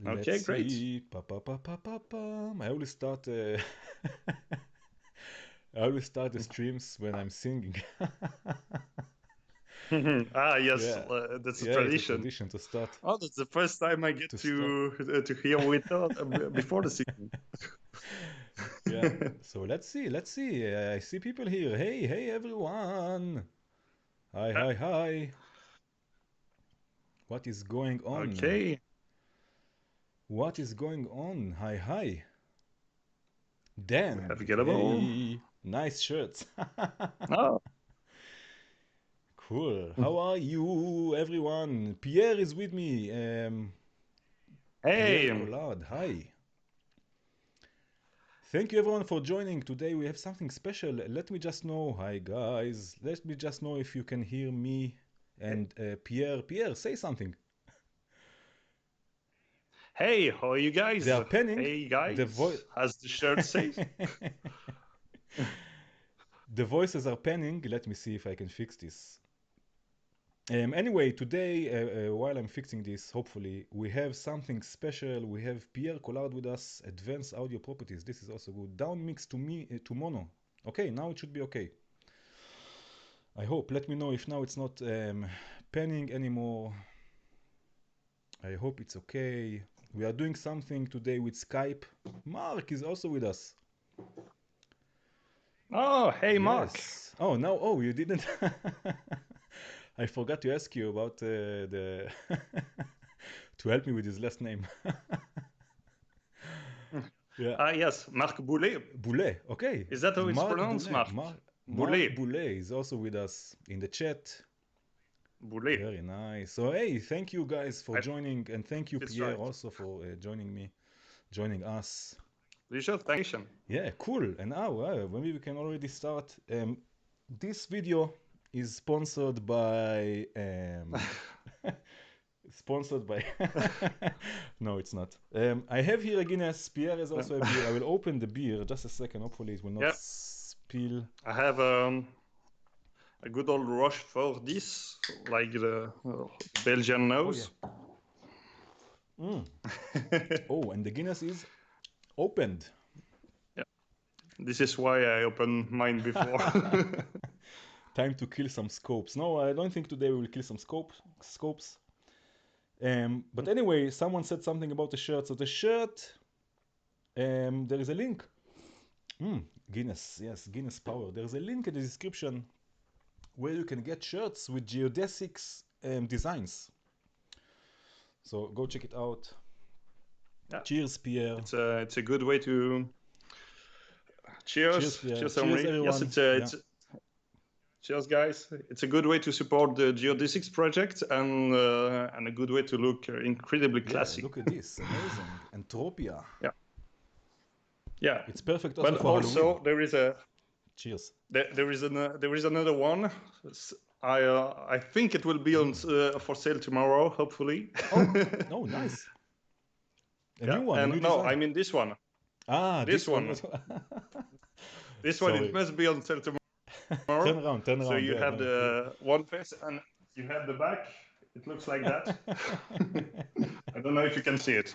Okay, Let's great. see. Pa, pa, pa, pa, pa, pa. I always start. I always start the streams when I'm singing. Ah, yes, Yeah, that's a yeah, it's a tradition. tradition to start. Oh, that's the first time I get To start. to hear without before the season. Yeah. So let's see. Let's see. I see people here. Hey, hey, everyone. Hi, hi, hi. What is going on? Okay. What is going on? Hi, hi. We have Dan. Gettable. Hey. Nice shirts. Oh. Cool. How are you, everyone? Pierre is with me. Pierre Hey. Collard. Hi. Thank you, everyone, for joining. Today we have something special. Let me just know. Hi, guys. Let me just know if you can hear me and Pierre. Pierre, say something. Hey, how are you guys? They are penning. Hey, The voice. guys. As the shirt says. The voices are penning. Let me see if I can fix this. Anyway, today, while I'm fixing this, hopefully, we have something special. We have Pierre Collard with us, Advanced Audio Properties. This is also good. Down mix to me to mono. Okay, now it should be okay. I hope. Let me know if now it's not penning anymore. I hope it's okay. We are doing something today with Skype. Mark is also with us. Oh, hey, Mark. Yes. Oh, now, oh, you didn't. I forgot to ask you about the to help me with his last name. Yeah. Ah, yes, Marc Boulé. Boule. Okay. Is that how it's Marc pronounced, Boule. Marc? Mark Boulé. Boule is also with us in the chat. Boulé. Very nice. So hey, thank you guys for joining, and thank you That's Pierre right. also for joining us. Pleasure, thank you. Yeah, cool. And now maybe we can already start. This video is sponsored by sponsored by no, it's not. I have here a Guinness. Pierre is also a beer. I will open the beer. Just a second. Hopefully it will not spill. I have a good old rush for this, like the Belgian knows. Oh, yeah. Oh, and the Guinness is opened. Yeah. This is why I opened mine before. Time to kill some scopes. No, I don't think today we will kill some scopes. But anyway, someone said something about the shirt. So the shirt, there is a link. Guinness, yes, Guinness Power. There is a link in the description where you can get shirts with Geodesics designs. So go check it out. Yeah. Cheers, Pierre. It's a good way to. Cheers, Pierre. Cheers, Cheers, everyone. Yes, cheers, guys. It's a good way to support the Geodesics project and a good way to look incredibly classy. Look at this, amazing. Entropia. Yeah. Yeah. It's perfect also but for also Halloween. there is a. Cheers. There is another one. I think it will be on for sale tomorrow, hopefully. Oh, nice. A new one. And a new no, design. I mean this one. Ah, this one. This one, it must be on sale tomorrow. Turn around. So you have the one face and you have the back. It looks like that. I don't know if you can see it.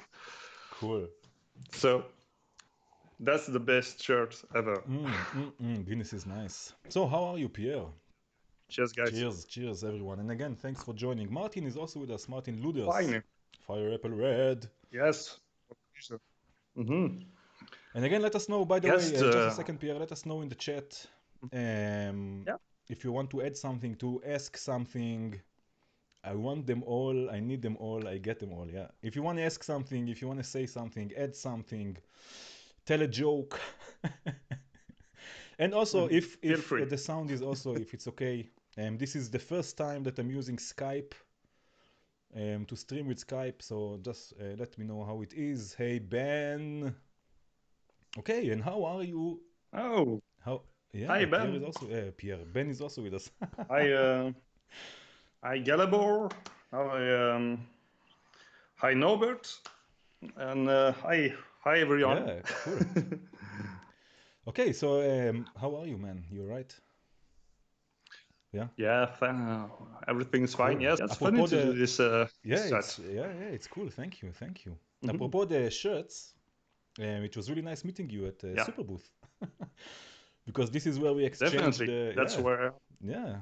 Cool. So that's the best shirt ever. Guinness is nice. So how are you, Pierre? Cheers, guys. Cheers, everyone. And again, thanks for joining. Martin is also with us. Martin Luders. Fine. Fire Apple Red. Yes. And again, let us know, by the way, just a second, Pierre, let us know in the chat if you want to add something, to ask something. I want them all, I need them all, I get them all, yeah. If you want to ask something, if you want to say something, add something, tell a joke. And also, if the sound is also, if it's okay, this is the first time that I'm using Skype to stream with Skype, so just let me know how it is. Hey, Ben. Okay, and how are you? Oh. Yeah, hi, Ben. Pierre is also, Ben is also with us. Hi, Gallibor. Hi, Norbert. And hi, everyone. Yeah, cool. Okay, so how are you, man? You all right? Yeah. Yeah, everything's fine. Cool. Yes, it's funny Apropos to do the this yeah, chat. it's cool. Thank you, thank you. Mhm. Apropos the shirts, it was really nice meeting you at Yeah, Super Booth because this is where we exchanged definitely. That's yeah, where. yeah.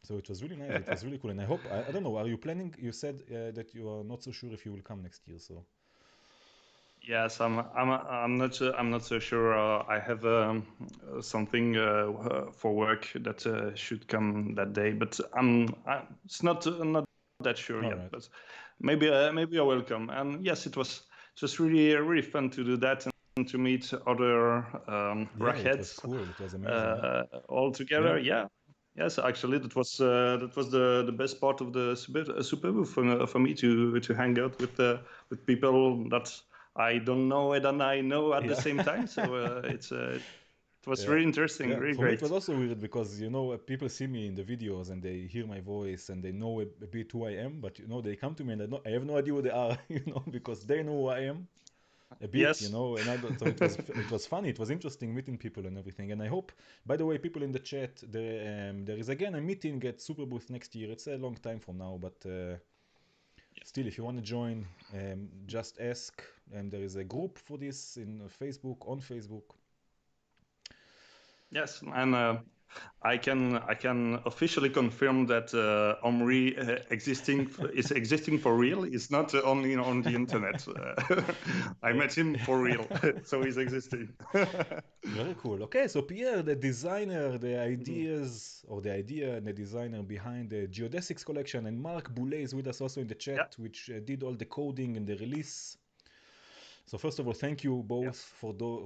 So it was really nice. It was really cool, and I hope I don't know. Are you planning? You said that you are not so sure if you will come next year. So Yes, I'm not so sure. I have something for work that should come that day, but it's not that sure all yet. right. But maybe I will come. And yes, it was just really fun to do that and to meet other Yeah, it was rackheads cool. It was amazing. Yeah. all Yeah. together. Yeah. Yes, actually, that was the best part of the super booth for me to hang out with people that I don't know and I know at the Yeah. same time. So it was Yeah. really interesting, Yeah. really For me, it was great. also weird because people see me in the videos and they hear my voice and they know a bit who I am, but they come to me and I have no idea who they are, because they know who I am a bit, Yes. and I don't. So it was funny. It was interesting meeting people and everything. And I hope, by the way, people in the chat, there is again a meeting at Superbooth next year. It's a long time from now, but still, if you want to join, just ask. And there is a group for this in Facebook, on Facebook. Yes, and I can officially confirm that Omri is existing for real. It's not only on the internet. I met him for real, so he's existing. Very cool. Okay, so Pierre, the designer, the ideas or the idea and the designer behind the Geodesics collection, and Marc Boulé is with us also in the chat, Yeah. which did all the coding and the release. So first of all, thank you both Yes.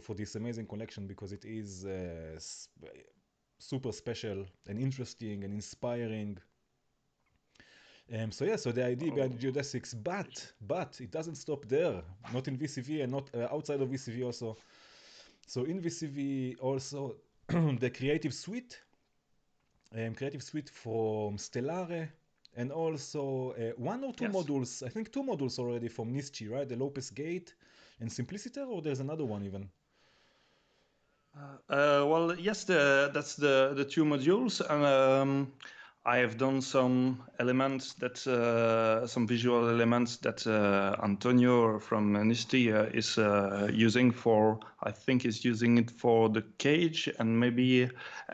for this amazing collection, because it is super special and interesting and inspiring. So the idea behind Geodesics, but it doesn't stop there. Not in VCV and not outside of VCV also. So in VCV also the creative suite from Stellare, and also one or two Yes. modules. I think two modules already from Nischi, right? The Lopez Gate and Simpliciter, or there's another one even. Well, yes, that's the two modules, and I have done some elements that some visual elements that Antonio from Nisti is using for. I think is using it for the cage and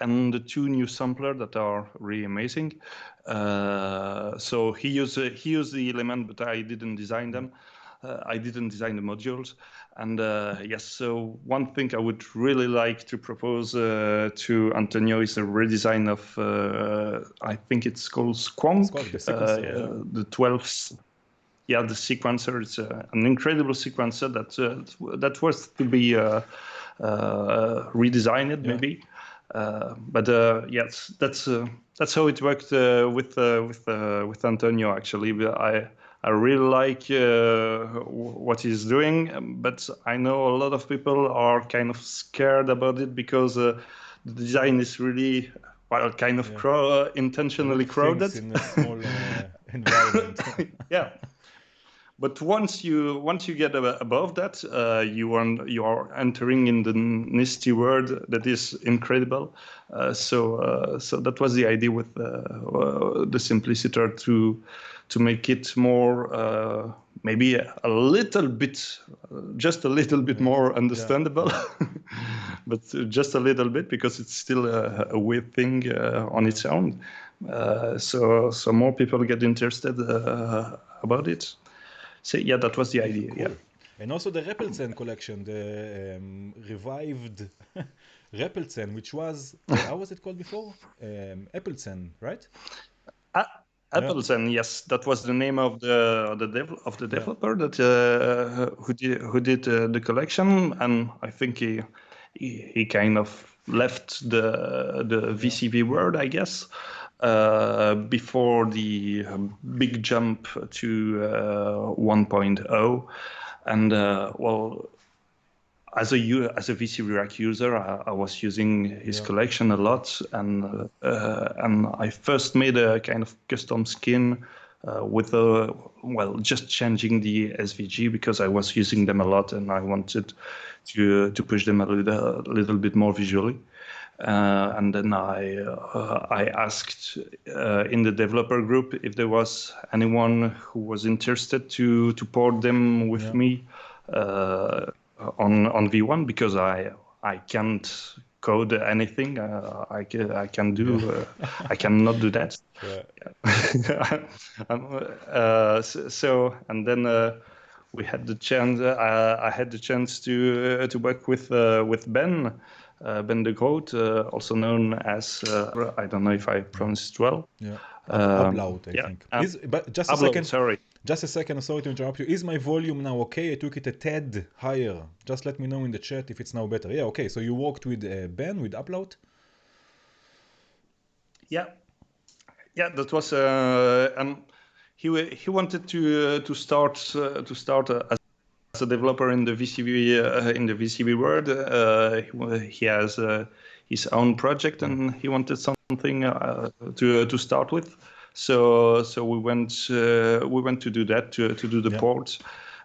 and the two new sampler that are really amazing. So he used the element, but I didn't design them. I didn't design the modules. And yes, so one thing I would really like to propose to Antonio is a redesign of, I think it's called Squonk, Squonk, the sequencer, the 12th. Yeah, the sequencer. It's an incredible sequencer that was to be redesigned, maybe. But yes, that's how it worked with Antonio. Actually, I really like what he's doing, but I know a lot of people are kind of scared about it because the design is really kind of A lot intentionally of things crowded. in a small environment. Yeah. But once you get above that, you are entering in the Nisty world that is incredible. So that was the idea with the Simpliciter to make it more maybe a little bit, just a little bit more understandable, but just a little bit, because it's still a weird thing on its own. So more people get interested about it. So yeah, that was the idea. Cool. Yeah. And also the Repelzen collection, the revived Repelzen, which was how was it called before? Applezen, right? Repelzen, yes, that was the name of the developer that who did the collection, and I think he kind of left the VCV world, I guess, before the big jump to 1.0, and well. As a VCV Rack user, I was using his collection a lot, and I first made a kind of custom skin with just changing the SVG, because I was using them a lot and I wanted to push them a little bit more visually. And then I asked in the developer group if there was anyone who was interested to port them with me on V1, because I can't code anything. I can do I cannot do that. So and then we had the chance. I had the chance to work with Ben. Ben de Groot, also known as I don't know if I pronounced it well. Yeah, Upload, I think. But just a second. Sorry. Just a second. Sorry to interrupt you. Is my volume now okay? I took it a tad higher. Just let me know in the chat if it's now better. Yeah, okay. So you worked with Ben with Upload. Yeah, that was and he wanted to start as a developer in the VCV world. He has his own project, and he wanted something to start with. So we went to do that, to do the ports,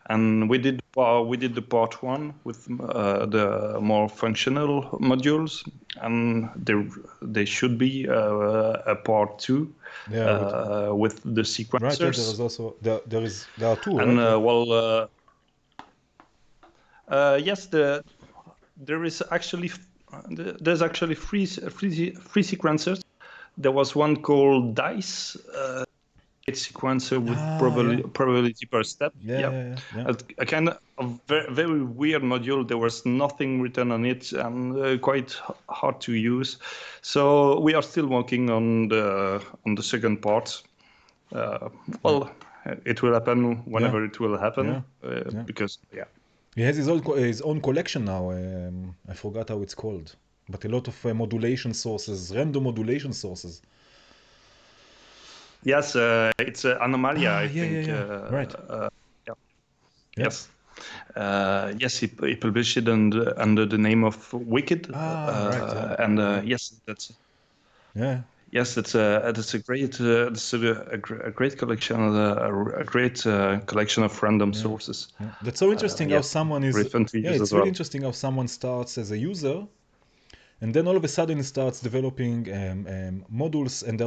and we did the part 1 with the more functional modules, and there should be a part 2 with the sequencers. Right, there is also there are 2, and right? Yes, there's actually 3 sequencers. There was one called Dice, sequencer with probability per step. A kind of very weird module. There was nothing written on it, and quite hard to use. So we are still working on the second part. Well, it will happen whenever it will happen, because he has his own collection now. I forgot how it's called, but a lot of modulation sources, random modulation sources. Yes, it's Anomalia, I think. Right. Yes. Yes, he published it under the name of Wicked. Right. And yes, that's. Yeah. Yes, that's a great collection, a great collection of random sources. That's so interesting how someone is. It's really interesting how someone starts as a user, and then all of a sudden starts developing modules. And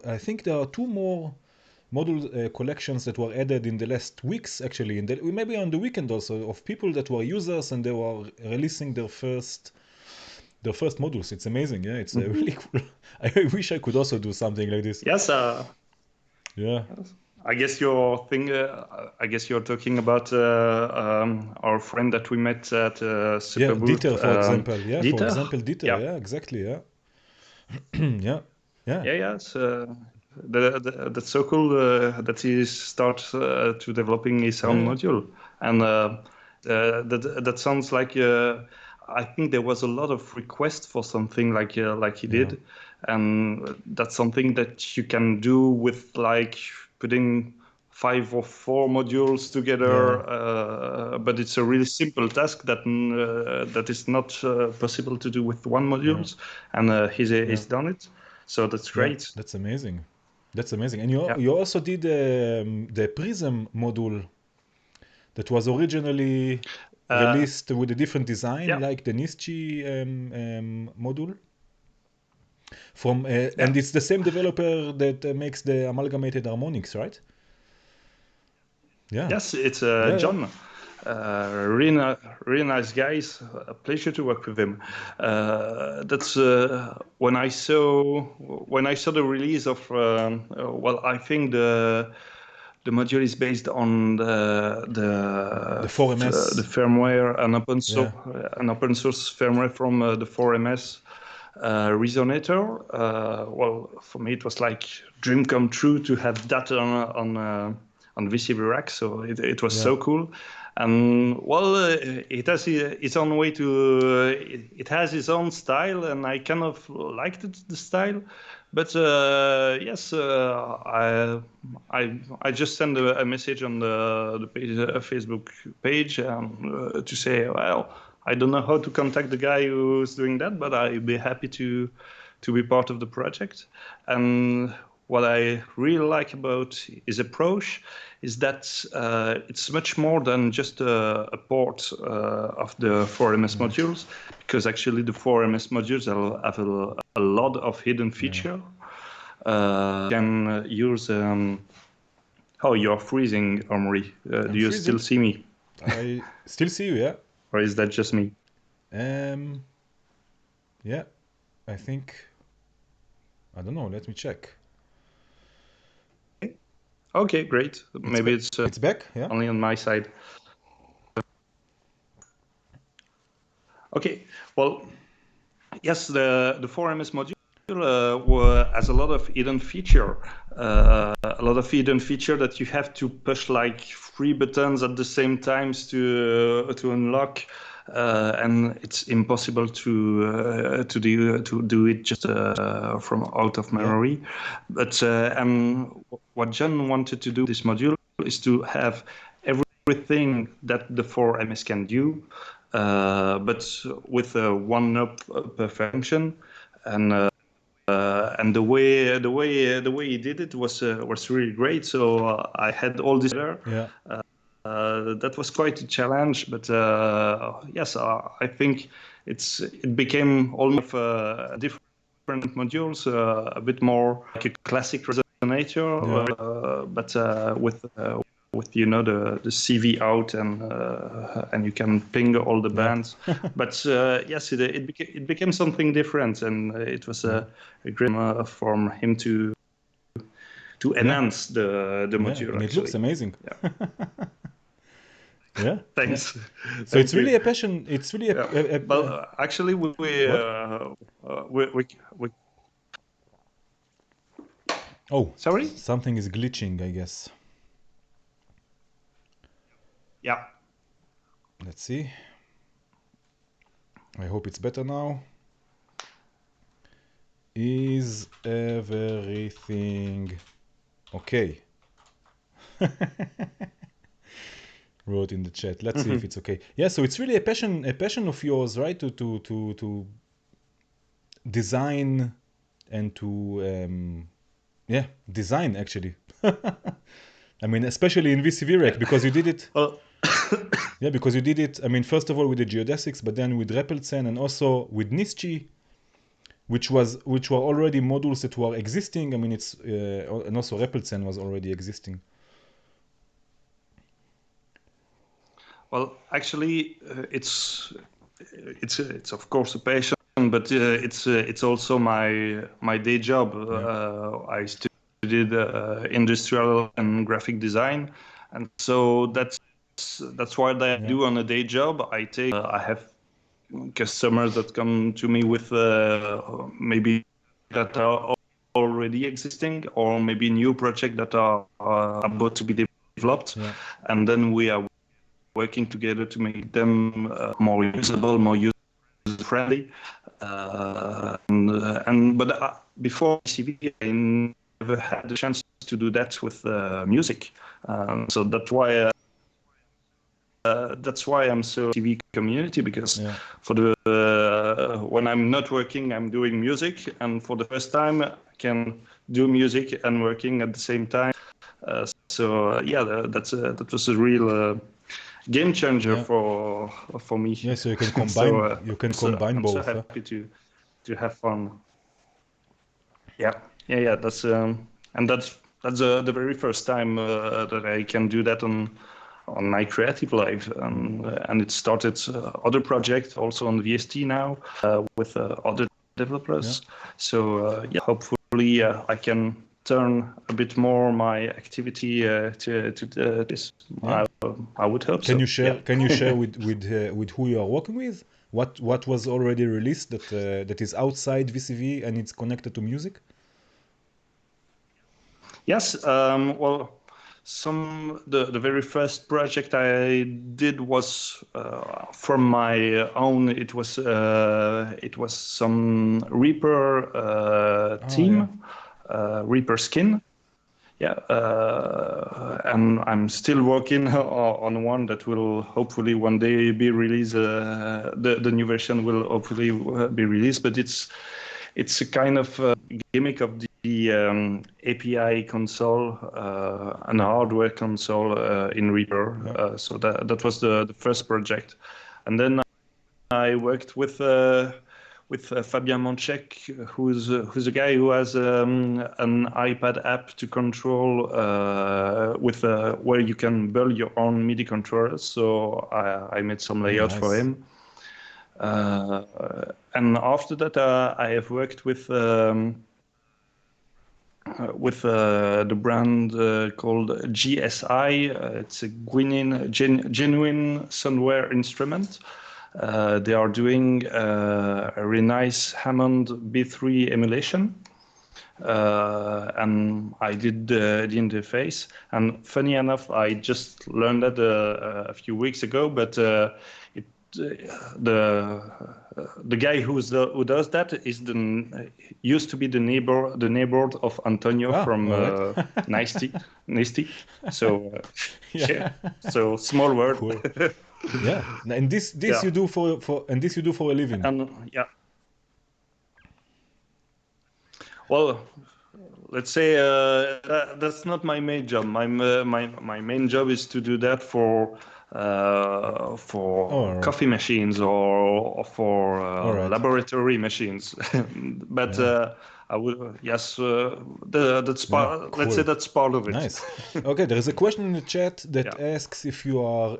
I think there are 2 more module collections that were added in the last weeks, actually, and maybe on the weekend also, of people that were users and they were releasing their first modules. It's amazing. Yeah, it's really cool. I wish I could also do something like this. Yes. Yeah. I guess you're talking about our friend that we met at Super Booth. Dieter, for example. Yeah, Dieter? for example, Dieter. Yeah, exactly. Yeah. Yes. That's so cool that he starts to developing his own module, and that sounds like. I think there was a lot of requests for something like he did, and that's something that you can do with like putting 5 or 4 modules together. But it's a really simple task that is not possible to do with 1 module, and he's done it. So that's great. That's amazing. That's amazing. And you also did the Prism module that was originally released with a different design, like the Nischi module. And it's the same developer that makes the Amalgamated Harmonics, right? Yeah. Yes, it's John. Really nice guys. A pleasure to work with him. That's when I saw the release of. I think the module is based on the 4MS, the firmware, an open source firmware from the 4MS resonator. For me it was like dream come true to have that on VCV Rack. So it was so cool. And it has its own way to. It has its own style, and I kind of liked the style. But yes, I just sent a message on the Facebook page to say, well, I don't know how to contact the guy who's doing that, but I'd be happy to be part of the project. And what I really like about his approach is that it's much more than just a port of the 4MS modules, because actually the 4MS modules have a lot of hidden feature. You can use... Oh, you're freezing, Omri. Do you still see me? I still see you, yeah. Or is that just me? Yeah, I think... I don't know, let me check. Okay, great. Maybe it's back, yeah? Only on my side. Okay, well, yes, the 4MS module has a lot of hidden feature. A lot of hidden feature that you have to push like 3 buttons at the same time to unlock, and it's impossible to do it just from out of memory. But and what John wanted to do with this module is to have everything that the 4MS can do, but with one knob per function. And the way he did it was really great. So I had all this there. Yeah. That was quite a challenge, but yes, I think it became almost different modules, a bit more like a classic resonator, but with the CV out, and you can ping all the bands. But yes, it became something different, and it was a great from him to enhance the module. And it looks amazing. Yeah. Yeah. Thanks. So it's really a passion. It's really well, actually, we Oh, sorry? Something is glitching, I guess. Yeah. Let's see. I hope it's better now. Is everything okay? Wrote in the chat. Let's see if it's okay. Yeah, so it's really a passion of yours, right? To design and to design actually. I mean, especially in VCV Rack, because you did it. Well, yeah, because you did it. I mean, first of all with the Geodesics, but then with Repelzen and also with Nischi, which were already modules that were existing. I mean, it's and also Repelzen was already existing. Well, actually, it's of course a passion, but it's also my day job. I studied industrial and graphic design, and so that's what I do on a day job. I have customers that come to me with maybe that are already existing, or maybe new projects that are about to be developed, and then we are working together to make them more usable, more user-friendly. But before VCV, I never had the chance to do that with music. So that's why I'm so TV community, because for the when I'm not working, I'm doing music, and for the first time, I can do music and working at the same time. That was a real game changer for me. Yeah, so you can combine I'm both. I'm so happy to have fun. Yeah. That's the very first time that I can do that on my creative life, and it started other projects also on VST now with other developers. So hopefully I can turn a bit more my activity to this. I would hope so. Can you share with who you are working with? What was already released that is outside VCV and it's connected to music? Yes. Well, the very first project I did was from my own. It was some Reaper theme, Reaper skin. Yeah, and I'm still working on one that will hopefully one day be released. The new version will hopefully be released, but it's a kind of gimmick of API console and a hardware console in Reaper. So that was the first project, and then I worked with Fabien Monchek, who's a guy who has an iPad app to control where you can build your own MIDI controllers. So I made some layout for him. And after that, I have worked with the brand called GSI. It's a genuine soundware instrument. They are doing a really nice Hammond B3 emulation. And I did the interface. And funny enough, I just learned that a few weeks ago, but the guy who does that used to be the neighbor of Antonio from Nasty. So so small world. Cool. Yeah, and this you do for a living. And well, let's say that's not my main job. My main job is to do that for coffee machines or for laboratory machines. But I would, yes, that's part. Cool. Let's say that's part of it. Nice. Okay, there is a question in the chat that asks if you are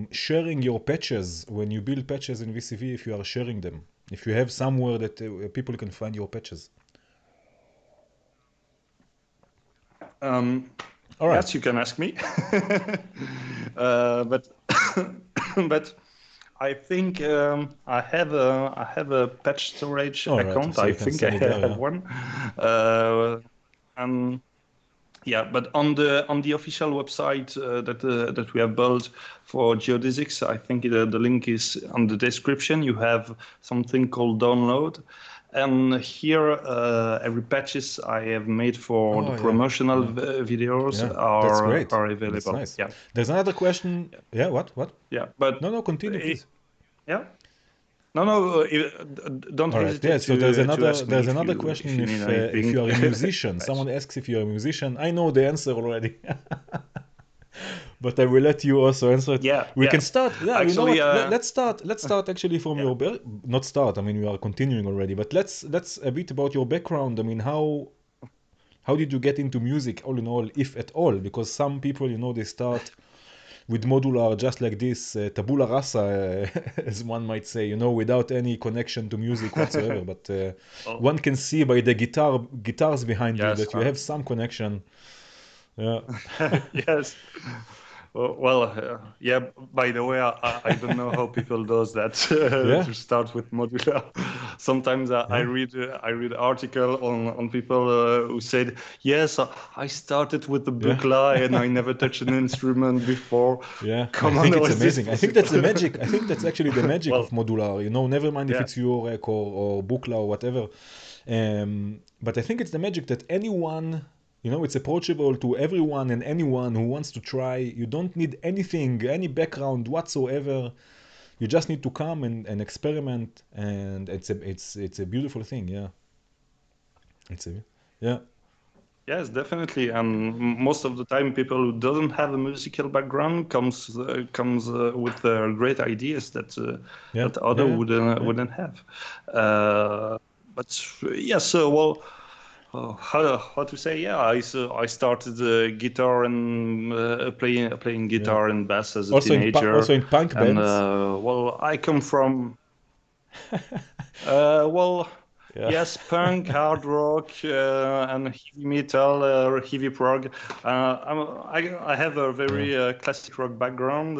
sharing your patches when you build patches in VCV. If you are sharing them, if you have somewhere that people can find your patches. Yes, you can ask me. But I think I have a patch storage account. So I think I have one. But on the official website that we have built for Geodesics, I think the link is on the description. You have something called download. And here, every patches I have made for the promotional videos are available. That's nice. Yeah. There's another question. Yeah. What? Yeah. But no. Continue, please. Yeah. No. Don't hesitate. Yeah. So there's another question. If you are a musician, someone asks if you're a musician. I know the answer already. But I will let you also answer it. We can start. Yeah, actually, you know what? Let's start actually from your not start. I mean, we are continuing already. But let's a bit about your background. I mean, how did you get into music, all in all, if at all? Because some people, they start with modular just like this, tabula rasa, as one might say, without any connection to music whatsoever. But one can see by the guitars behind you that you have some connection. Yeah. Yes. Well, by the way, I don't know how people does that to start with modular. Sometimes I read article on people who said, yes, I started with the Buchla and I never touched an instrument before. Yeah, I think it's amazing. I think that's the magic. I think that's actually the magic of modular. Never mind if it's Rack or Buchla or whatever. But I think it's the magic that anyone... it's approachable to everyone and anyone who wants to try. You don't need anything, any background whatsoever. You just need to come and experiment, and it's a beautiful thing. Yes, definitely. And most of the time, people who doesn't have a musical background comes with great ideas that others wouldn't have. But yes, well. How to say? I started guitar and playing guitar and bass as a teenager. Also in punk bands. Well, I come from yes, punk, hard rock, and heavy metal, heavy prog. I have a very classic rock background.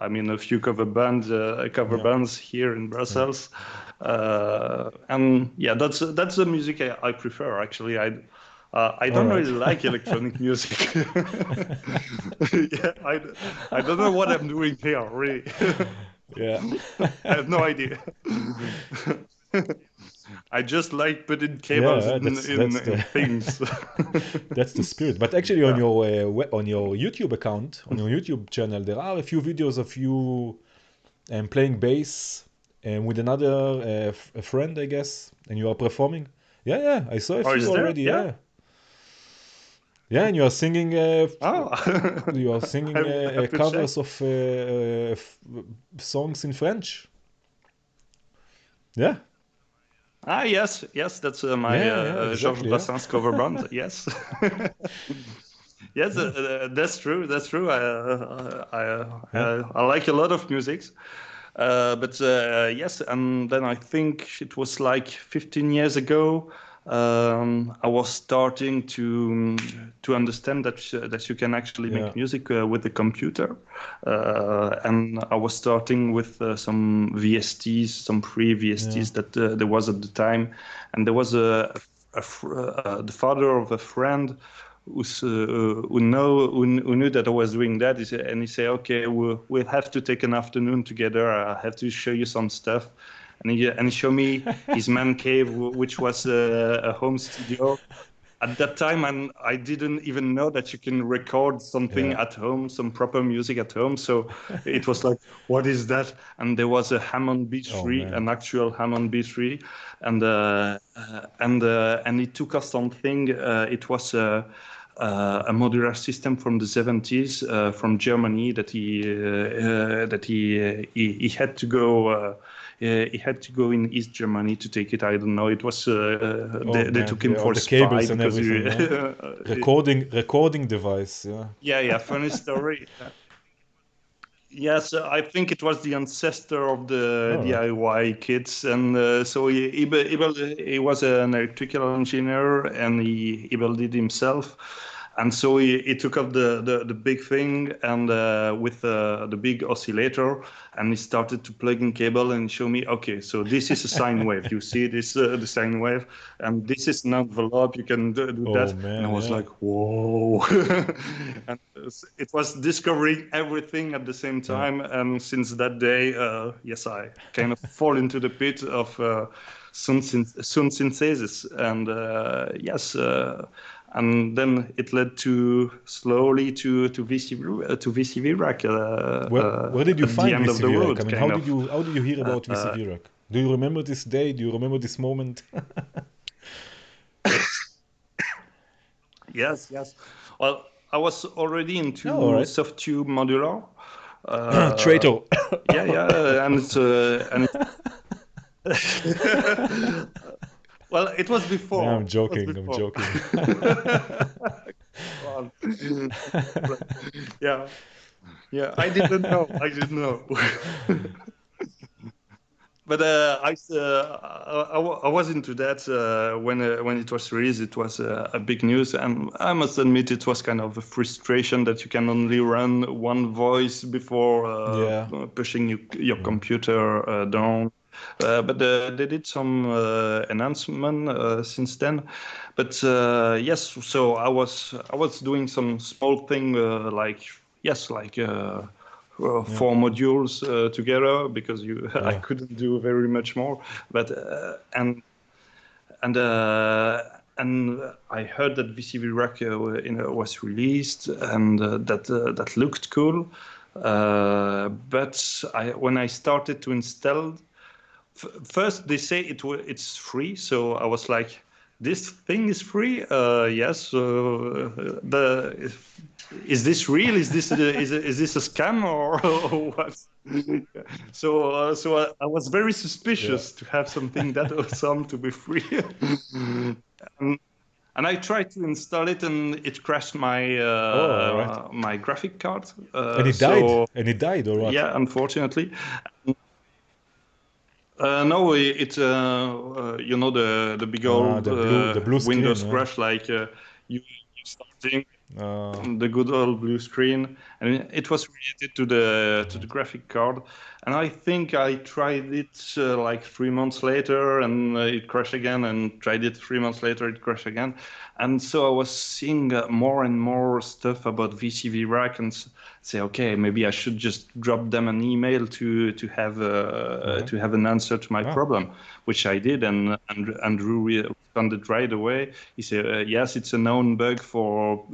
I'm in a few cover bands here in Brussels. And that's the music I prefer. Actually, I don't really like electronic music. I don't know what I'm doing here, really. I have no idea. I just like putting cables in things. That's the spirit. But actually, on your YouTube account, on your YouTube channel, there are a few videos of you playing bass with another a friend, I guess, and you are performing. Yeah, I saw a Or few is there? already. Yeah. Yeah, yeah, and you are singing. Oh, You are I singing will have to check. covers of songs in French. Yeah, Yes, yes, that's my yeah, Georges exactly. Yeah. Brassens cover band. Yes, yes, that's true. That's true. Yeah. I like a lot of music, but yes, and then I think it was like 15 years ago. I was starting to understand that you can actually Yeah. make music with the computer, and I was starting with some VSTs, some free Yeah. VSTs that there was at the time, and there was the father of a friend who knew that I was doing that, and he said, "Okay, we'll have to take an afternoon together. I have to show you some stuff." And he showed me his man cave, which was a home studio. At that time, I didn't even know that you can record something Yeah. at home, some proper music at home. So it was like, what is that? And there was a Hammond Oh B3, man. an actual Hammond B3, and it took us something. It was a modular system from the 70s from Germany that he had to go. He had to go in East Germany to take it. I don't know. It was Oh they man. took him Yeah, all for the spy cables and because everything. Yeah. he, Recording device. Yeah. yeah, funny story. Yes, I think it was the ancestor of the All right. DIY kits, and so he was an electrical engineer, and he built it himself, and so he took up the big thing and with the big oscillator, and he started to plug in cable and show me, okay, so this is a sine wave. You see this the sine wave, and this is an envelope. You can do Oh that, and I man. was Yeah. like, whoa. And it was discovering everything at the same Yeah. time, and since that day, yes, I kind of fall into the pit of sound synthesis, and yes, and then it led to slowly to VCV Rack Where did you at the find end of the VCV Rack? I road, mean, kind of. how did you hear about Uh, VCV Rack? Do you remember this day? Do you remember this moment? yes, yes. Well, I was already Oh, all into right. soft tube modular. Uh, Traitor. yeah, and well, it was Yeah, before. I'm It was joking. I'm before. joking. Come on. Yeah, yeah. I didn't know. I didn't know. But I was into that when it was released. It was a big news, and I must admit it was kind of a frustration that you can only run one voice before Yeah. pushing your Yeah. computer down. But they did some enhancement since then. But yes, so I was doing some small thing like yes, like. Yeah. 4 modules together because I Yeah. couldn't do very much more. But and uh, and I heard that VCV Rack was released and that looked cool. But when I started to install, first they say it's free, so I was like, this thing is free. Yes. The Is this real? Is this a scam or what? So I was very Yeah. suspicious to have something that awesome to be free. and, and I tried to install it, and it crashed Oh, all right. my graphic card. And it died. So And it died, or what? yeah, unfortunately. No, it's you know the big Ah, old the blue screen. Windows Yeah. crash, like you starting Uh, the good old blue screen, and it was related to the graphic card. And I think I tried it like 3 months later, and it crashed again, and tried it 3 months later, it crashed again. And so I was seeing more and more stuff about VCV Rack, and say, okay, maybe I should just drop them an email uh-huh. to have an answer to my Ah, problem, which I did, and Andrew responded right away. He said, yes, it's a known bug for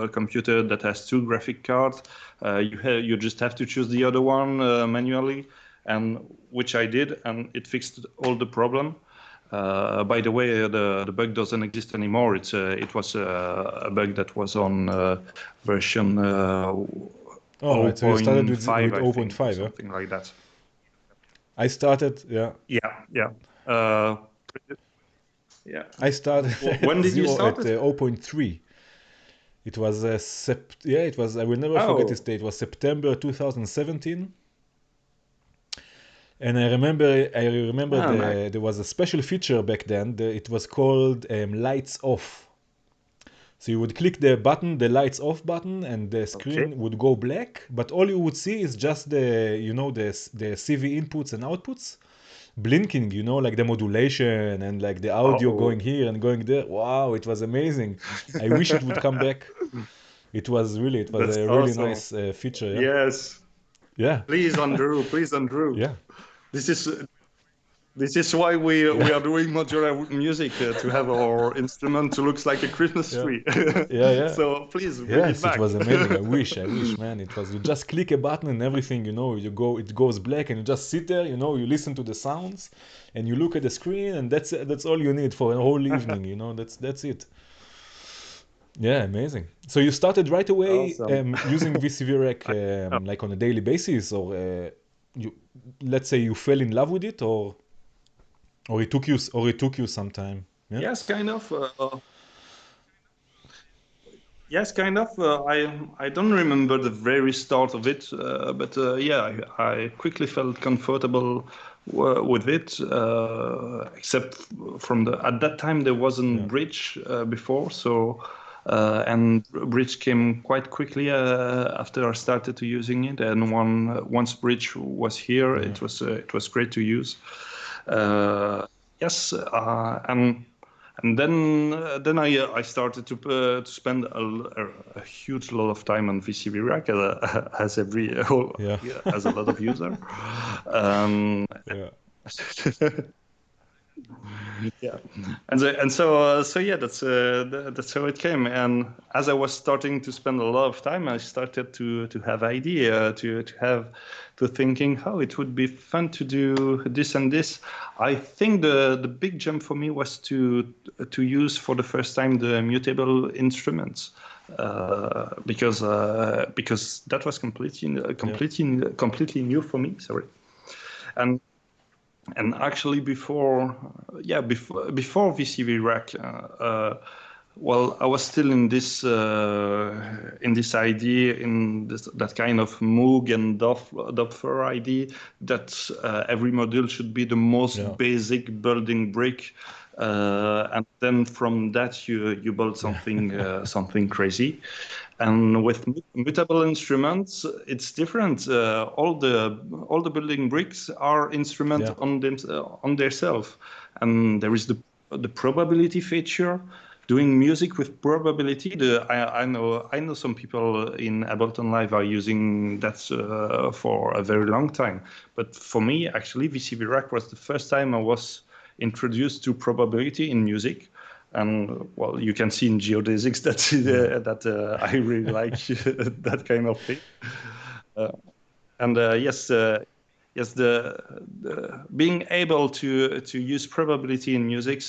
a computer that has 2 graphic cards. You just have to choose the other one manually, and which I did, and it fixed all the problem. By the way, the bug doesn't exist anymore. It was a bug that was on version All right, so you started with 0.5, I think, 0.5, or yeah? something like that. I started, yeah. Yeah. Yeah. I started When did you start at it? 0.3. It was it was. I will never forget this date. It was September 2017. And I remember Nice. there was a special feature back then. It was called lights off. So you would click the button, the lights off button, and the Okay. screen would go black. But all you would see is just the CV inputs and outputs blinking. Like the modulation and like the audio going here and going there. Wow, it was amazing. I wish it would come back. It was a That's really awesome. nice feature. Yeah. Yes. Yeah. Please, Andrew. Please, Andrew. Yeah. This is why we are doing modular music to have our instrument to looks like a Christmas Yeah. tree. Yeah. So please bring it Yes, it back. was amazing. I wish, man. It was, you just click a button and everything, it goes black and you just sit there, you listen to the sounds and you look at the screen and that's all you need for a whole evening, that's it. Yeah, amazing. So you started right away Awesome. using VCV Rack Oh, like on a daily basis, or you let's say you fell in love with it, or it took you some time. Yeah. yes, kind of. Yes, kind of. I don't remember the very start of it, but yeah, I quickly felt comfortable with it. Except from at that time there wasn't Yeah. Bridge before, so and Bridge came quite quickly after I started to using it. And once Bridge was here, Yeah. it was great to use. Yes, and then I started to spend a huge lot of time on VCV Rack as Yeah. as a lot of user. Um, Yeah. yeah, so yeah, that's how it came. And as I was starting to spend a lot of time, I started to have idea to thinking how it would be fun to do this and this. I think the big jump for me was to use for the first time the mutable instruments. Because that was completely new for me. Sorry, and actually before VCV Rack, well, I was still in this idea, that kind of Moog and Doppler idea that every module should be the most Yeah. basic building brick, and then from that you build something something crazy. And with mutable instruments, it's different. All the building bricks are instrument Yeah. on themselves, and there is the probability feature. Doing music with probability. I know some people in Ableton Live are using that for a very long time. But for me, actually, VCV Rack was the first time I was introduced to probability in music. And well, you can see in Geodesics that I really like that kind of thing. And yes, the being able to use probability in music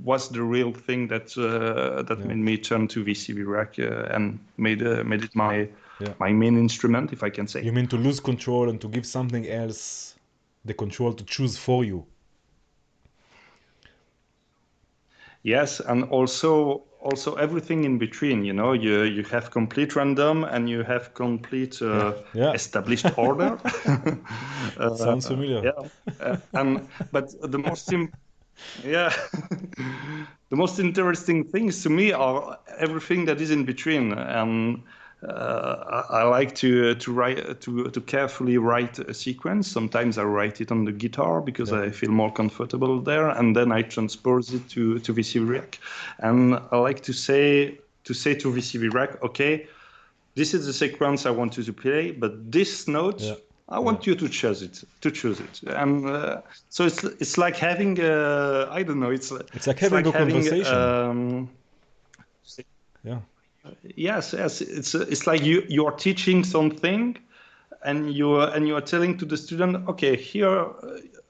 was the real thing that Yeah. made me turn to VCV Rack and made it my Yeah. main instrument, if I can say. You mean to lose control and to give something else the control to choose for you? Yes, and also everything in between. You have complete random and you have complete Yeah. Yeah. established order. Sounds familiar. Yeah, but yeah, the most interesting things to me are everything that is in between. And I like to write to carefully write a sequence. Sometimes I write it on the guitar because Yeah. I feel more comfortable there, and then I transpose it to VCV Rack. And I like to say to VCV Rack, okay, this is the sequence I want you to play, but this note, Yeah. I Yeah. want you to choose it. And so it's like having I don't know. It's like having like a having conversation. Yeah. yes. It's like you are teaching something, and you are telling to the student, okay, here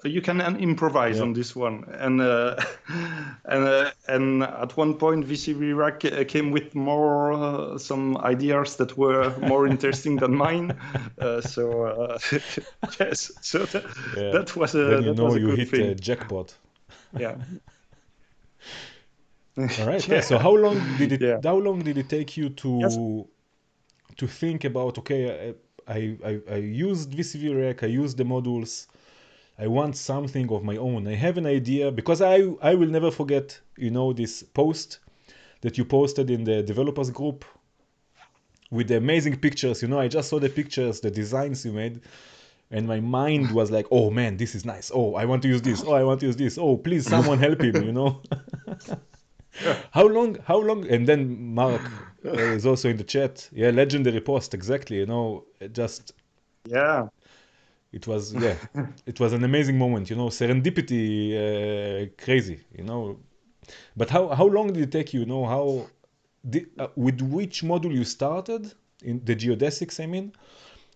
you can improvise on this one, and and at one point VCV Rack came with more some ideas that were more interesting than mine. Yes, so that was a then you know you good hit thing. jackpot. Yeah. All right, Yeah. nice. So how long did it? Yeah. How long did it take you Yes. to think about? Okay, I used VCV Rack. I used the modules. I want something of my own. I have an idea because I will never forget. You know this post that you posted in the developers group with the amazing pictures. You know, I just saw the pictures, the designs you made, and my mind was like, oh man, this is nice. Oh, I want to use this. Oh, I want to use this. Oh, please, someone help him. You know. How long? And then Mark is also in the chat. Yeah, legendary post, exactly. You know, just Yeah. it was, yeah, it was an amazing moment. You know, serendipity, crazy. You know, but how long did it take you? You know, with which module you started in the geodesics? I mean,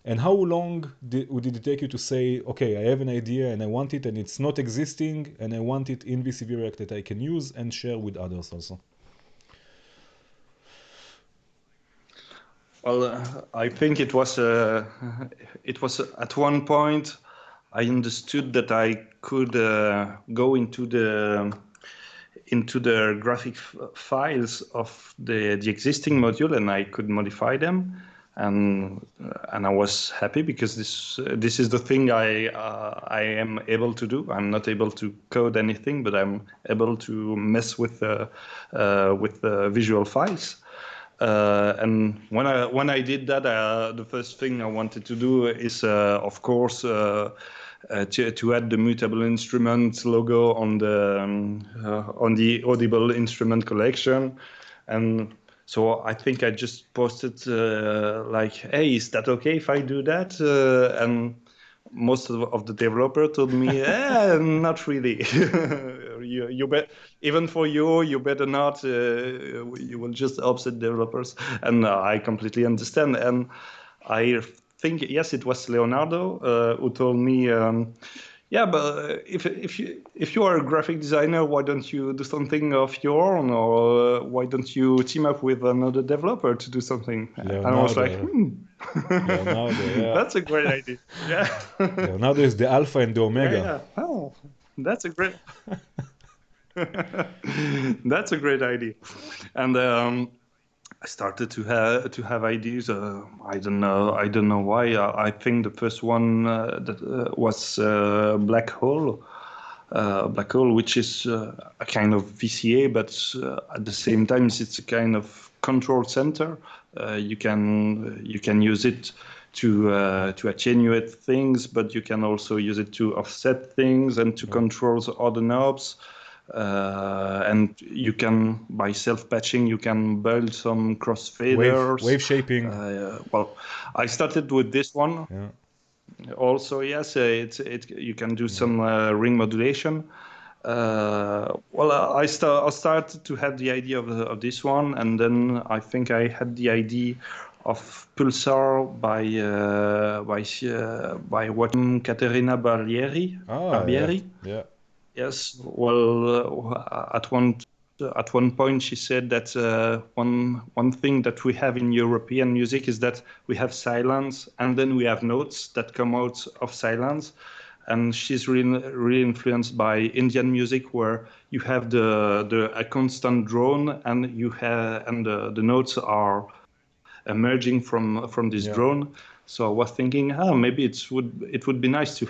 and how long did it take you to say, okay, I have an idea and I want it, and it's not existing, and I want it in VCV Rack that I can use and share with others also? Well, I think it was at one point I understood that I could go into the graphic files of the existing module, and I could modify them, and I was happy because this is the thing I am able to do. I'm not able to code anything, but I'm able to mess with visual files. And when I did that, the first thing I wanted to do is, of course, to add the mutable instrument logo on the audible instrument collection. And so I think I just posted like, hey, is that okay if I do that? And most of the developer told me, not really. you bet. Even for you better not. You will just upset developers, and I completely understand. And I think yes, it was Leonardo who told me. Yeah, but if you are a graphic designer, why don't you do something of your own, or why don't you team up with another developer to do something? Leonardo. And I was like, Leonardo, yeah. that's a great idea. Yeah. Leonardo is the alpha and the omega. Yeah. Oh, that's a great. That's a great idea. And I started to have ideas. I don't know why. I think the first one that was black hole. Black hole, which is a kind of VCA, but at the same time, it's a kind of control center. You can use it to attenuate things, but you can also use it to offset things and to control the other knobs. And you can, by self-patching, you can build some crossfaders. Wave shaping. Well, I started with this one. Yeah. Also, yes, you can do some ring modulation. I started to have the idea of this one, and then I think I had the idea of Pulsar by watching Caterina Barbieri. Yeah. Yes. Well, at one point she said that one thing that we have in European music is that we have silence, and then we have notes that come out of silence. And she's really influenced by Indian music, where you have a constant drone, and the notes are emerging from this drone. So I was thinking, maybe it would be nice to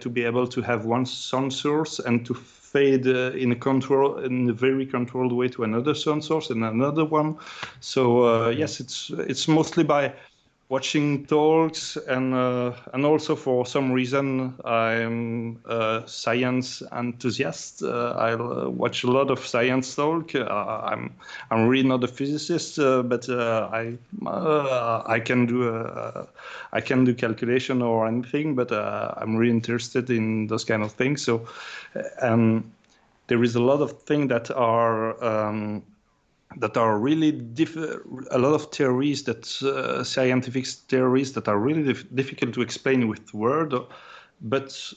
be able to have one sound source and to fade in a very controlled way to another sound source and another one. So yes, it's mostly by watching talks, and also for some reason I'm a science enthusiast. I'll watch a lot of science talk. I'm really not a physicist, but I can do calculation or anything. But I'm really interested in those kind of things. So there is a lot of things that are that are really a lot of theories that scientific theories that are really difficult to explain with word, but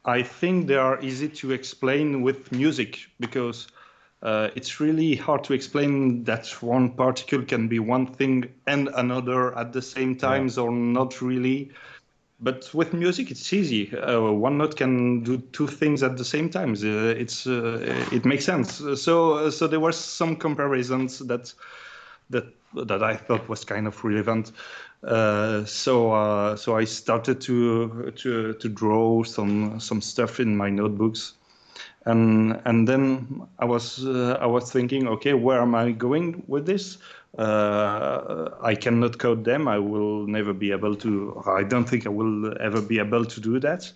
I think they are easy to explain with music, because it's really hard to explain that one particle can be one thing and another at the same times, or not really. But with music, it's easy. One note can do two things at the same time. It makes sense. So there were some comparisons that I thought was kind of relevant. So I started to draw some stuff in my notebooks, and then I was thinking, okay, where am I going with this? I cannot code them. I will never be able to. I don't think I will ever be able to do that.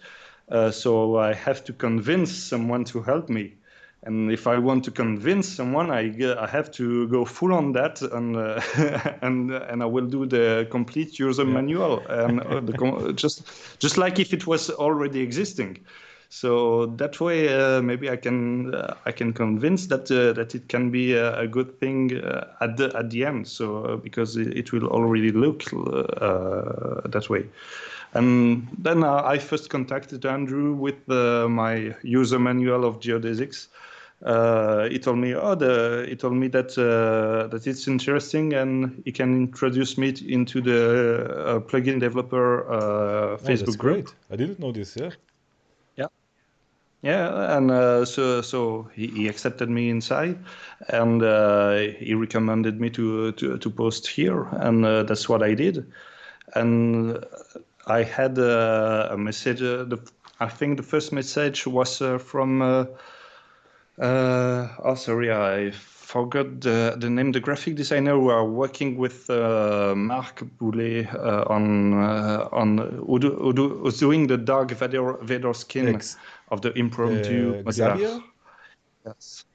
So I have to convince someone to help me. And if I want to convince someone, I have to go full on that, and and I will do the complete user manual, and just like if it was already existing. So that way, maybe I can convince that it can be a good thing at the end. So because it will already look that way. And then I first contacted Andrew with my user manual of Geodesics. He told me, that it's interesting, and he can introduce me into the plugin developer Facebook that's group. great. I didn't know this. Yeah. Yeah, and so he accepted me inside, and he recommended me to post here, and that's what I did. And I had a message. I think the first message was from. Sorry, I forgot the name. The graphic designer who are working with Marc Boulé who's doing the dark Vader skin of the impromptu modular. Xavier? Yes.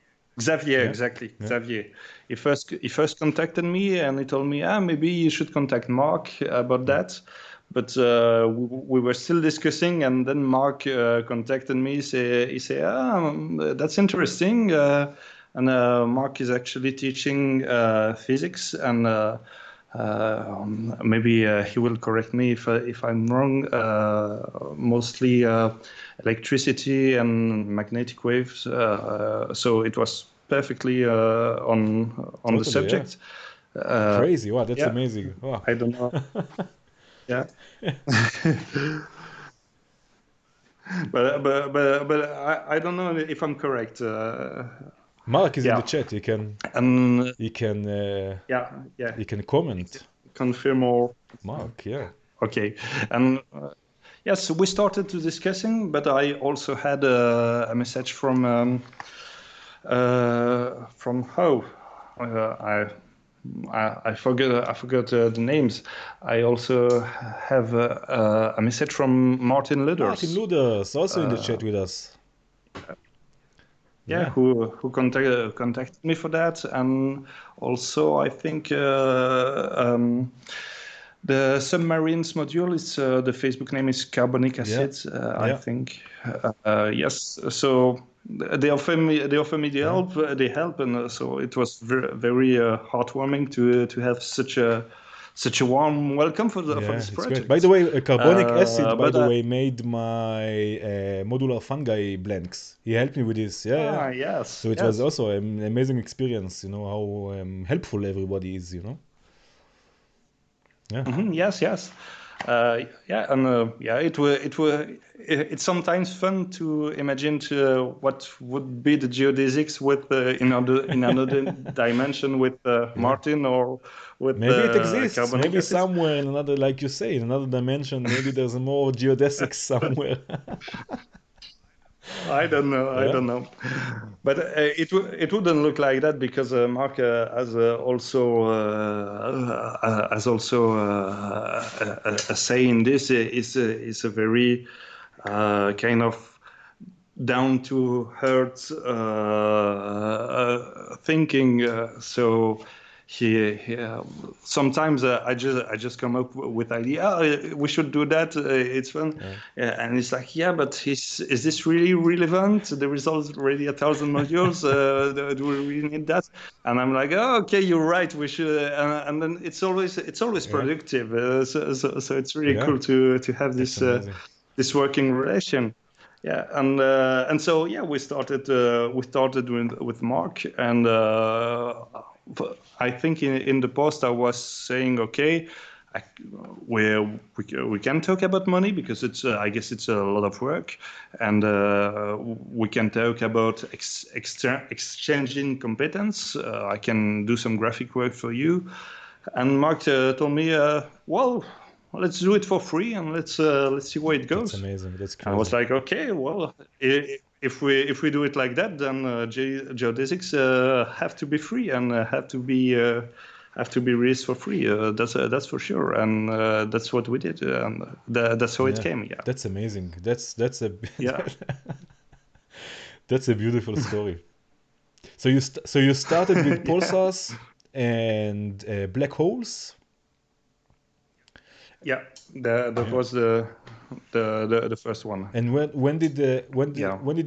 Xavier, exactly. Yeah. Xavier. He first contacted me, and he told me, maybe you should contact Mark about that. But we were still discussing, and then Mark contacted me. He said, that's interesting. And Mark is actually teaching physics, and maybe he will correct me if I'm wrong. Mostly electricity and magnetic waves. So it was perfectly on totally, the subject. Yeah. Crazy! Wow, that's amazing. Wow. I don't know. Yeah. but I don't know if I'm correct. Mark is in the chat. He can comment. Confirm or Mark, yeah. Okay, and yes, we started to discussing, but I also had a message from how I forgot the names. I also have a message from Martin Luders. Martin Luders, also in the chat with us. Yeah, who contacted me for that, and also I think the submarines module is the Facebook name is Carbonic Acid. I think yes. So they offer me the help. They help, and so it was very heartwarming to have such a warm welcome for this project. Great. By the way, Carbonic Acid, by the way, made my modular fungi blanks. He helped me with this. Yes. So it was also an amazing experience. You know how helpful everybody is. You know. Yeah. Mm-hmm, yes. It's sometimes fun to imagine what would be the geodesics with in another dimension with Martin or with maybe it exists. Maybe acid. Somewhere in another, like you say, in another dimension. Maybe there's more geodesics somewhere. I don't know, but it wouldn't look like that, because Mark has also a say in this. Is a very kind of down to earth thinking. So sometimes I just come up with idea. Oh, we should do that. It's fun, and it's like, yeah, but is this really relevant? The results already 1,000 modules. Do we really need that? And I'm like, oh, okay, you're right. We should. And then it's always productive. So it's really cool to have this this working relation. Yeah, and so yeah, we started with Mark, and I think in the post I was saying, okay, we can talk about money because it's I guess it's a lot of work, and we can talk about exchanging competence. I can do some graphic work for you, and Mark told me, well, let's do it for free and let's see where it goes. That's amazing. That's crazy. I was like, okay, well, if we do it like that, then Geodesics have to be free and have to be released for free. That's for sure, and that's what we did, and that's how it came. Yeah, that's amazing. That's a yeah. That's a beautiful story. So you started with pulsars and black holes. Yeah, that was the first one. And when did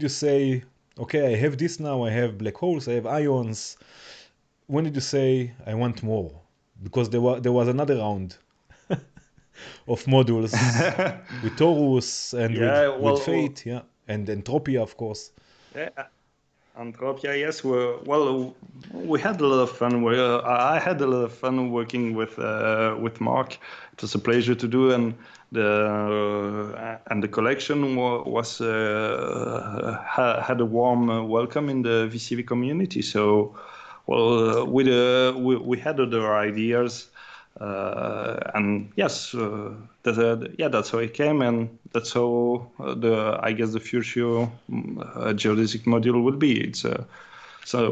you say, okay, I have this now, I have black holes, I have ions? When did you say I want more? Because there was another round of modules with Taurus and with Fate, and Entropia, of course. Yeah. Arturia, yes. We had a lot of fun. I had a lot of fun working with Mark. It was a pleasure to do, and the collection had a warm welcome in the VCV community. So, we had other ideas. And yes, that's how it came, and that's how I guess the future geodesic module will be. So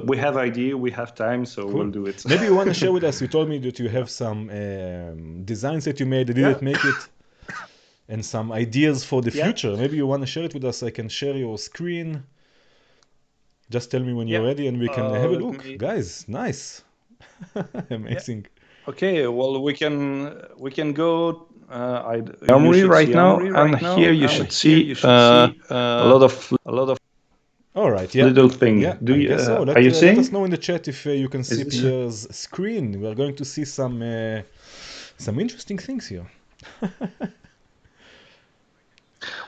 we have idea, we have time, so we'll do it. Maybe you want to share with us. You told me that you have some designs that you made that didn't make it, and some ideas for the future. Maybe you want to share it with us. I can share your screen. Just tell me when you're ready, and we can have a look. Guys, nice, amazing. Okay, well, we can go Armory right now, and here you should see a lot of all right, little thing. Yeah, do you so. Are you seeing? Let us know in the chat if you can see Pierre's screen. We are going to see some interesting things here.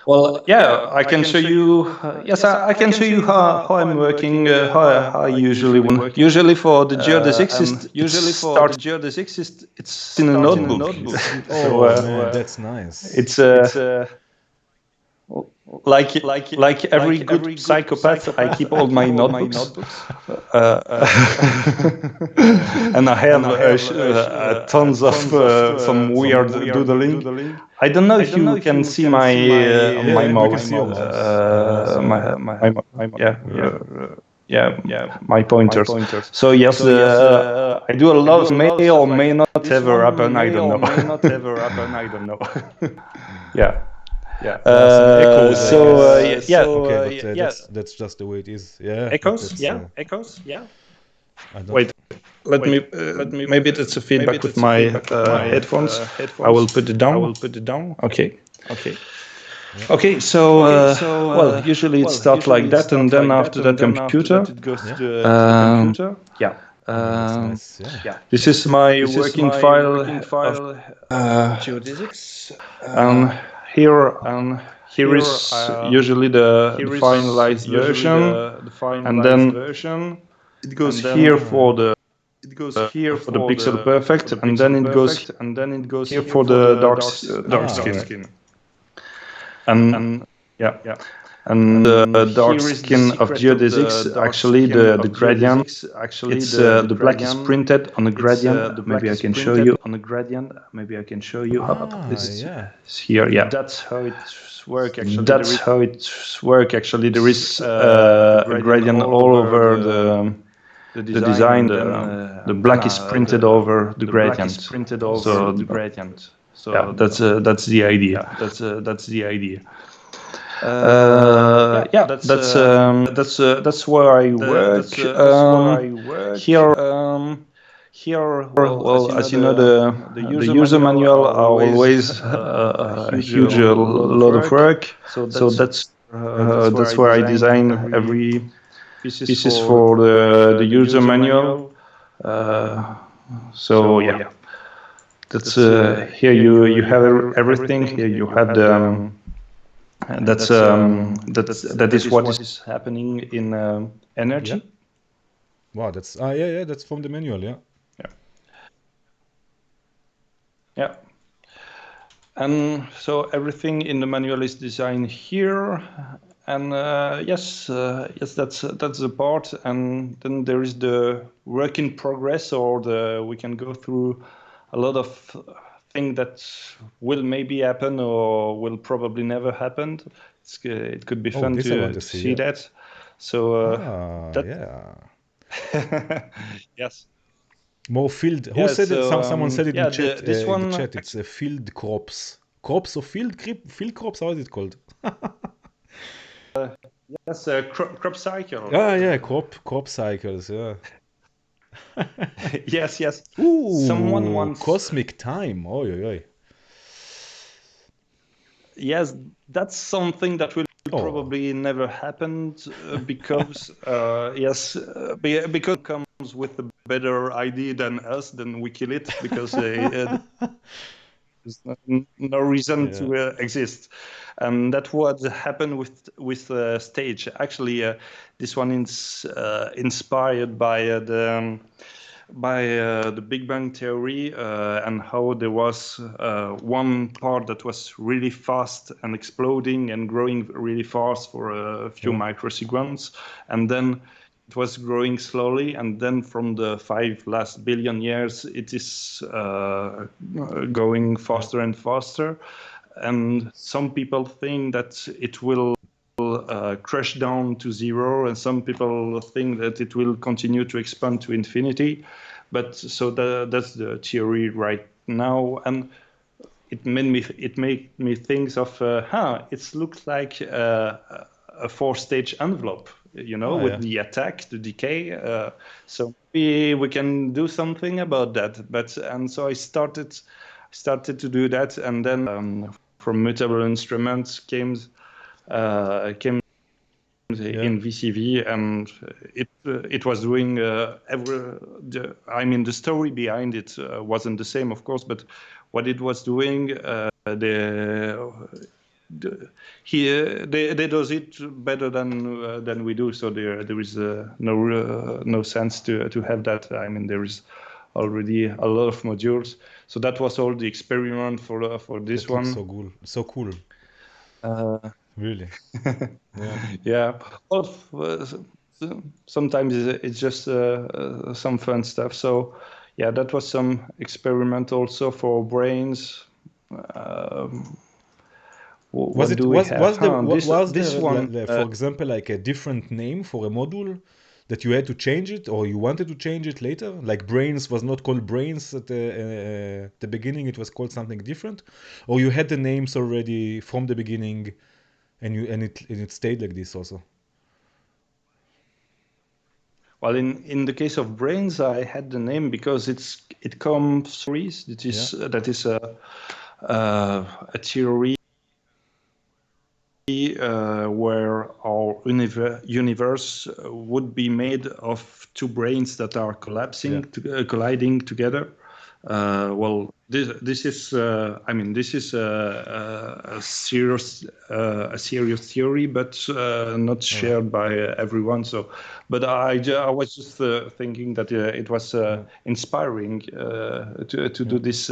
Well, yeah, I can show you. Yes, I can show you how I'm working. How I usually work. Usually for the Geodesics, it's in a notebook. Oh, man, that's nice. It's like every good psychopath, I keep all my notebooks. And I have tons of some weird doodling. I don't know if you can see my mouse. My pointers. So yes, I do a lot of may or may not ever happen. I don't know. Yeah. Yeah. Okay, but that's just the way it is. Yeah. Echoes. Echoes. Yeah. Wait. Let me. Maybe that's a feedback with my headphones. I will put it down. Okay. Okay. So well, usually it starts like that, and then after that, computer. It goes to the computer. Yeah. This is my working file. Geodesics. Here is usually the finalized version, and then it goes here for the pixel perfect, and then it goes here for the dark skin. And the dark skin of Geodesics, actually the gradient, the black is printed on the gradient. Maybe I can show you on the gradient. Maybe I can show you. This is here. Yeah, that's how it works. Actually, there is a gradient all over the design. The black is printed over the gradient. So yeah, that's the idea. That's the idea. That's where I work. here, well, as you know, the user manual are always a huge load of work. So that's where I design every pieces for the user manual. So yeah, that's here you have everything. Here you had that is what is happening in energy. Yeah. Wow, that's yeah, that's from the manual, yeah. Yeah. And so everything in the manual is designed here, and yes, that's the part. And then there is the work in progress, or we can go through a lot of things that will maybe happen or will probably never happen. It could be fun to see that. So yeah. Yes. More field. Who said it? Someone said it in chat. In the chat, it's a field crops. Crops or field crops. How is it called? Yes, crop cycle. Ah, yeah, crop cycles. Yeah. Yes. Ooh, someone wants cosmic time. Oi, oi, oi. Yes, that's something that will probably never happen because because it comes with a better idea than us, then we kill it because there's no reason to exist. And that's what happened with stage. Actually, this one is inspired by the Big Bang Theory and how there was one part that was really fast and exploding and growing really fast for a few microseconds, and then it was growing slowly, and then from the last 5 billion years it is going faster and faster. And some people think that it will crash down to zero, and some people think that it will continue to expand to infinity. But so that's the theory right now, and it made me think of it looks like a 4-stage envelope, with the attack, the decay. So maybe we can do something about that. And so I started to do that, and then from mutable instruments came in VCV, and it was doing the story behind it wasn't the same, of course, but what it was doing, they does it better than we do. So there is no sense to have that. I mean, there is already a lot of modules. So that was all the experiment for this one. So cool. Really. Yeah. Sometimes it's just some fun stuff. So yeah, that was some experiment also for brains. Was there, for example, like a different name for a module that you had to change it, or you wanted to change it later? Like brains was not called brains at the beginning; it was called something different, or you had the names already from the beginning, and it stayed like this also. Well, in the case of brains, I had the name because it comes that is a theory where our universe would be made of two brains that are colliding together. Well, this is this is a serious theory, but not shared by everyone. So, but I was just thinking that it was inspiring to do this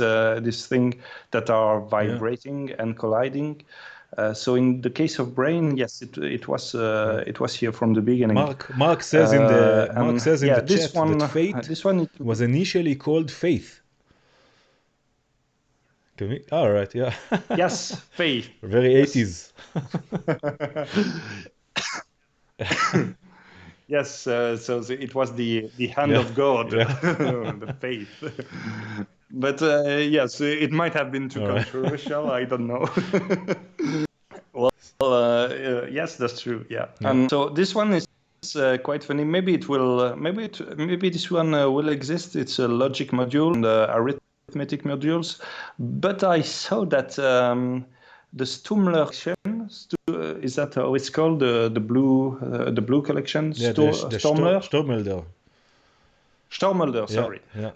thing that are vibrating and colliding. So in the case of brain, yes, it was here from the beginning. Mark says in the chat that Fate was initially called Faith. All right, yeah. Yes, Faith. Very 80s. Yes, so it was the hand of God, the faith. But yes, it might have been too controversial. I don't know. Well, yes, that's true. Yeah. And so this one is quite funny. Maybe it will. Maybe this one will exist. It's a logic module and arithmetic modules. But I saw that the Stumler collection, is that how it's called? The blue collection. Yeah, the Stormler. Stormler, sorry. Yeah.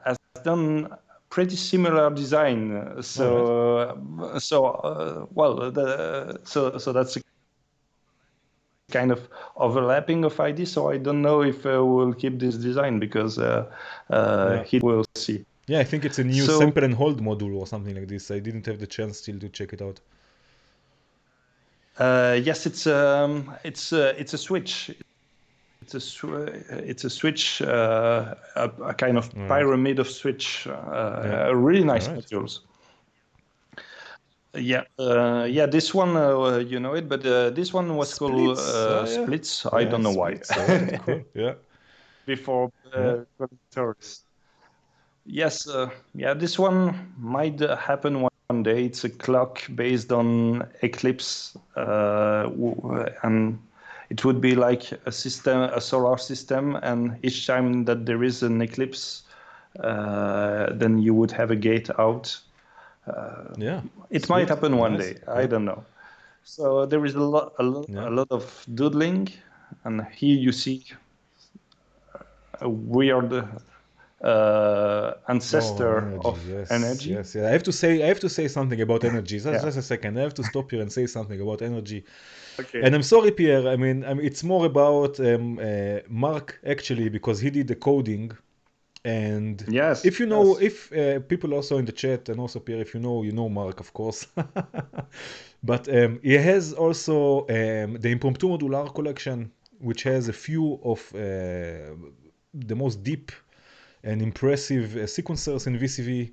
Has done pretty similar design. So that's a kind of overlapping of ideas. So I don't know if we'll keep this design because he will see. Yeah, I think it's a new sample and hold module or something like this. I didn't have the chance still to check it out. Yes, it's a switch. It's a switch, a kind of pyramid of switch. Really nice modules. Yeah, this one, you know it, but this one was called Splits. I don't know why. Cool. Yeah. Before connectors. Yes, this one might happen one day. It's a clock based on eclipse, and it would be like a solar system, and each time that there is an eclipse, then you would have a gate out. It might happen one day. I don't know. So there is a lot of doodling, and here you see a weird ancestor of energy. Yes. I have to say something about energy. Just a second. I have to stop here and say something about energy. Okay. And I'm sorry, Pierre. I mean, it's more about Mark actually, because he did the coding. And if you know, if people also in the chat, and also Pierre, if you know Mark, of course. But he has also the Impromptu Modular collection, which has a few of the most deep and impressive sequencers in VCV.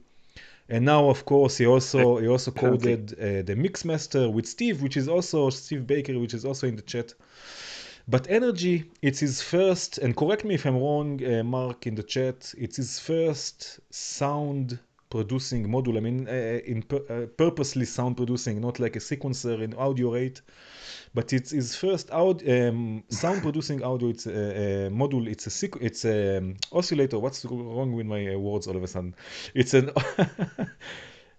And now, of course, he also coded the Mixmaster with Steve Baker, which is also in the chat. But Energy, it's his first, and correct me if I'm wrong, Mark, in the chat, it's his first sound producing module. I mean, purposely sound producing, not like a sequencer in audio rate, but it's his first sound producing audio. It's a module. It's a oscillator. What's wrong with my words all of a sudden? It's an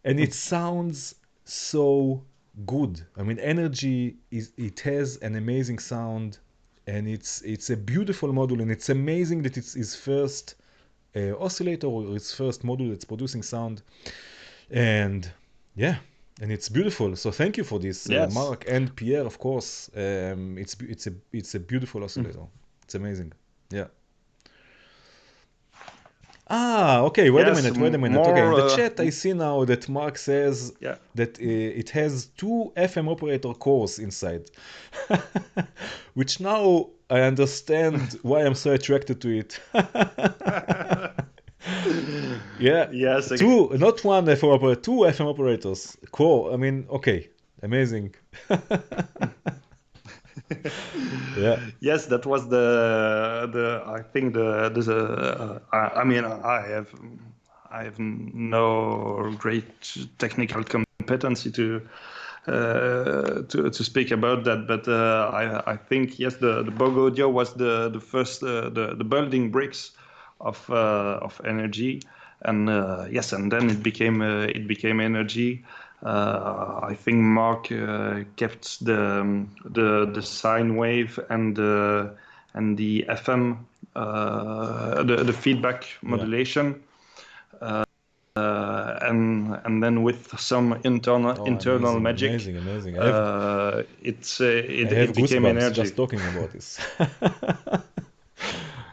and it sounds so good. I mean, Energy it has an amazing sound. And it's a beautiful module, and it's amazing that it's his first oscillator or his first module that's producing sound, and it's beautiful. So thank you for this, Mark and Pierre, of course. It's a beautiful oscillator. It's amazing. Yeah. Okay. Wait a minute. Okay, in the chat, I see now that Mark says that it has 2 FM operator cores inside, which now I understand why I'm so attracted to it. Yes. 2, not 1 FM operator, 2 FM operators core. I mean, okay, amazing. Yes, that was I think I mean, I have no great technical competency to speak about that, but I think the Bog Audio was the first the building bricks of Energy, and and then it became Energy. I think Mark kept the sine wave and the FM the feedback modulation, and then with some internal magic, amazing. It became Energy. Just talking about this.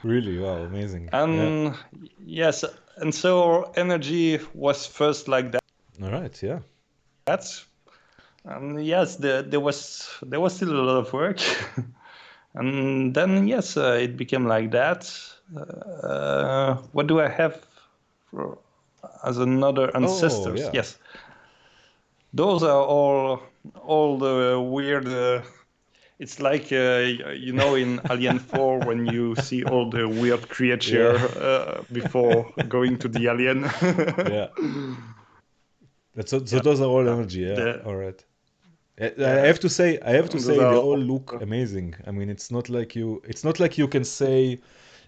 Really, wow, amazing. And yes, and so Energy was first like that. All right, yeah. Yes, there was still a lot of work, and then it became like that. What do I have as another ancestors? Yes, those are all the weird. It's like in Alien 4 when you see all the weird creature before going to the alien. So those are all Energy, all right. I have to say, Those they are all look amazing. I mean, it's not like you can say,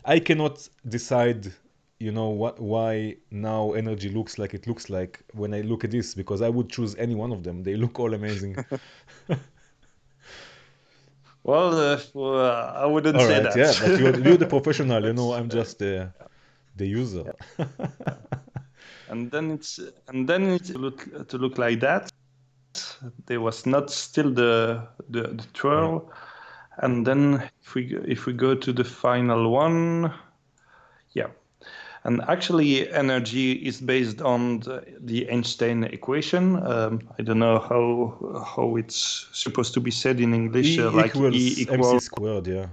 I cannot decide, why now energy looks like it looks like when I look at this, because I would choose any one of them. They look all amazing. well, I wouldn't All say right, yeah, but you're that. the professional, But I'm just the user. and then it's to look like that. There was not still the Yeah, twirl, and then if we go to the final one, yeah. And actually, energy is based on the Einstein equation. I don't know how it's supposed to be said in English, E like E equals MC equal squared, yeah.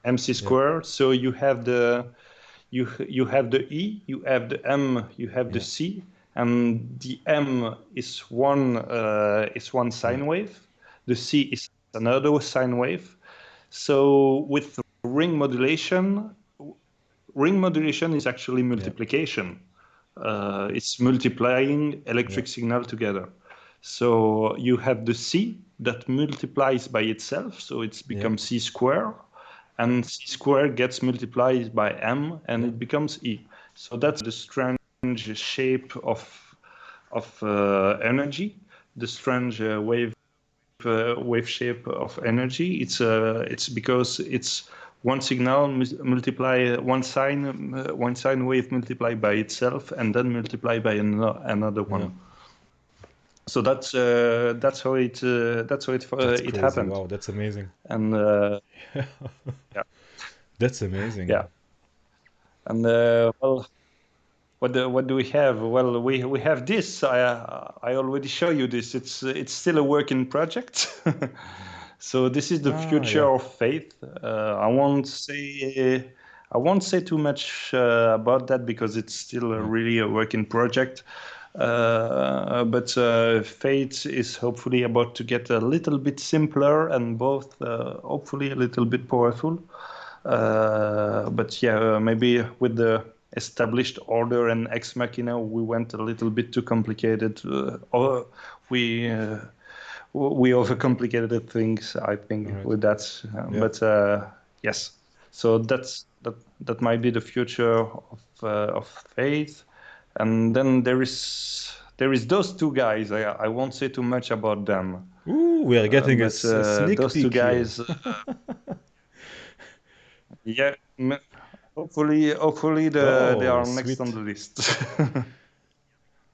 mc Yeah, squared. So you have the E, you have the M, you have the yeah, C, and the M is one yeah, sine wave. The C is another sine wave. So with ring modulation is actually yeah, multiplication. It's multiplying yeah, electric signal together. So you have the C that multiplies by itself, so it's yeah, becomes C square, and C square gets multiplied by M, and yeah, it becomes E. So that's the strange shape of energy, the strange wave shape of energy. It's because it's one signal multiply one sine wave multiplied by itself and then multiplied by another yeah. one. So that's how That's it crazy. happened. Wow, that's amazing. And yeah, That's amazing. yeah. And well, what do we have? Well, we have this. I already show you this. It's still a work in project. So this is the Ah, future yeah. of faith. I won't say too much about that because it's still Yeah. really a work in project. But Fate is hopefully about to get a little bit simpler and both hopefully a little bit powerful. But yeah, maybe with the established order and Ex Machina, we went a little bit too complicated. Or we overcomplicated things, I think, All right. with that. Yeah. But yes, so that might be the future of Faith. And then there is those two guys. I won't say too much about them. Ooh, we are getting a But sneak those two peek here. guys, yeah, hopefully they Oh, are next on sweet. the list.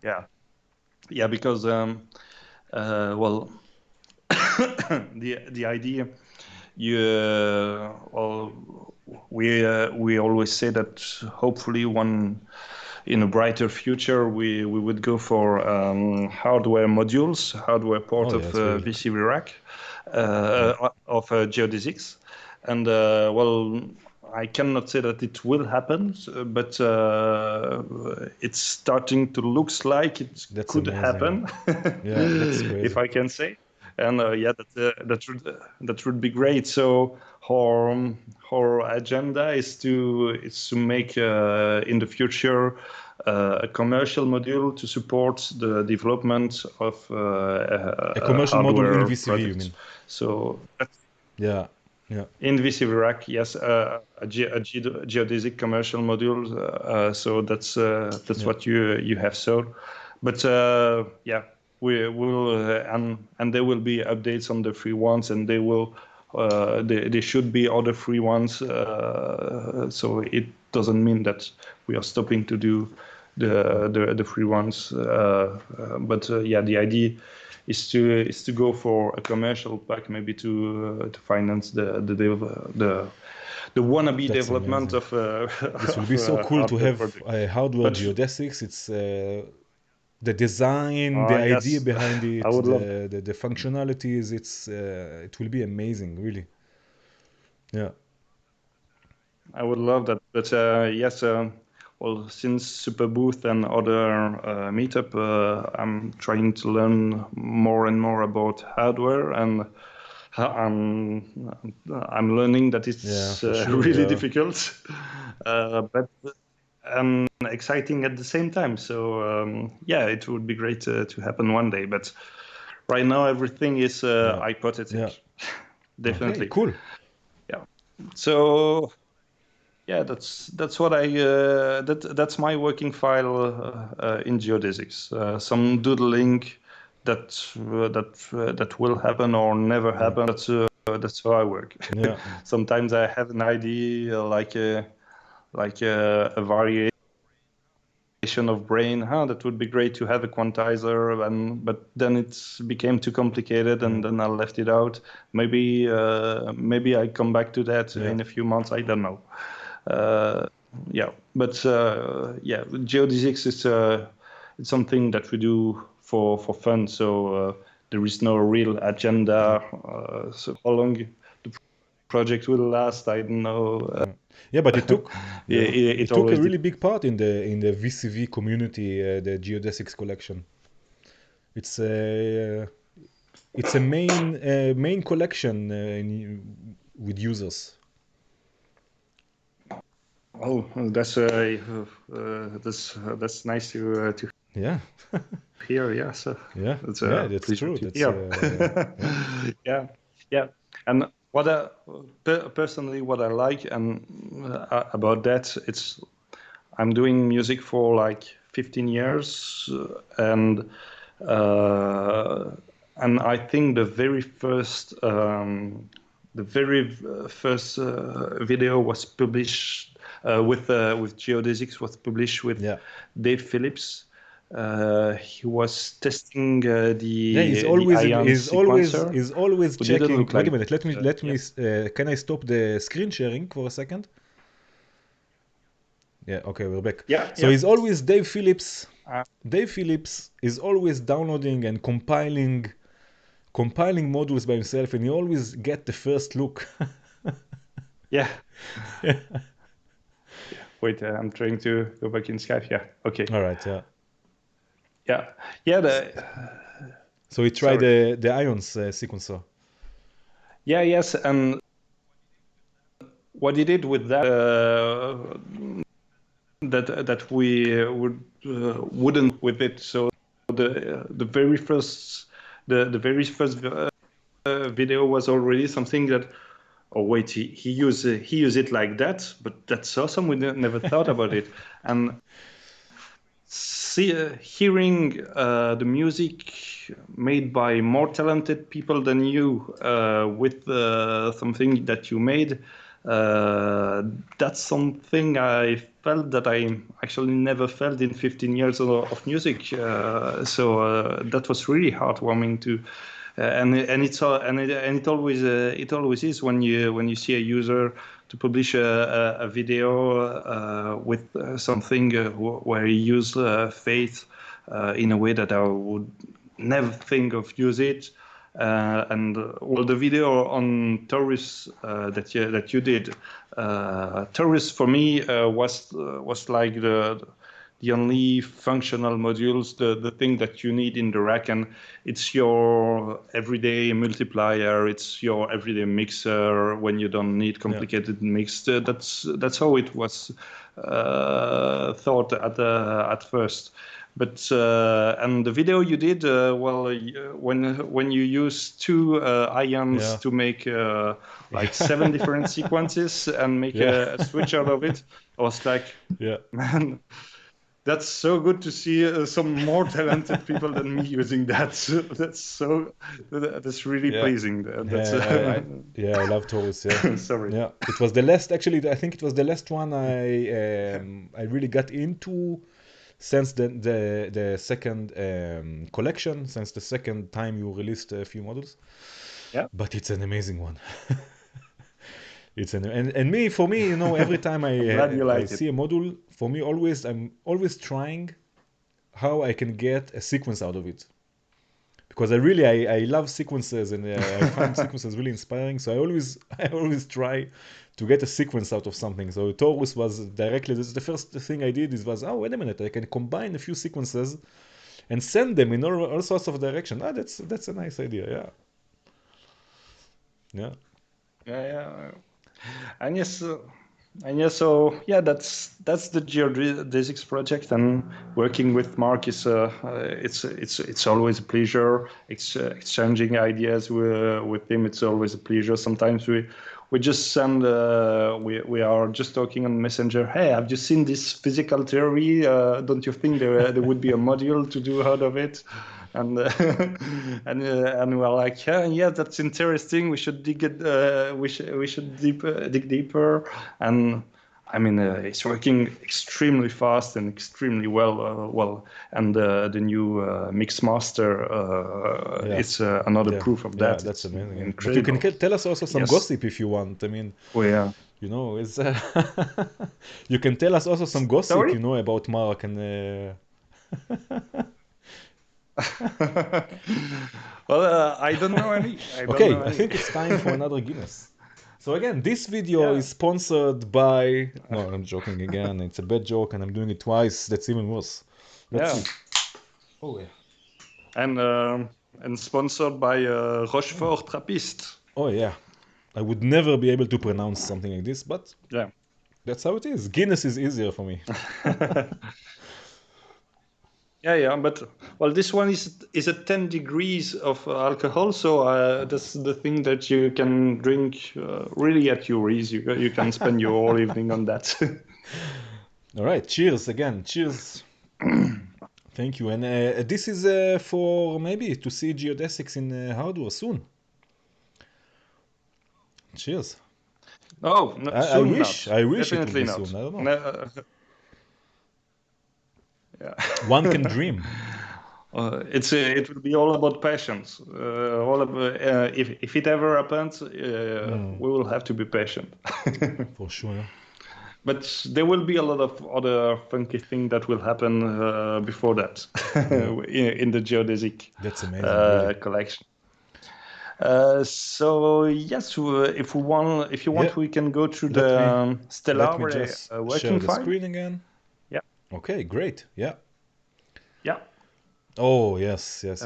Yeah, yeah, because well, the idea you well we always say that hopefully one in a brighter future we would go for hardware modules, hardware port Oh, of yeah, it's really. VCV Rack Yeah. of Geodesics, and well, I cannot say that it will happen, but it's starting to looks like it That's could amazing. happen, Yeah, that's if crazy. I can say. And yeah, that would be great. So our agenda is to make in the future a commercial module to support the development of A commercial module in hardware VCV, you projects. mean? So Yeah. Yeah. in VCV Rack, yes, a geodesic commercial module. So that's Yeah. what you have sold. But yeah, we will and there will be updates on the free ones, and they will there should be other free ones. So it doesn't mean that we are stopping to do the free ones. But yeah, the idea is to go for a commercial pack, maybe to finance the wannabe That's development amazing. of This will be so cool to hardware have project. hardware But geodesics. It's the design, the idea yes, behind I it, would love the functionalities. It will be amazing, really. Yeah. that. But yes, well, since Super Booth and other meetup, I'm trying to learn more and more about hardware, and I'm learning that Yeah, it's for sure. really Yeah. difficult, but exciting at the same time. So yeah, it would be great to happen one day. But right now everything is hypothetic. Yeah. Definitely. Okay, cool. Yeah. So yeah, that's what I that's my working file in Geodesics. Some doodling that will happen or never happen. That's how I work. Yeah. Sometimes I have an idea like a variation of brain. That would be great to have a quantizer, but then it became too complicated, and then I left it out. Maybe I come back to that in a few months. I don't know. But Geodesics is it's something that we do for fun. So there is no real agenda. So how long the project will last, I don't know. Yeah, but it took it took a always really big part in the VCV community, the Geodesics collection. It's a main collection with users. Oh, that's nice to Yeah. hear. Yeah, so Yeah, that's that's true. to That's hear. Yeah. And what personally what I like and about that, I'm doing music for like 15 years, and I think the very first video was published with Geodesics, was published with Dave Phillips. He was testing he's always checking. Wait a minute, let me can I stop the screen sharing for a second? Yeah, okay, we're back. So he's always Dave Phillips. Dave Phillips is always downloading and compiling modules by himself, and you always get the first look. Yeah. Wait, I'm trying to go back in Skype. Yeah. Okay. All right. Yeah. Yeah. So he tried the Ions sequencer. Yeah. Yes. And what he did with that that we wouldn't with it. So the very first video was already something that, oh wait, he used it like that, but that's awesome. We never thought about it. And hearing the music made by more talented people than you with something that you made, that's something I felt that I actually never felt in 15 years of music. So that was really heartwarming to. And it always is when you see a user to publish a video with something where you use faith in a way that I would never think of use it. And the video on Taurus that you did, Taurus for me was like the only functional modules, the thing that you need in the rack, and it's your everyday multiplier, it's your everyday mixer when you don't need complicated mix. That's how it was thought at first. But and the video you did, when you use two ions to make like 7 different sequences and make a switch out of it, I was like, man, that's so good to see some more talented people than me using that. That's really pleasing. I love Taurus. Yeah. Sorry. Yeah, it was the last. Actually, I think it was the last one I really got into since the second collection, since the second time you released a few models. Yeah. But it's an amazing one. For me, you know, every time I see a module, for me I'm always trying how I can get a sequence out of it, because I love sequences, and I find sequences really inspiring. So I always try to get a sequence out of something. So Taurus was directly, this is the first thing I did, oh wait a minute, I can combine a few sequences and send them in all sorts of direction. That's a nice idea. Yeah. And yes, And yeah, so yeah, that's the Geodesics project, and working with Mark is it's always a pleasure. Exchanging ideas with him, it's always a pleasure. Sometimes we just send we are just talking on Messenger. Hey, have you seen this physical theory? Don't you think there would be a module to do out of it? And and we're like, yeah, that's interesting. We should dig it. We should dig deeper. And I mean, it's working extremely fast and extremely well. And the new mix master, it's another proof of that. That's amazing. Incredible. But you can tell us also some gossip if you want. I mean, you know, it's you can tell us also some gossip, Sorry? you know, about Mark and. Well, I don't know any. I think it's time for another Guinness. So again, this video is sponsored by... No, I'm joking again. It's a bad joke and I'm doing it twice. That's even worse. Let's see. Oh, yeah. And sponsored by Rochefort Trappist. Oh, yeah. I would never be able to pronounce something like this, but yeah, that's how it is. Guinness is easier for me. Yeah, but well, this one is at 10 degrees of alcohol, so that's the thing that you can drink really at your ease. You can spend your whole evening on that. All right, cheers again. Cheers. Thank you. And this is for maybe to see Geodesics in hardware soon. Cheers. Oh, no, I wish. not. I wish Definitely it would be not. soon. I don't know. Yeah. One can dream. It will be all about passions. If it ever happens, we will have to be patient. For sure. Yeah. But there will be a lot of other funky things that will happen before that in the geodesic really. collection. So yes, if you want, we can go through the Stella Raye working share the screen again. Yeah. Okay, great. Yeah. Yeah. Oh yes. Wait.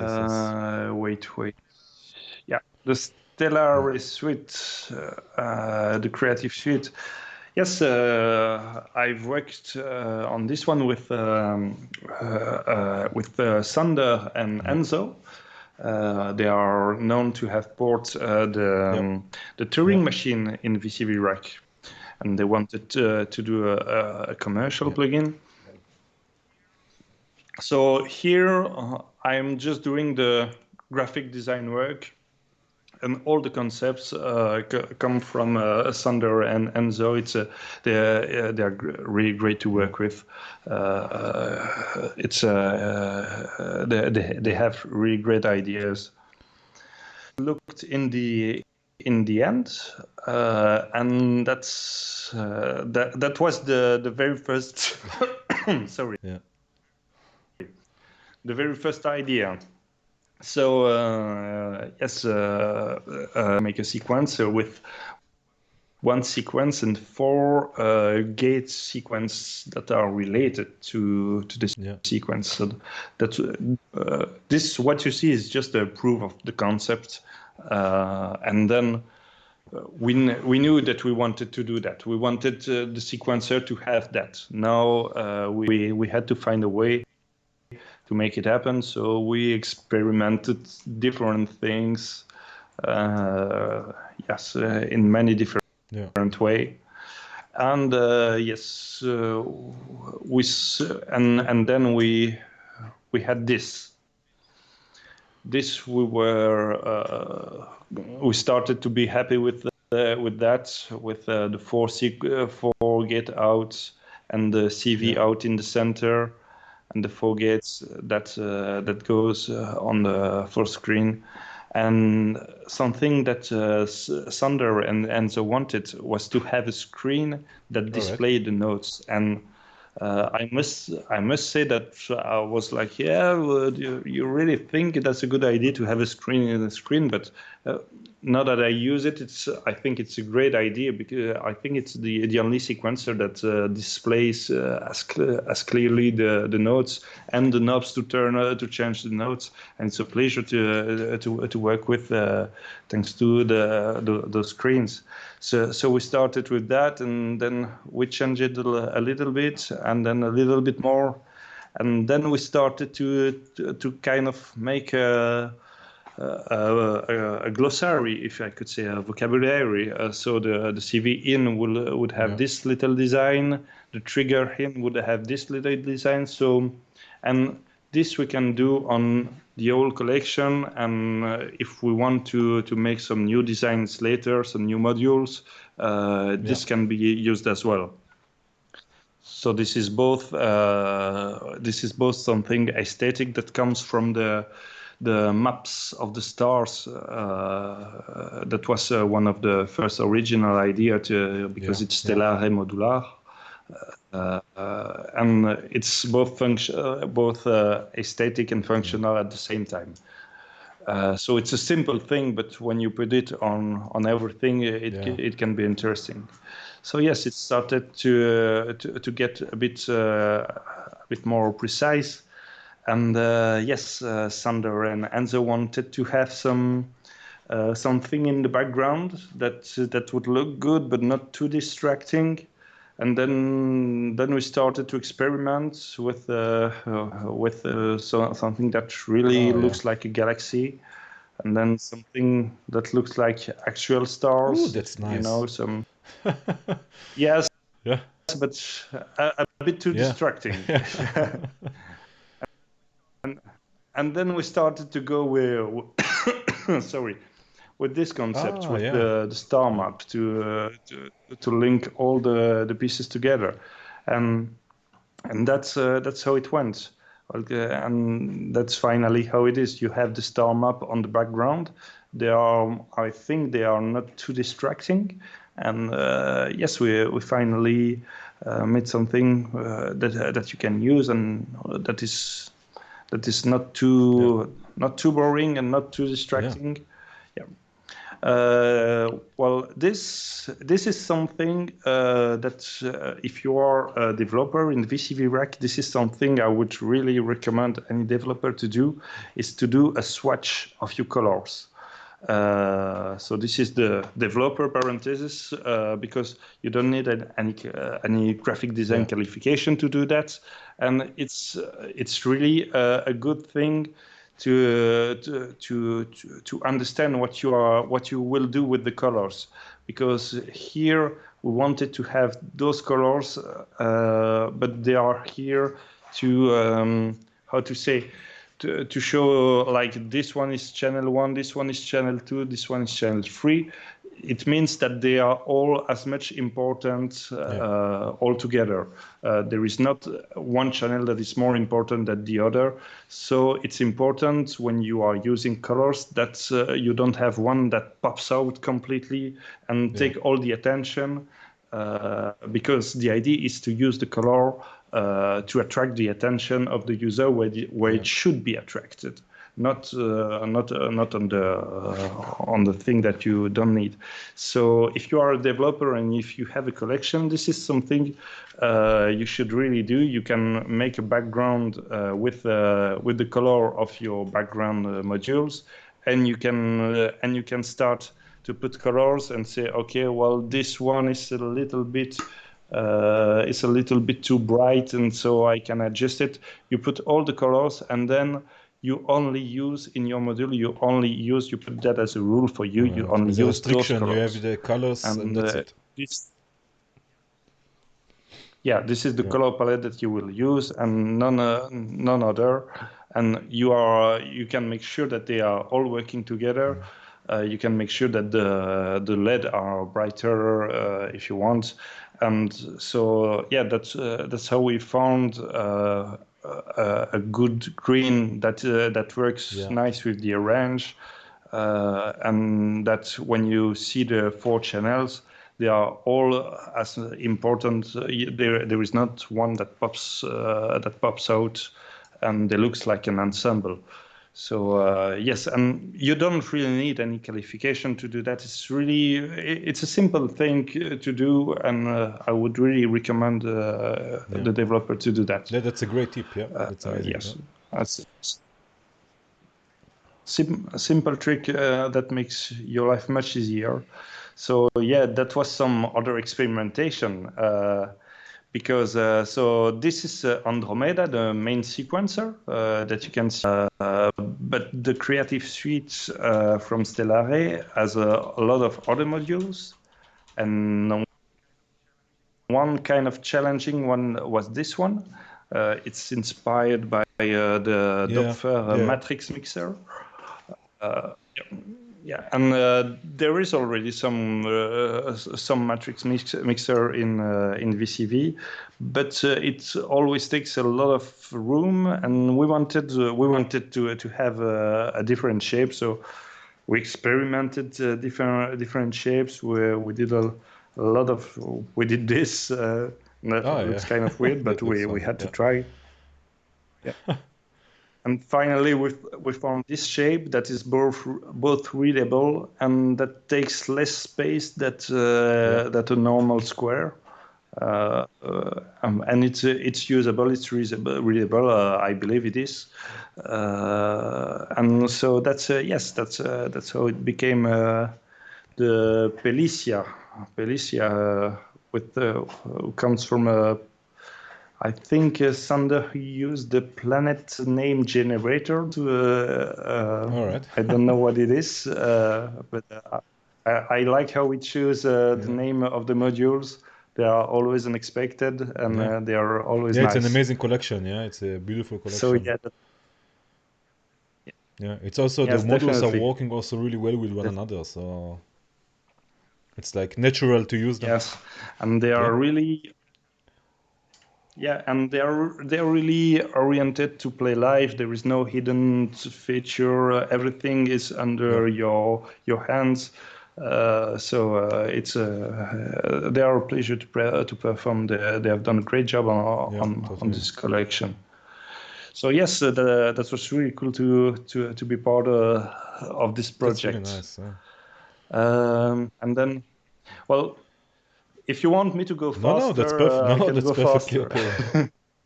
Yeah, the Stellare suite, the creative suite. Yes, I've worked on this one with Sander and Enzo. They are known to have bought the Turing machine in VCV Rack, and they wanted to do a commercial plugin. So here I'm just doing the graphic design work, and all the concepts come from Sander and Enzo. They're really great to work with. They have really great ideas. Looked in the end, and that was the very first. Sorry. Yeah. The very first idea. So yes, make a sequencer with one sequence and 4 gate sequence that are related to this sequence. So that this what you see is just a proof of the concept, and then we knew that we wanted to do that. We wanted the sequencer to have that. Now we had to find a way to make it happen. So we experimented different things, in many different way. And yes, and then we had this. We started to be happy with that, with the 4 gate out and the CV out in the center, and the 4 gates that goes on the full screen. And something that Sander and Enzo wanted was to have a screen that displayed the notes. And I must say that I was like, yeah, you really think that's a good idea to have a screen in the screen? But now that I use it, I think it's a great idea, because I think it's the only sequencer that displays as clearly the notes and the knobs to change the notes, and it's a pleasure to work with thanks to the screens. So we started with that, and then we changed it a little bit, and then a little bit more, and then we started to kind of make a glossary, if I could say, a vocabulary. So the CV in would have this little design, the trigger in would have this little design. So, and this we can do on the whole collection. And if we want to make some new designs later, some new modules, this can be used as well. So this is both something aesthetic that comes from the maps of the stars. That was one of the first original idea because it's Stellare modular, and it's both aesthetic and functional at the same time. So it's a simple thing, but when you put it on everything, it can be interesting. So yes, it started to get a bit more precise. And yes, Sander and Enzo wanted to have something in the background that would look good but not too distracting. And then we started to experiment with something that really looks like a galaxy, and then something that looks like actual stars. Ooh, that's nice. You know, some yes, but a bit too distracting. And then we started to go with with this concept, with the star map to link all the pieces together, and that's how it went. And that's finally how it is. You have the star map on the background. I think they are not too distracting, and yes, we finally made something that you can use, and that is not too boring and not too distracting. Well, this is something that if you are a developer in VCV Rack, this is something I would really recommend any developer to do, is to do a swatch of your colors. So this is the developer parenthesis, because you don't need any graphic design qualification to do that, and it's really a good thing to understand what you will do with the colors, because here we wanted to have those colors, but they are here to how to say, to show, like, this one is channel 1, this one is channel 2, this one is channel 3. It means that they are all as much important all together. There is not one channel that is more important than the other. So it's important when you are using colors that you don't have one that pops out completely and take all the attention, because the idea is to use the color to attract the attention of the user where it should be attracted, not on the thing that you don't need. So if you are a developer and if you have a collection, this is something you should really do. You can make a background with the color of your background modules, and you can start to put colors and say, okay, well, this one is a little bit too bright, and so I can adjust it. You put all the colors, and then you only use in your module. You put that as a rule for you. You only use those colors. You have the colors, and that's it. This is the color palette that you will use, and none other. And you can make sure that they are all working together. You can make sure that the LED are brighter if you want. And so that's how we found a good green that works nice with the orange, and that when you see the 4 channels, they are all as important. There is not one that pops out, and it looks like an ensemble. So yes, and you don't really need any qualification to do that. It's a simple thing to do, and I would really recommend the developer to do that. That's a great tip. Yeah, that's amazing. Yes, that's a simple trick that makes your life much easier. So yeah, that was some other experimentation. Because so this is Andromeda, the main sequencer that you can see. But the Creative Suite from Stellare has a lot of other modules, and one kind of challenging one was this one. It's inspired by the Doppler matrix mixer. Yeah, and there is already some matrix mixer in VCV, but it always takes a lot of room, and we wanted to have a different shape, so we experimented different shapes. We did we did this. It's kind of weird, but we had to try. Yeah. And finally, we found this shape that is both readable and that takes less space that a normal square. And it's usable, it's readable. I believe it is. And so that's how it became the Pelicia. Pelicia who comes from I think Sander used the planet name generator to. All right. I don't know what it is, but I like how we choose the name of the modules. They are always unexpected, and they are always nice. It's an amazing collection. Yeah, it's a beautiful collection. So yeah. It's also the modules are working also really well with one another, so it's like natural to use them. Yes, and they are really. Yeah, and they're really oriented to play live. There is no hidden feature. Everything is under your hands. So it's they are a pleasure to perform. They have done a great job on this collection. So yes, that was really cool to be part of this project. That's really nice. And then, well. If you want me to go faster, no, that's perfect. No, that's perfectly okay.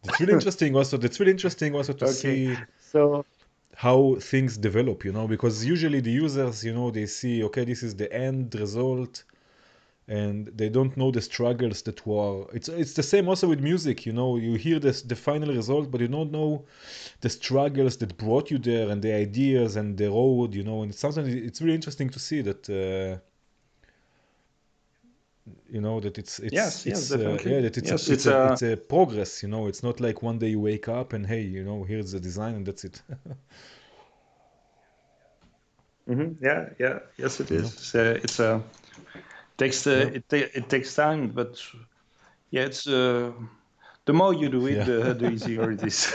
It's really interesting also. That's really interesting also to see how things develop, because usually the users, they see, okay, this is the end result, and they don't know the struggles that were. It's the same also with music, You hear the final result, but you don't know the struggles that brought you there, and the ideas and the road, And sometimes it's really interesting to see that. That it's a progress. It's not like one day you wake up and hey, here's the design and that's it. Yes, it is. It takes time, but yeah, it's the more you do it, the easier it is.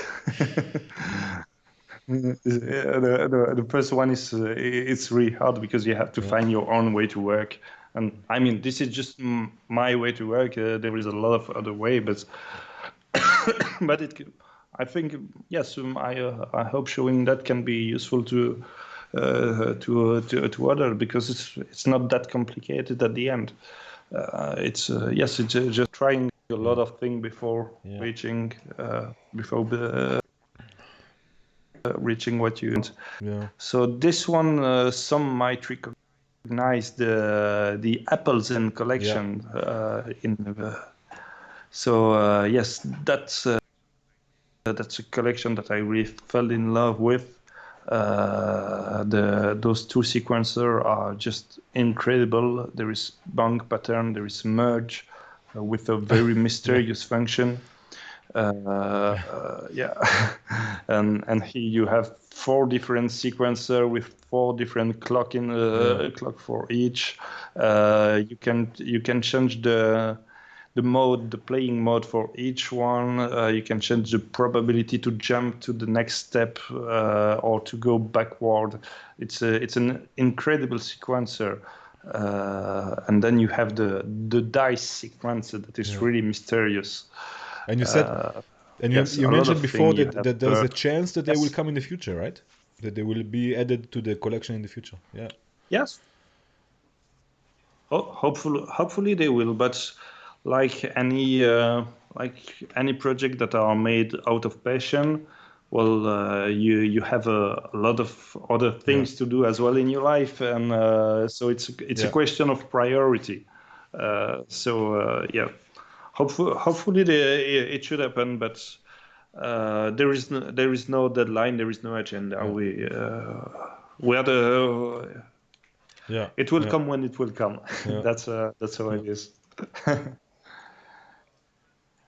The first one is it's really hard because you have to find your own way to work. And I mean, this is just my way to work. There is a lot of other way, but I think yes, I hope showing that can be useful to others because it's not that complicated at the end. It's just trying a lot of things before reaching reaching what you want. So this one, some might recognize the Repelzen collection yes, that's a collection that I really fell in love with. Those two sequencers are just incredible. There is bunk pattern, there is merge with a very mysterious function. And here you have 4 different sequencer with 4 different clock for each. You can change the mode, the playing mode for each one. You can change the probability to jump to the next step or to go backward. It's an incredible sequencer. And then you have the dice sequencer that is really mysterious. And you said, you mentioned before that there's a chance that they will come in the future, right? that they will be added to the collection in the future. Yeah. Yes. Hopefully they will, but like any project that are made out of passion, well, you have a lot of other things to do as well in your life, and so it's a question of priority. Yeah, hopefully it should happen, but there is no deadline, there is no agenda. Yeah. We are the Yeah. it will come when it will come. Yeah. That's how it is.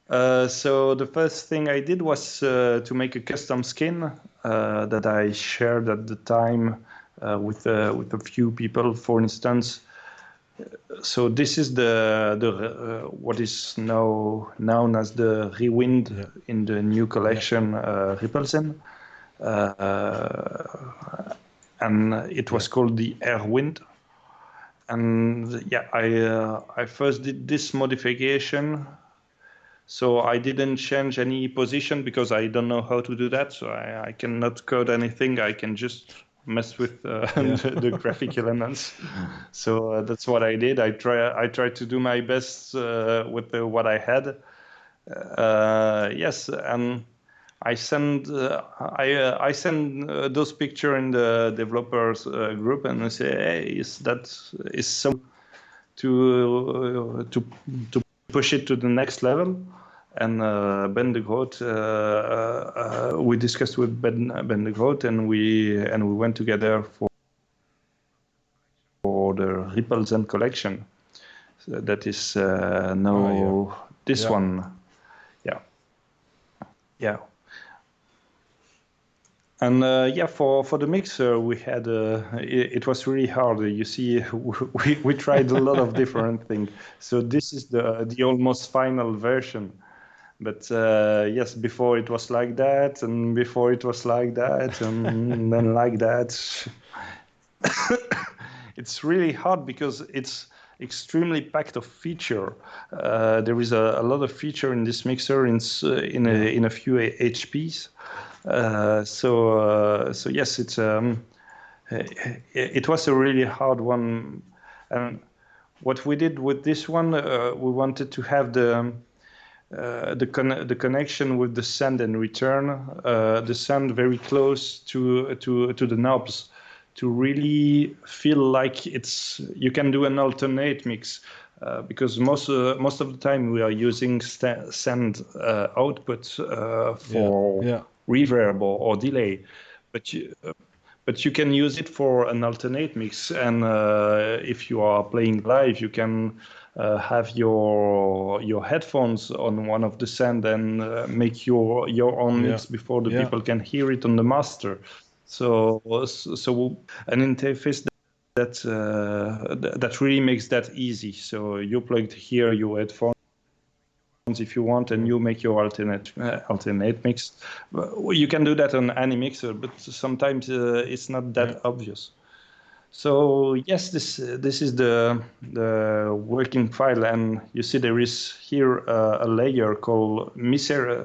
So the first thing I did was to make a custom skin that I shared at the time with a few people. For instance, so this is the what is now known as the Rewind in the new collection Repelzen, and it was called the Airwind. And yeah, I first did this modification. So I didn't change any position because I don't know how to do that. So I cannot code anything. I can just mess with the graphic elements. So that's what I did. I tried to do my best with what I had. Yes, and I send those pictures in the developers group, and I say, hey, is some to push it to the next level. And Ben de Groot, we discussed with Ben de Groot, and we went together for the Repelzen collection. So that is now this one. Yeah. And for the mixer, we had it was really hard. You see, we tried a lot of different things. So this is the almost final version. But yes, before it was like that, and before it was like that, and then like that. It's really hard because it's extremely packed of feature. There is a lot of feature in this mixer in a few HPs. So yes, it was a really hard one. And what we did with this one, we wanted to have the connection with the send and return, the send very close to the knobs, to really feel like you can do an alternate mix, because most of the time we are using send output for reverb or delay, but you can use it for an alternate mix, and if you are playing live, you can have your headphones on one of the send and make your own mix before the people can hear it on the master. So an interface that really makes that easy. So you plugged here your headphones if you want, and you make your alternate mix. You can do that on any mixer, but sometimes it's not that obvious. So yes, this is the working file, and you see there is here a layer called Mystery.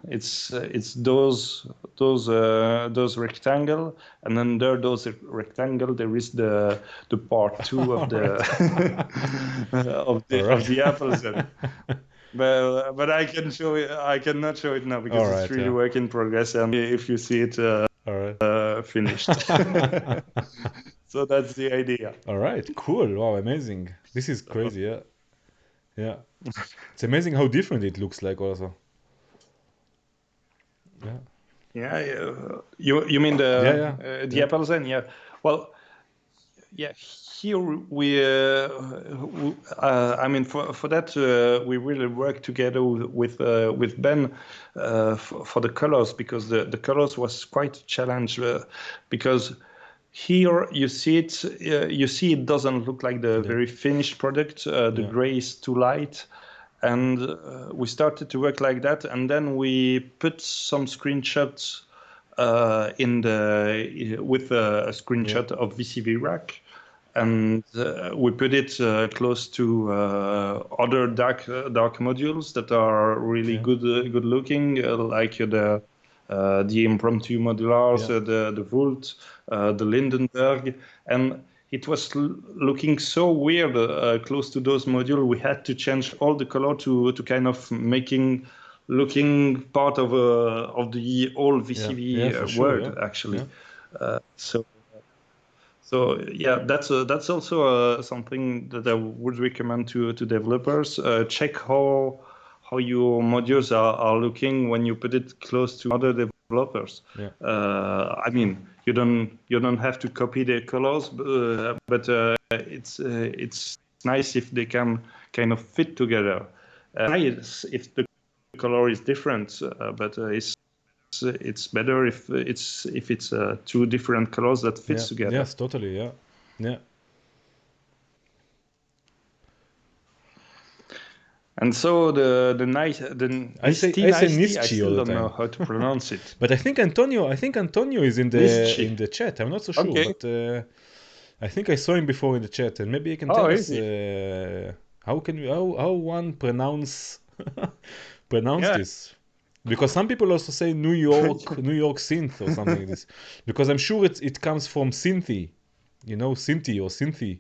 It's those rectangle, and under those rectangle there is the part 2 of the of the apples. But I can show it. I cannot show it now because it's really work in progress, and if you see it finished. So that's the idea. All right, cool. Wow, amazing. This is crazy. Yeah. It's amazing how different it looks like also. Yeah. You mean the Repelzen? Yeah. Well, yeah. Here we I mean for that we really work together with Ben for the colors, because the colors was quite a challenge, because here you see it doesn't look like the very finished product. The gray is too light. And we started to work like that, and then we put some screenshots with a screenshot of VCV Rack, and we put it close to other dark modules that are really good looking, like the impromptu modulars, the Volt, the Lindenberg, and it was looking so weird close to those modules. We had to change all the color to kind of looking part of the whole VCV world, actually. So yeah, that's also something that I would recommend to developers. Check how your modules are looking when you put it close to other developers. I mean, you don't have to copy their colors, but it's nice if they can kind of fit together. Nice if the color is different, but it's better if it's two different colors that fits together. Yes, totally. Yeah. And so the nice I say Nischi I still all the don't know time. how to pronounce it. But I think Antonio is in the chat. I'm not so sure, but I think I saw him before in the chat, and maybe he can tell us how one pronounce this. Because some people also say New York synth or something like this. Because I'm sure it comes from synthy, synthy or synthy.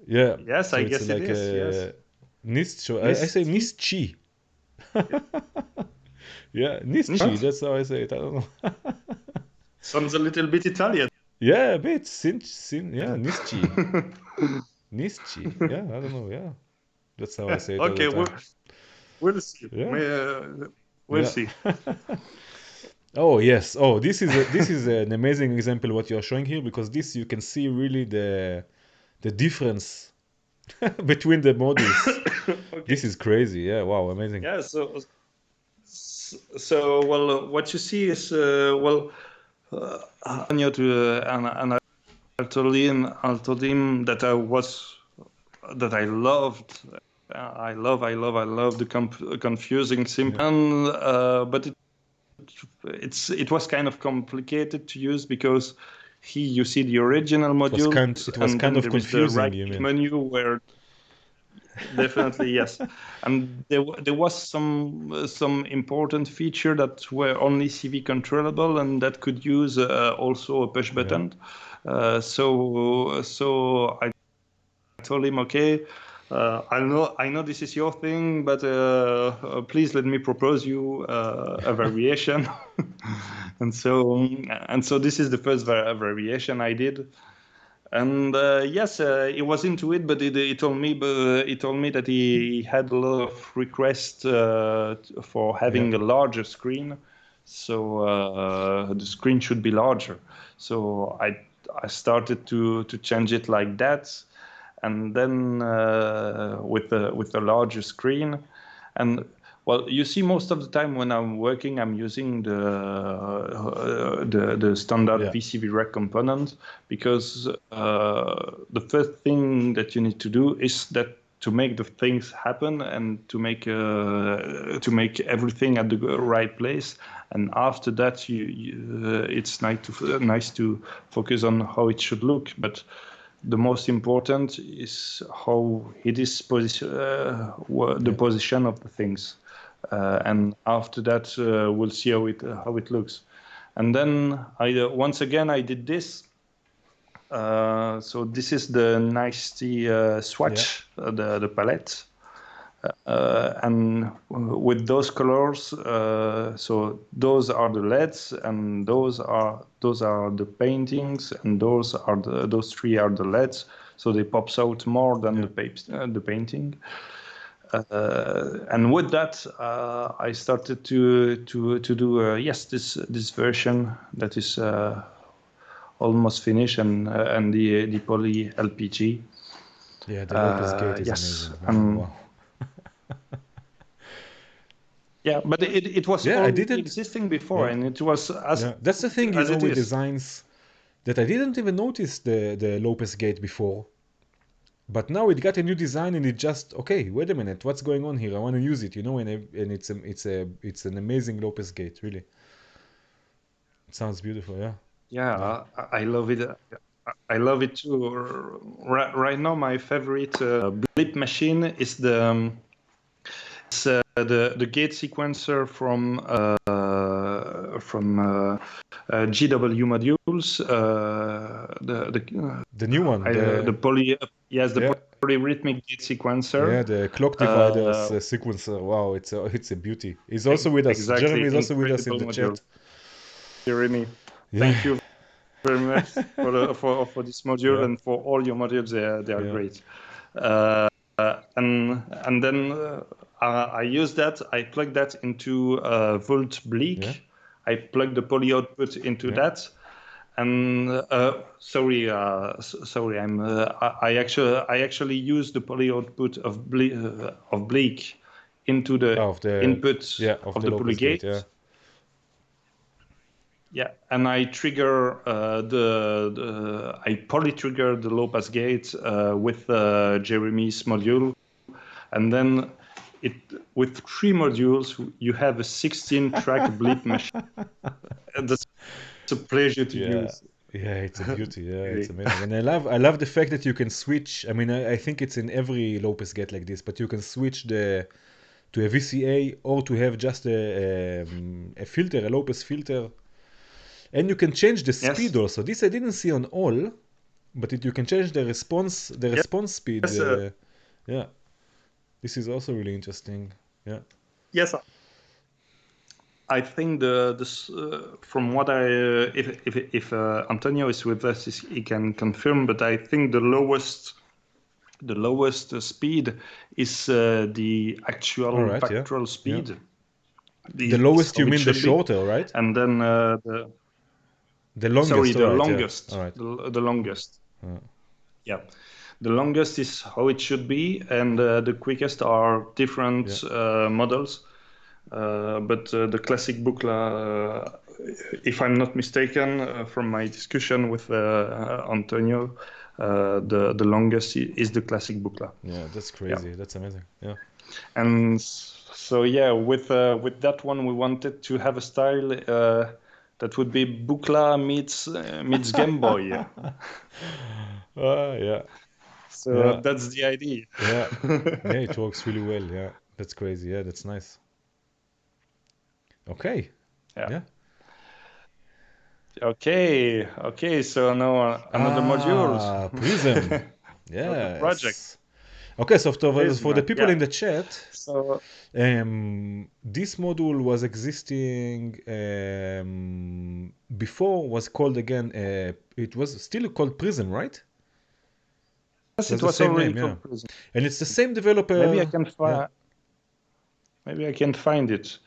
Yeah. Yes, so I guess like it is. Yes. I say Nischi. Yeah, Nischi. That's how I say it. I don't know. Sounds a little bit Italian. Yeah, a bit. Yeah, Nischi. Nischi. Yeah, I don't know. Yeah, that's how I say it. Okay, we'll see. Yeah. We'll see. Oh yes. Oh, this is an amazing example what you're showing here, because this you can see really the difference between the modules. This is crazy. Yeah. Wow. Amazing. Yeah. So well, what you see is and I told him that I loved. I love the confusing simple, but it was kind of complicated to use because you see the original modules, it was kind of confusing. The right menu where definitely yes, and there was some important feature that were only CV controllable and that could use also a push button. So I told him, okay, I know this is your thing, but please let me propose you a variation. and so this is the first variation I did. And yes, he was into it, but he told me that he had a lot of requests for having a larger screen, so the screen should be larger. So I started to change it like that, and then with the larger screen. And well, you see, most of the time when I'm working, I'm using the standard VCV Rack component, because the first thing that you need to do is that to make the things happen and to make everything at the right place. And after that, it's nice to focus on how it should look. But the most important is how it is the position of the things. And after that, we'll see how it looks. And then once again I did this. So this is the nicety swatch, the palette, and with those colors. So those are the LEDs, and those are the paintings, and those three are the LEDs. So they pops out more than the painting. And with that, I started to do this version that is almost finished, and the poly LPG. Yeah, the Lopez Gate is amazing. Wow. Yeah, but it was already existing before, and it was that's the thing, with designs, that I didn't even notice the Lopez Gate before. But now it got a new design, and it just, okay, wait a minute, what's going on here? I want to use it, and it's an amazing Lopez Gate, really. It sounds beautiful, Yeah, I love it. I love it too. Right now, my favorite blip machine is the gate sequencer from GW modules. The new one, the poly yes, the yeah, polyrhythmic gate sequencer. yeah, the clock dividers sequencer. Wow, it's a beauty. He's also with us. Exactly, Jeremy is also with us in incredible the module. chat. Jeremy, Yeah. thank you very much for this module Yeah. and for all your modules. They are Yeah. great. And then I use that. I plug that into Volt Bleak. Yeah. I plug the poly output into Yeah. that. And sorry, I actually use the poly output of Bleak into the input of of the the poly Lopez gate. gate. Yeah. Yeah, and I trigger I poly trigger the low pass gate with Jeremy's module, and then with 3 modules you have a 16-track blip machine. That's a pleasure to use. Yeah, it's a beauty. Yeah, it's amazing, and I love the fact that you can switch. I mean, I think it's in every Lopez gate like this, but you can switch to a VCA or to have just a filter, a Lopez filter. And you can change the speed also. This I didn't see on all, but you can change the response speed. Yeah, this is also really interesting. Yeah. Yes, I think from what I if Antonio is with us, he can confirm. But I think the lowest speed is the actual Vectral speed. Yeah. The lowest you mean the shorter, right? And then the longest. Sorry, the right, longest. Yeah. All right. The longest. Yeah. The longest is how it should be, and the quickest are different models. But the classic Buchla, if I'm not mistaken, from my discussion with Antonio, the longest is the classic Buchla. Yeah, that's crazy. Yeah. That's amazing. Yeah. And so with that one, we wanted to have a style that would be Buchla meets Game Boy. Yeah. So that's the idea. Yeah. Yeah, it works really well. Yeah, that's crazy. Yeah, that's nice. Okay. Yeah. Okay. So now another module. Prism. Yeah. Project. Okay, so for the people in the chat, this module was existing before. Was called again. It was still called Prism, right? Yes, it was already called Prism. And it's the same developer. Maybe I can find. Maybe I can find it.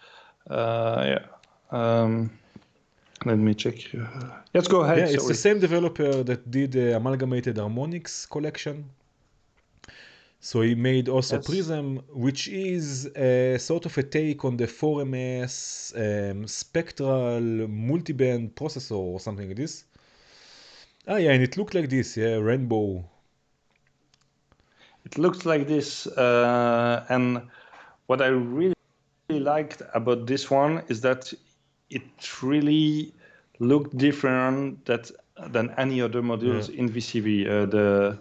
Let me check. Let's go ahead. Yeah, it's the same developer that did the Amalgamated Harmonics collection. So he made also Prism, which is a sort of a take on the 4MS spectral multiband processor or something like this. Yeah, and it looked like this, rainbow. It looks like this, and what I really liked about this one is that it really looked different than any other modules in VCV. The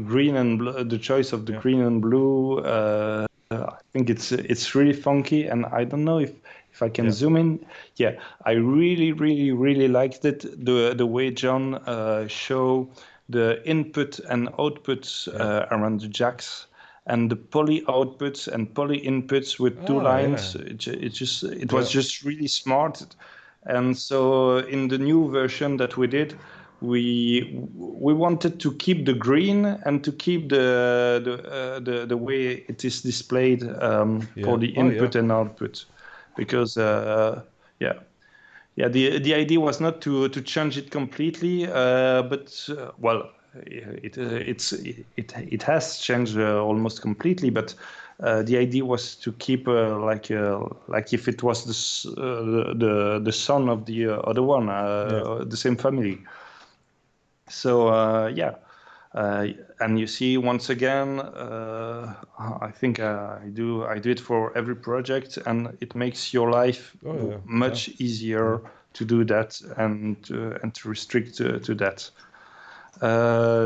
green and blue, the choice of the green and blue. I think it's really funky, and I don't know if I can zoom in. Yeah, I really liked it. The way John show the input and outputs around the jacks, and the poly outputs and poly inputs with 2 lines. It was just really smart. And so in the new version that we did, we wanted to keep the green and to keep the way it is displayed for the input and output, because the idea was not to change it completely, but it has changed almost completely, but the idea was to keep like if it was the son of the other one, the same family. So and you see once again, I think I do it for every project, and it makes your life much easier do that and to restrict to that.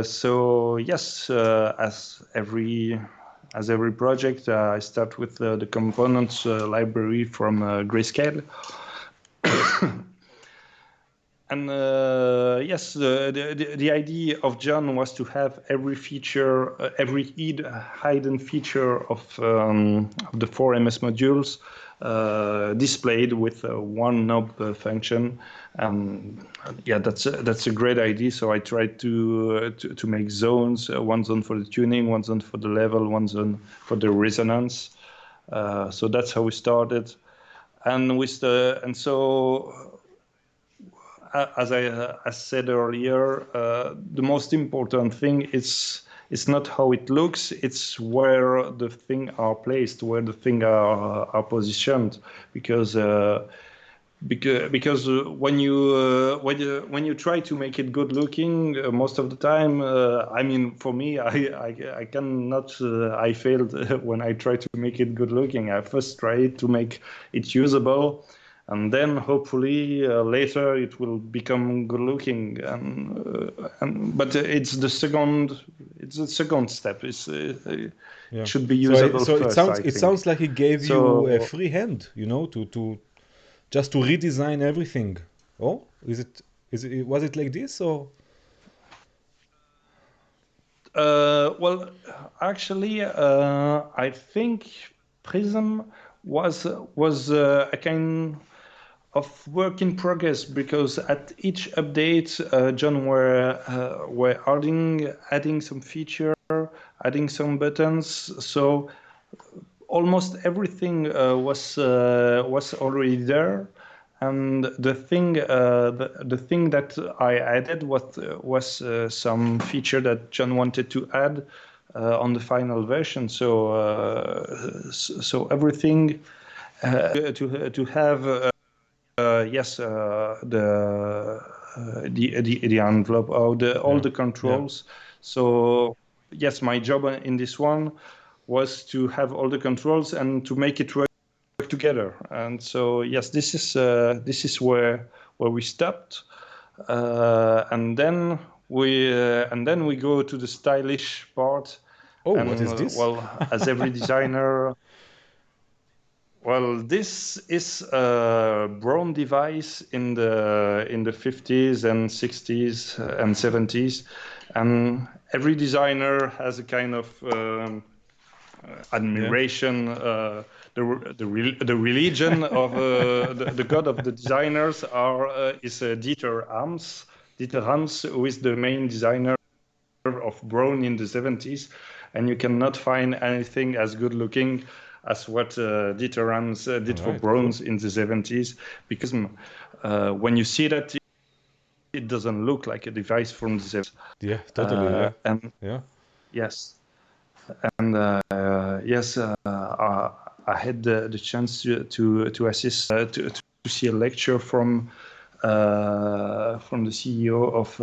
So yes, as every project, I start with the components library from Grayscale. And yes, the idea of John was to have every feature, every hidden feature of the 4 MS modules displayed with one knob function. Yeah, that's a great idea. So I tried to make zones, one zone for the tuning, one zone for the level, one zone for the resonance. So that's how we started, and so. As I said earlier, the most important thing is not how it looks; it's where the things are placed, where the things are positioned. Because when you try to make it good looking, most of the time, I mean, for me, I cannot. I failed when I try to make it good looking. I first try to make it usable. And then hopefully later it will become good looking, but it's the second step. It should be usable first. It sounds like he gave you a free hand, you know, to just to redesign everything. Oh, was it like this or? Well, actually, I think Prism was a kind of work in progress, because at each update, John were adding some feature, adding some buttons. So almost everything was already there, and the thing that I added was some feature that John wanted to add on the final version. So everything to have. Yes, the envelope, all the controls. Yeah. So yes, my job in this one was to have all the controls and to make it work together. And so yes, this is where we stopped, and then we go to the stylish part. Oh, and, what is this? Well, as every designer. Well, this is a Braun device in the 50s and 60s and 70s, and every designer has a kind of admiration. The religion of the god of the designers is Dieter Rams. Dieter Rams, who is the main designer of Braun in the 70s, and you cannot find anything as good looking as what Dieter Rams did for Browns in the 70s, because when you see that, it doesn't look like a device from the 70s. Yeah, totally. And yes, and yes, I had the chance to assist to see a lecture from the CEO of.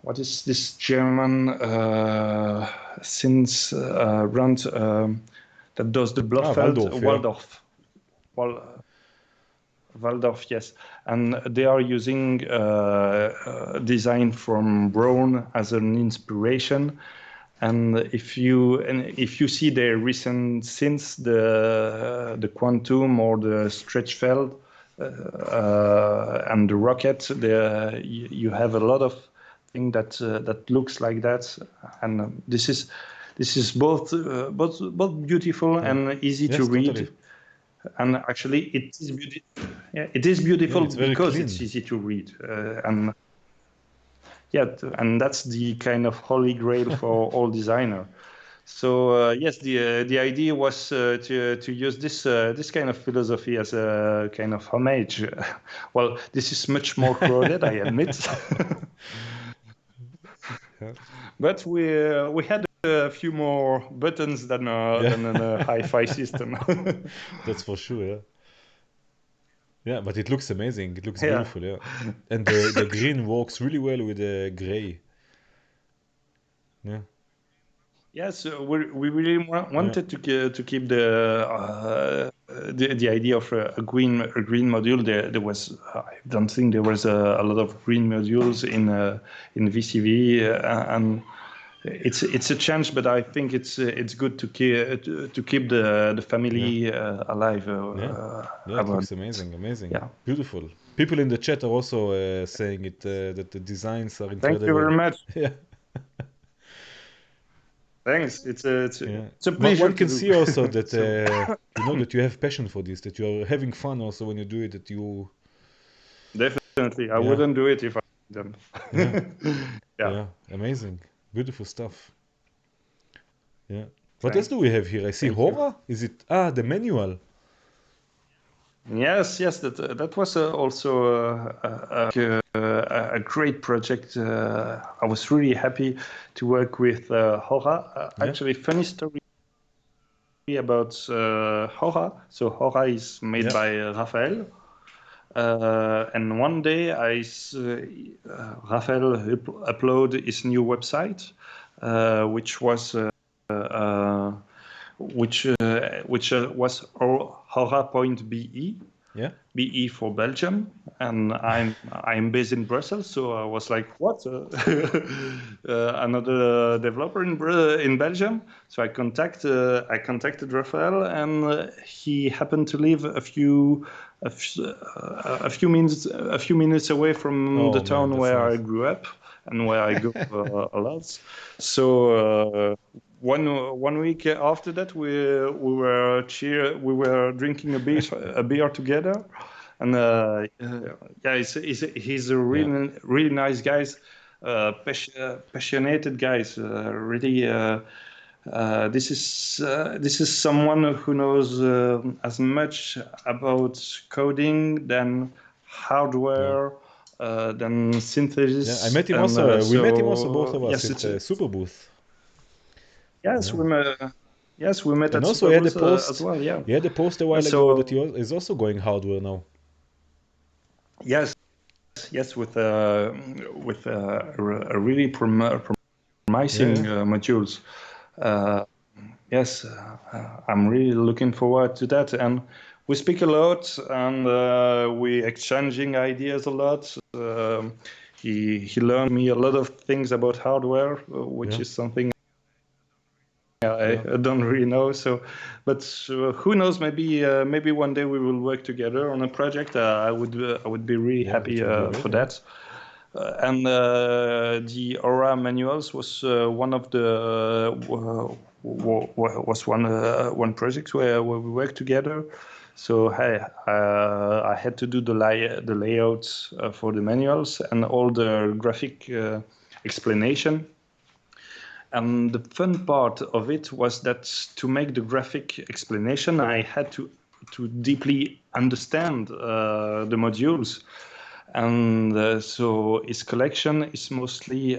What is this German since brand that does the Blofeld? Waldorf. Waldorf, yes. And they are using design from Braun as an inspiration. And if you see their recent, since the Quantum or the Stretchfeld and the Rocket, you have a lot of things that looks like that, and this is both beautiful and easy to read. Totally. And actually, it is beautiful because it's easy to read, and that's the kind of holy grail for all designer. So yes, the idea was to use this kind of philosophy as a kind of homage. Well, this is much more crowded, I admit. But we had a few more buttons than a hi-fi system. That's for sure. Yeah. Yeah, but it looks amazing. It looks beautiful. Yeah, and the green works really well with the gray. Yeah. Yes, we really wanted to keep the idea of a green module. There was I don't think there was a lot of green modules in VCV, and it's a change, but I think it's good to keep the family alive. It looks amazing, Yeah. beautiful. People in the chat are also saying it that the designs are incredible. Thank you very much. Yeah. Thanks. It's a pleasure. One can see also that you know that you have passion for this, that you are having fun also when you do it. That you definitely, I wouldn't do it if I didn't. Yeah, amazing, beautiful stuff. Yeah. What else do we have here? I see Hora. Is it the manual? Yes, that was also a great project. I was really happy to work with Hora. Actually, funny story about Hora. So Hora is made by Raphael. And one day Raphael uploaded his new website, which was was Hora.be. Yeah. BE for Belgium, and I'm based in Brussels, so I was like, what? Another developer in Belgium. So I contacted Raphael, and he happened to live a few minutes away from the town where I grew up and where I go a lot. So one week after that, we were drinking a beer together, and he's a really nice guy, passionate guys. Really, this is someone who knows as much about coding than hardware. Than synthesis. Yeah, I met him also. We met him also, both of us, at Superbooth. Yes, we met. Yes, we met. And at also, he had a Superbooth, post as well. Yeah, he had a post a while ago that he is also going hardware now. Yes, with a really promising modules. Yes, I'm really looking forward to that, and we speak a lot, and we exchanging ideas a lot. He learned me a lot of things about hardware, which is something I don't really know. So, but who knows? Maybe one day we will work together on a project. I would be really happy for that. And the Aura manuals was one of the one project where we worked together. So I had to do the layouts for the manuals and all the graphic explanation. And the fun part of it was that to make the graphic explanation, I had to deeply understand the modules. And so his collection is mostly,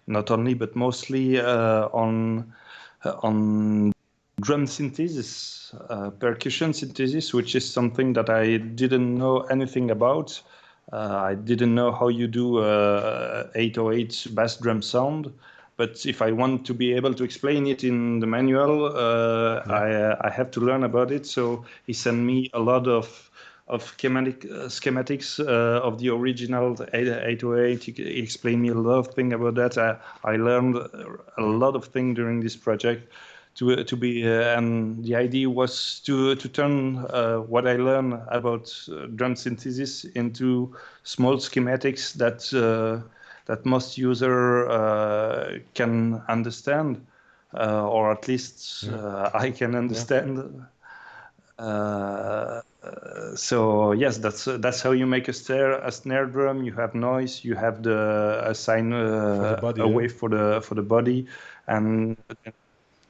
not only, but mostly on drum synthesis, percussion synthesis, which is something that I didn't know anything about. I didn't know how you do 808 bass drum sound. But if I want to be able to explain it in the manual, I have to learn about it. So he sent me a lot of schematics of the original 808. He explained me a lot of things about that. I learned a lot of things during this project. And the idea was to turn what I learned about drum synthesis into small schematics that most user can understand, or at least I can understand. So yes, that's how you make a snare drum. You have noise, you have a sine wave for the body, and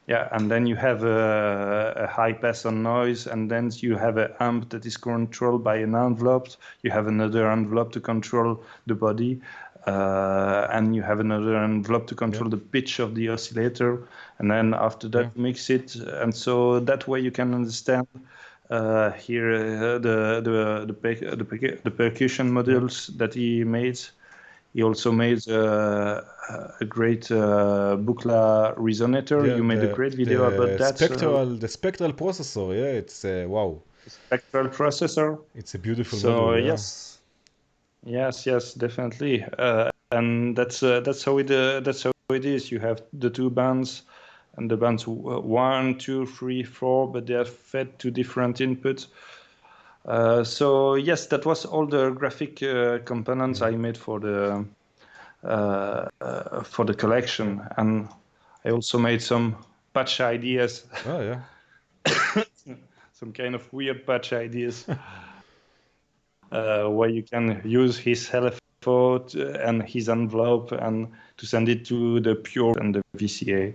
and then you have a high pass on noise, and then you have an amp that is controlled by an envelope. You have another envelope to control the body, and you have another envelope to control the pitch of the oscillator, and then after that mix it, and so that way you can understand here the percussion modules that he made. he also made a great Buchla resonator. Yeah, You made a great video about that. the spectral processor. Yeah, it's wow. Spectral processor. It's a beautiful So module. Yeah. yes, definitely. And that's how it is. You have the two bands, and the bands 1, 2, 3, 4, but they are fed to different inputs. So yes, that was all the graphic components I made for the collection, and I also made some patch ideas. Oh yeah. Some kind of weird patch ideas where you can use his LFO and his envelope and to send it to the Pure and the VCA,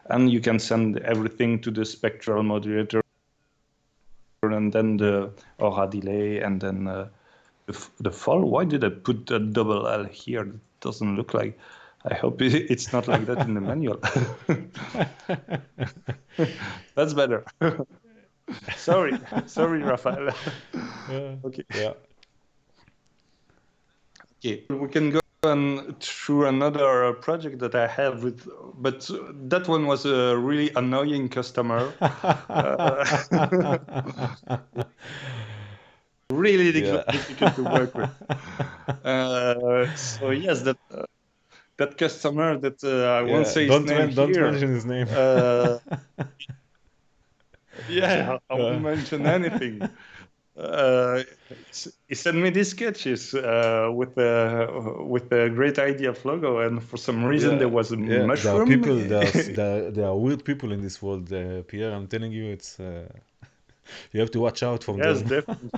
and you can send everything to the spectral modulator, and then the aura delay, and then the fall. Why did I put a double L here? It doesn't look like. I hope it's not like that in the manual. That's better. sorry, Raphael. Okay. Yeah. Okay, we can go on through another project that I have but that one was a really annoying customer. Really difficult to work with. So yes, that customer that I won't say his name here. Don't mention his name. Yeah, I won't mention anything. He sent me these sketches with a great idea of logo, and for some reason there was a mushroom. There are weird people in this world, Pierre. I'm telling you, it's you have to watch out for them. Definitely.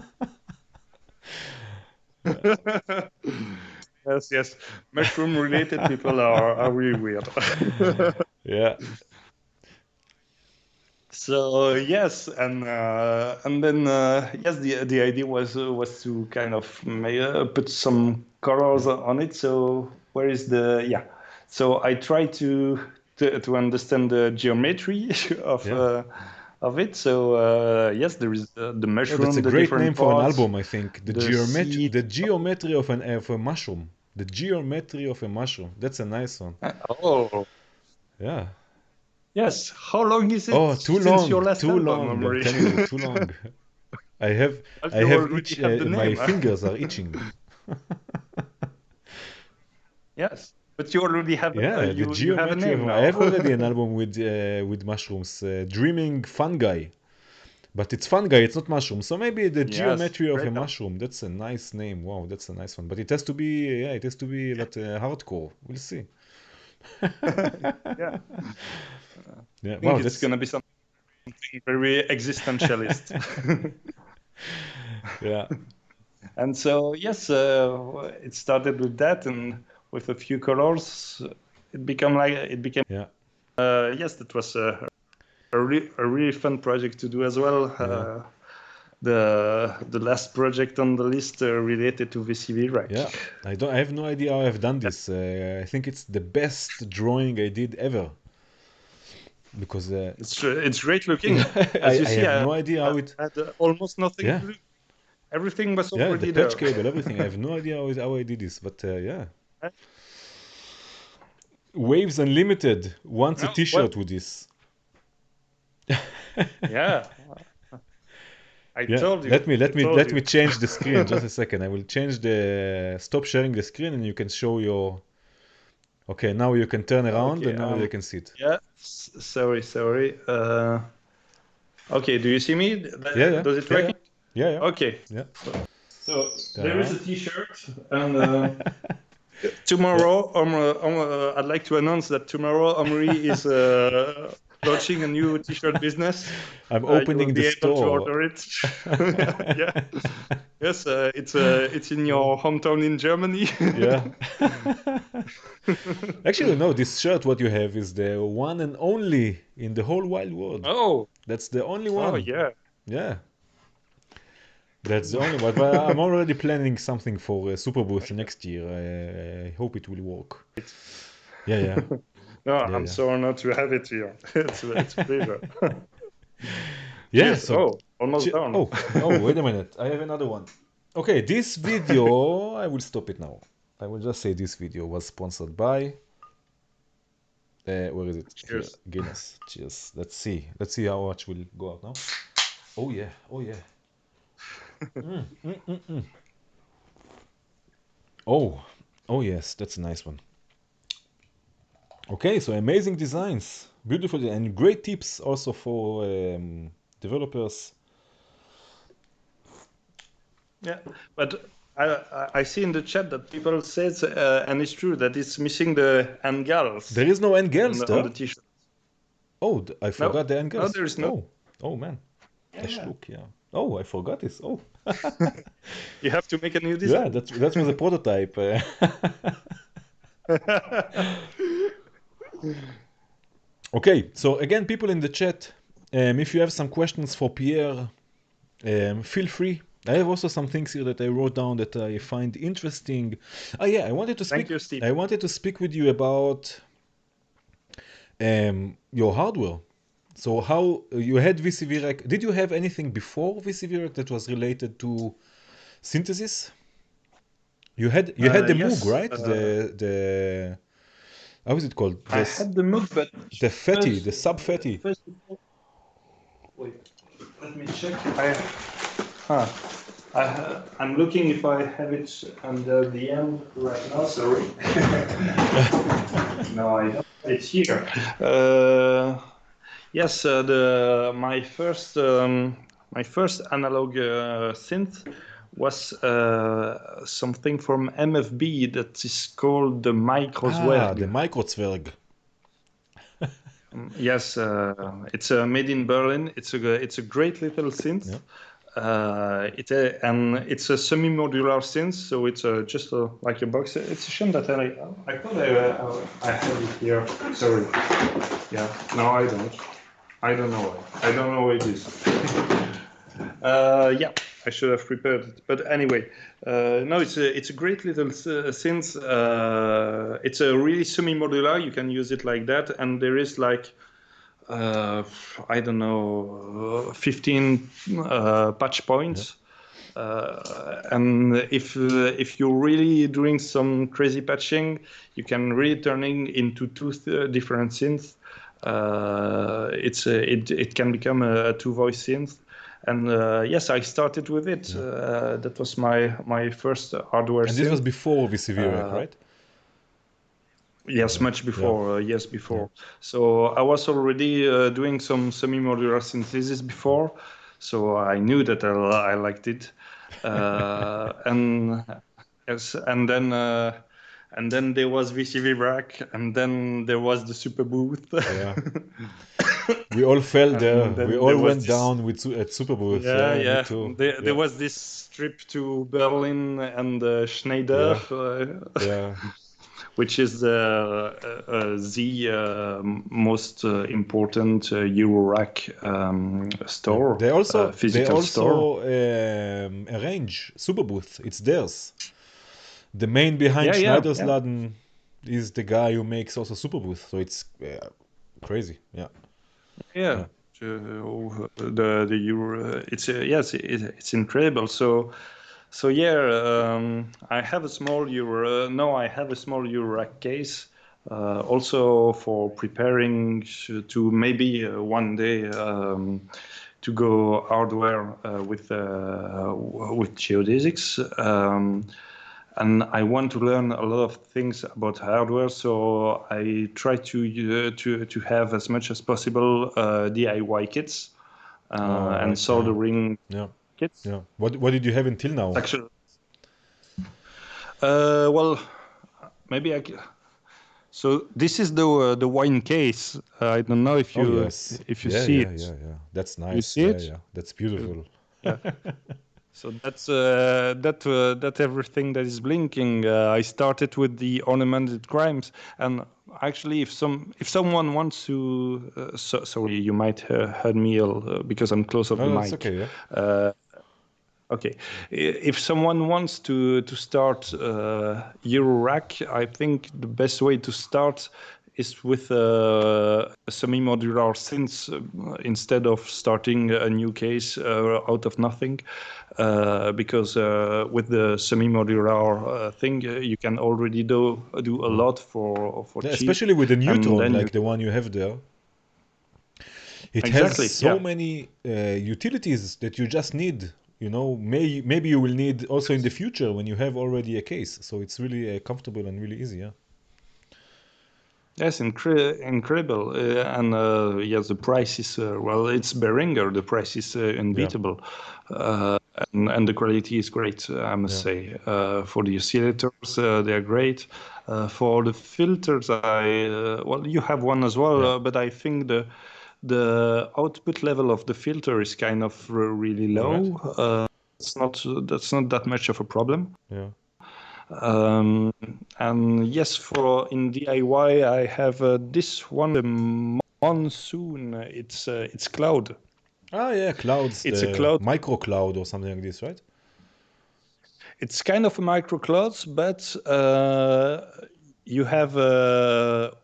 Yes. Mushroom-related people are really weird. Yeah. So yes, and then yes, the idea was to kind of put some colors on it. So where is So I tried to understand the geometry of it. So yes, there is the mushroom. That's a the great name for an parts, album, I think. The geometry of a mushroom. The geometry of a mushroom. That's a nice one. Oh. Yeah. Yes. How long is it? Oh, too long. Your last too album, long. I'm telling you, too long. I have my fingers are itching. Yes, but you already have you have a name now. I have already an album with mushrooms, Dreaming Fungi, but it's fungi, it's not mushroom. So maybe the geometry of a mushroom. That's a nice name. Wow, that's a nice one. But it has to be hardcore. We'll see. Yeah. Yeah. I think it's gonna be something very existentialist. Yeah. And so yes, it started with that, and with a few colors, it became. Yeah. Yes, that was a really fun project to do as well. The last project on the list related to VCV Rack. Yeah, I have no idea how I've done this. I think it's the best drawing I did ever. Because it's great looking. As you see, I have no idea how it had almost nothing. Yeah. Everything was already the patch cable, everything. I have no idea how I did this, but yeah. Waves Unlimited wants a T-shirt with this. Yeah. I told you. Let me change the screen. Just a second. I will change stop sharing the screen, and you can show your. Okay, now you can turn around, and now they can see it. Yeah. Sorry. Okay. Do you see me? Yeah. Does it work? Yeah. Okay. Yeah. So there is a T-shirt, and tomorrow, I'd like to announce that tomorrow Omri is launching a new T-shirt business. I'm opening the store. To order it. Yeah. Yes, it's in your hometown in Germany. Yeah. Actually, no. This shirt, what you have, is the one and only in the whole wide world. Oh, that's the only one. Oh yeah. Yeah. That's the only one. But I'm already planning something for Super Booth next year. I hope it will work. Yeah. No, I'm so honored to have it here. It's a pleasure. Yeah. So, almost done. Oh, wait a minute. I have another one. Okay, this video, I will stop it now. I will just say this video was sponsored by. Where is it? Cheers. Here, Guinness. Cheers. Let's see. Let's see how much will go out now. Oh yeah. Oh yeah. Oh. Oh yes, that's a nice one. Okay, so amazing designs, beautiful, and great tips also for developers. Yeah, but I see in the chat that people says, and it's true, that it's missing the angles. There is no angles on there? the t-shirt. Oh, I forgot the angles. No, there is no. Oh, oh man. Look, yeah. Oh, I forgot this. Oh. You have to make a new design. Yeah, that was a prototype. Okay, so again, people in the chat, if you have some questions for Pierre, feel free. I have also some things here that I wrote down that I find interesting. Oh yeah, I wanted to speak. Thank you, Steve. I wanted to speak with you about your hardware. So how you had VCV Rack? Did you have anything before VCV Rack that was related to synthesis? You had the yes, Moog, right? The how is it called? I had the Moog, but the Fatty, the sub Fatty. Wait, let me check. I'm looking if I have it under the end right now. Sorry. No, I don't. It's here. Yes, my first analog synth was something from MFB that is called the Microzwerg. The Microzwerg. Yes, it's made in Berlin. It's a great little synth. Yeah. It's a semi-modular synth, so it's just like a box. It's a shame that I thought I had it here. Sorry. Yeah. No, I don't. I don't know. I don't know what it is. Yeah, I should have prepared it. But anyway, no, it's a great little synth. It's a really semi-modular. You can use it like that, and there is like I don't know, 15 patch points. And if you're really doing some crazy patching, you can really turn it into two different synths. It can become a two-voice synth. And yes, I started with it. That was my first hardware. And this was before VCV Rack, right? Yes, much before. Years before. So I was already doing some semi-modular synthesis before, so I knew that I liked it. And yes, and then there was VCV Rack, and then there was the Super Booth. Yeah. We all fell there. We all went down at Super Booth. Yeah. Me too. There was this trip to Berlin and Schneider. Yeah. Which is the most important Eurorack store. They also store. Arrange Super Booth. It's theirs. The main behind Schneidersladen is the guy who makes also Super Booth. So it's crazy. Yeah. The Euro. It's incredible. So yeah, I have a small I have a small Eurorack case, also for preparing to maybe one day to go hardware with Geodesics, and I want to learn a lot of things about hardware. So I try to have as much as possible DIY kits and soldering. Kits. Yeah. What did you have until now? Actually, well, maybe So this is the wine case. I don't know if you if you see it. Yeah. That's nice. You see it? Yeah. That's beautiful. Yeah. So that's that everything that is blinking. I started with the ornamented crimes, and actually, if someone wants to, sorry, you might heard me because I'm close of the mic. That's okay. Yeah. Okay, if someone wants to start Eurorack, I think the best way to start is with a semi-modular synth instead of starting a new case out of nothing, because with the semi-modular thing, you can already do a lot for cheap. Especially with the Neutron, like the one you have there. It Exactly, has so yeah. many utilities that you just need. You know, maybe you will need also in the future when you have already a case. So it's really comfortable and really easy. Yeah. Yes, incredible. Yes, the price is, well, it's Behringer. The price is unbeatable. And the quality is great, I must say. For the oscillators, they are great. For the filters, well, you have one as well, but I think the output level of the filter is kind of really low. Right. That's not that much of a problem. Yeah. And yes, for in DIY, I have this one, the Monsoon. It's cloud. Ah, yeah, clouds. It's The a cloud. micro cloud or something like this, right? It's kind of a micro clouds, but you have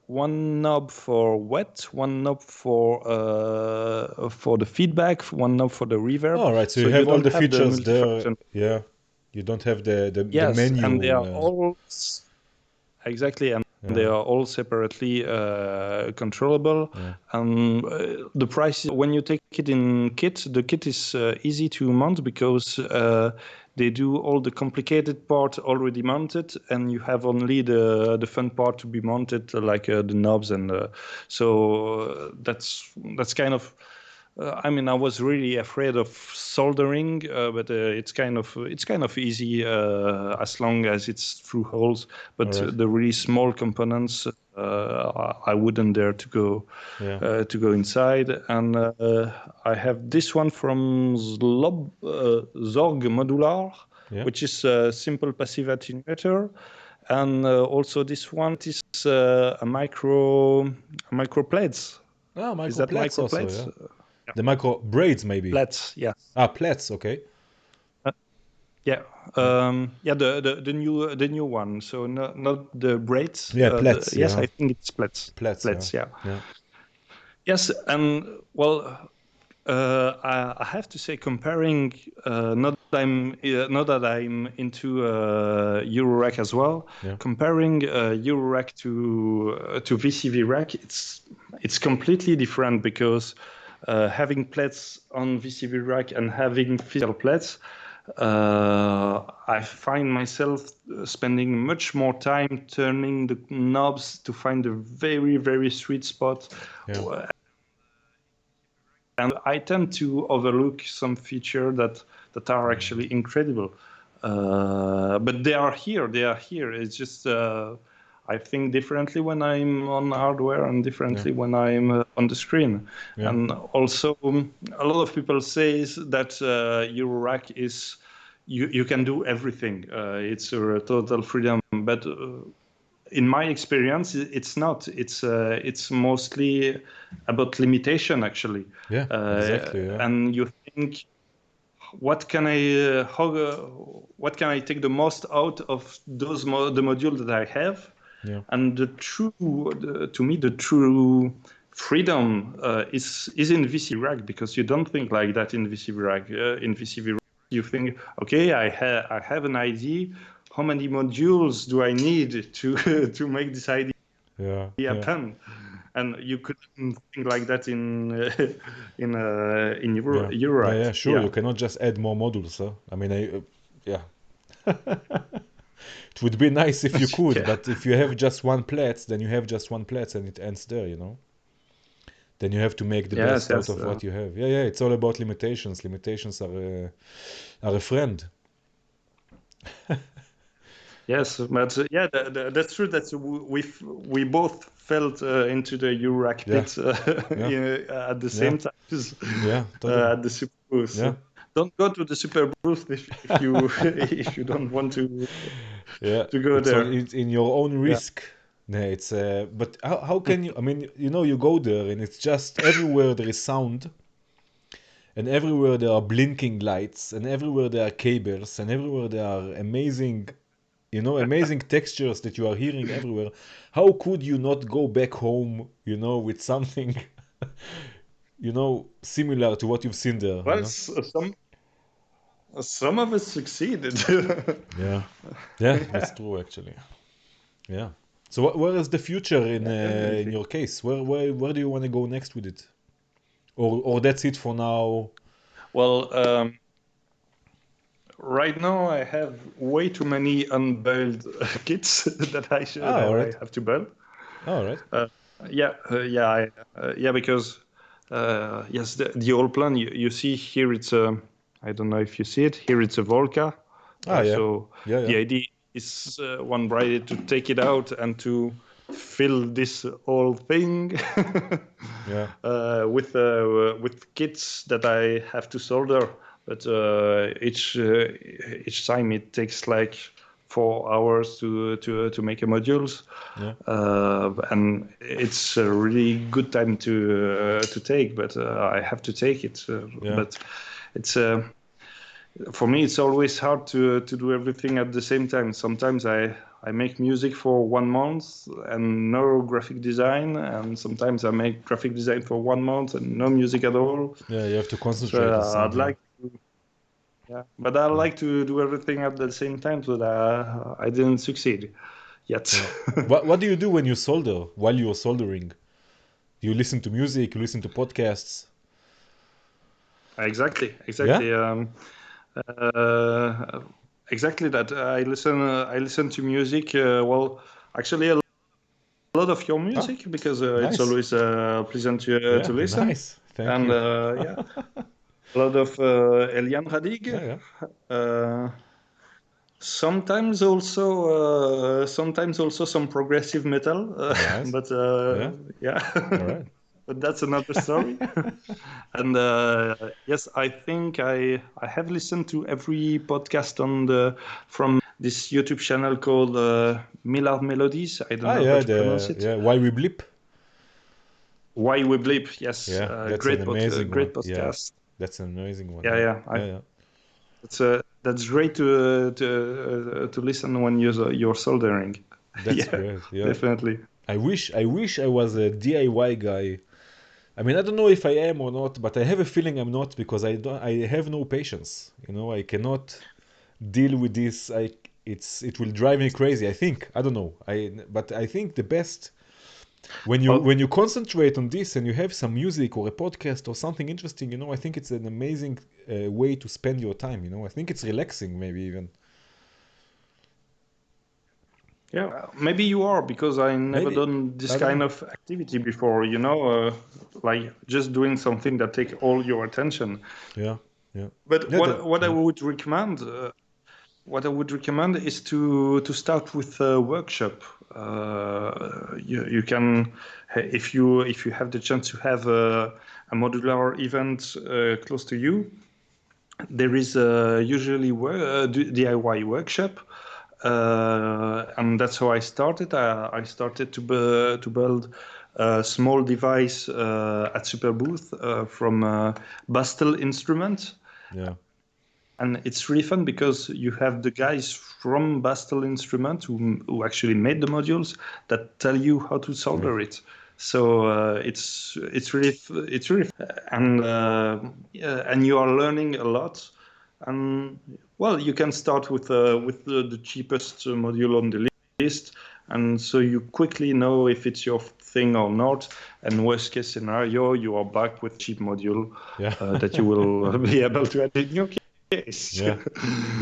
one knob for wet, one knob for the feedback, one knob for the reverb. Oh, right. So you have all the features there. Yeah. You don't have the yes, menu. And they are all exactly, and they are all separately controllable. The price, when you take it in kit, the kit is easy to mount because they do all the complicated part already mounted, and you have only the fun part to be mounted, like the knobs, and so that's kind of. I mean, I was really afraid of soldering, but it's kind of easy as long as it's through holes. But the really small components, I wouldn't dare to go inside. And I have this one from Zorg Modular, which is a simple passive attenuator, and also this one is a micro plates. Ah, micro is that plates micro also, plates? yeah. The micro braids, maybe. Plaits, yeah. Ah, plaits, okay. The new one. So not the braids. Yeah, plaits. Yes, I think it's plaits. Plaits, yeah. Yes, and well, I have to say, comparing not that I'm into Eurorack as well. Comparing Eurorack to VCV Rack, it's completely different because having plates on VCV Rack and having physical plates, I find myself spending much more time turning the knobs to find a very, very sweet spot. And I tend to overlook some features that are actually incredible. But they are here. It's just I think differently when I'm on hardware and differently when I'm on the screen. And also, a lot of people say that Eurorack is you can do everything. It's a total freedom, but in my experience, it's not. It's mostly about limitation, actually. Yeah, exactly. And you think, what can I take the most out of those the module that I have? And to me, the true freedom is in VCV Rack, because you don't think like that in VCV Rack. In VCV Rack, you think, okay, I have an idea. How many modules do I need to make this idea happen? And you couldn't think like that in Eurorack. Yeah, sure. You cannot just add more modules. Huh? I mean, yeah. It would be nice if you could, but if you have just one plate, then you have just one plate, and it ends there. You know. Then you have to make the best out of what you have. Yeah. It's all about limitations. Limitations are a friend. Yes, but that's true. That we both felt into the Eurorack pit at the same time. At the super booth. Yeah. Don't go to the super booth if you if you don't want to. To go there. It's in your own risk. Yeah, it's but how can you? I mean, you go there and it's just everywhere there is sound, and everywhere there are blinking lights, and everywhere there are cables, and everywhere there are amazing amazing textures that you are hearing everywhere. How could you not go back home, with something, similar to what you've seen there? Well, some of us succeeded. Yeah, yeah, that's true actually. Yeah. So where is the future in Yeah, definitely. your case? Where do you want to go next with it? Or that's it for now? Well, right now I have way too many unbuilt kits that All I right. have to build. All right. Yeah, because yes, the old plan you see here it's I don't know if you see it here it's a Volca. Yeah. So Yeah, yeah. the idea is one Friday to take it out and to fill this whole thing Yeah. with kits that I have to solder. But each time it takes like 4 hours to make a modules. Yeah. And it's a really good time to take, but I have to take it. Yeah. But it's for me, it's always hard to do everything at the same time. Sometimes I make music for 1 month and no graphic design, and sometimes I make graphic design for 1 month and no music at all. Yeah, you have to So concentrate on I'd something. like to, yeah, but I like to do everything at the same time, so that I didn't succeed yet. Yeah. What do you do when you solder, while you're soldering? You listen to music, you listen to podcasts? Exactly. Yeah? Uh, exactly that. I listen to music. Well, actually, a lot of your Ah, music because it's nice. always pleasant Yeah, to listen. nice. Thank And you. yeah, a lot of Elian Yeah, Radig. yeah. Uh, sometimes also some progressive metal. Nice. But Yeah. yeah, All right. but that's another story. And yes, I think I have listened to every podcast from this YouTube channel called Millard Melodies. I don't know how Yeah, to pronounce it. Why We Blip. Why We Bleep? Yes, Yeah, that's an amazing one. great Yeah, podcast. that's an amazing one. Yeah, Yeah. yeah. Yeah, yeah. That's great to listen when you're soldering. That's Yeah, great. Yeah. definitely. I wish I was a DIY guy. I mean, I don't know if I am or not, but I have a feeling I'm not because I have no patience. I cannot deal with this. It will drive me crazy, I think. I don't know. But I think the best when you Well, when you concentrate on this and you have some music or a podcast or something interesting, I think it's an amazing way to spend your time. I think it's relaxing, maybe even. yeah, maybe you are because I never Maybe, done this I don't kind know. of activity before. Like just doing something that take all your attention. Yeah, yeah, But yeah. what I Yeah, would recommend, is to start with a workshop. You can, if you have the chance to have a modular event close to you, there is usually DIY workshop, and that's how I started. I started to build a small device at Superbooth from Bastel Instrument. yeah, And it's really fun because you have the guys from Bastel Instrument who actually made the modules that tell you how to yeah, solder it. So it's really and you are learning a lot. And well, you can start with the cheapest module on the list, and so you quickly know if it's your thing or not. And worst case scenario, you are back with cheap module yeah, that you will be able to add in your case. yeah,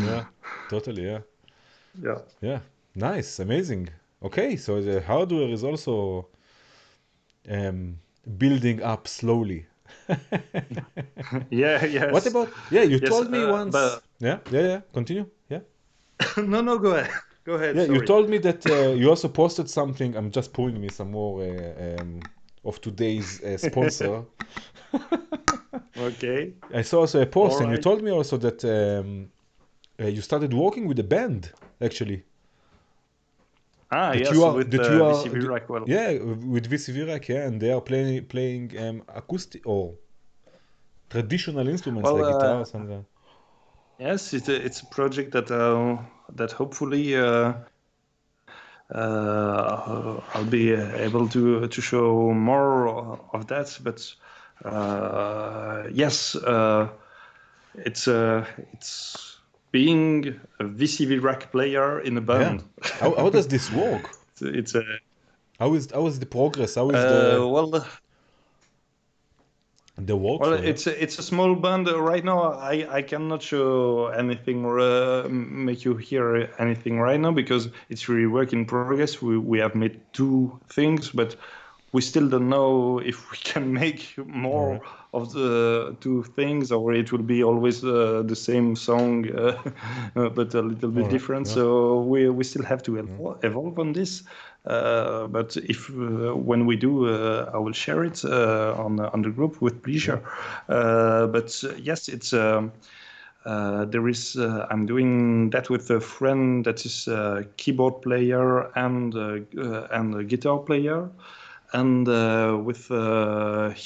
yeah. Totally, yeah, Yeah. yeah. Nice, amazing. Okay, so the hardware is also um, building up slowly. Yeah. What Yes. about, yeah, you Yes. told me once. But Yeah, yeah, yeah. Continue. Yeah. no. Go ahead. Go ahead. Yeah, you Sorry. told me that you also posted something. I'm just pouring me some more of today's sponsor. Okay. I saw also a All post, and you right. told me also that you started working with a band, actually. Yes. With That you are, VCV Rack. Well. yeah, with VCV Rack, yeah, and they are playing acoustic or traditional instruments Well. like guitars and. Yes, it's a project that that hopefully I'll be able to show more of that. But yes, it's being a VCV Rack player in a Yeah. band. How does this work? It's a How is the progress? How is the well. the Well, workflow? Yeah. it's a small band right now. I cannot show anything or make you hear anything right now because it's really work in progress. We have made 2 things, but we still don't know if we can make All more right. of the 2 things or it will be always the same song, but a little All bit right. different. Yeah. So we still have to Yeah. evolve on this. But if when we do, I will share it on the group with pleasure. But yes, it's there is. I'm doing that with a friend that is a keyboard player and a guitar player, and with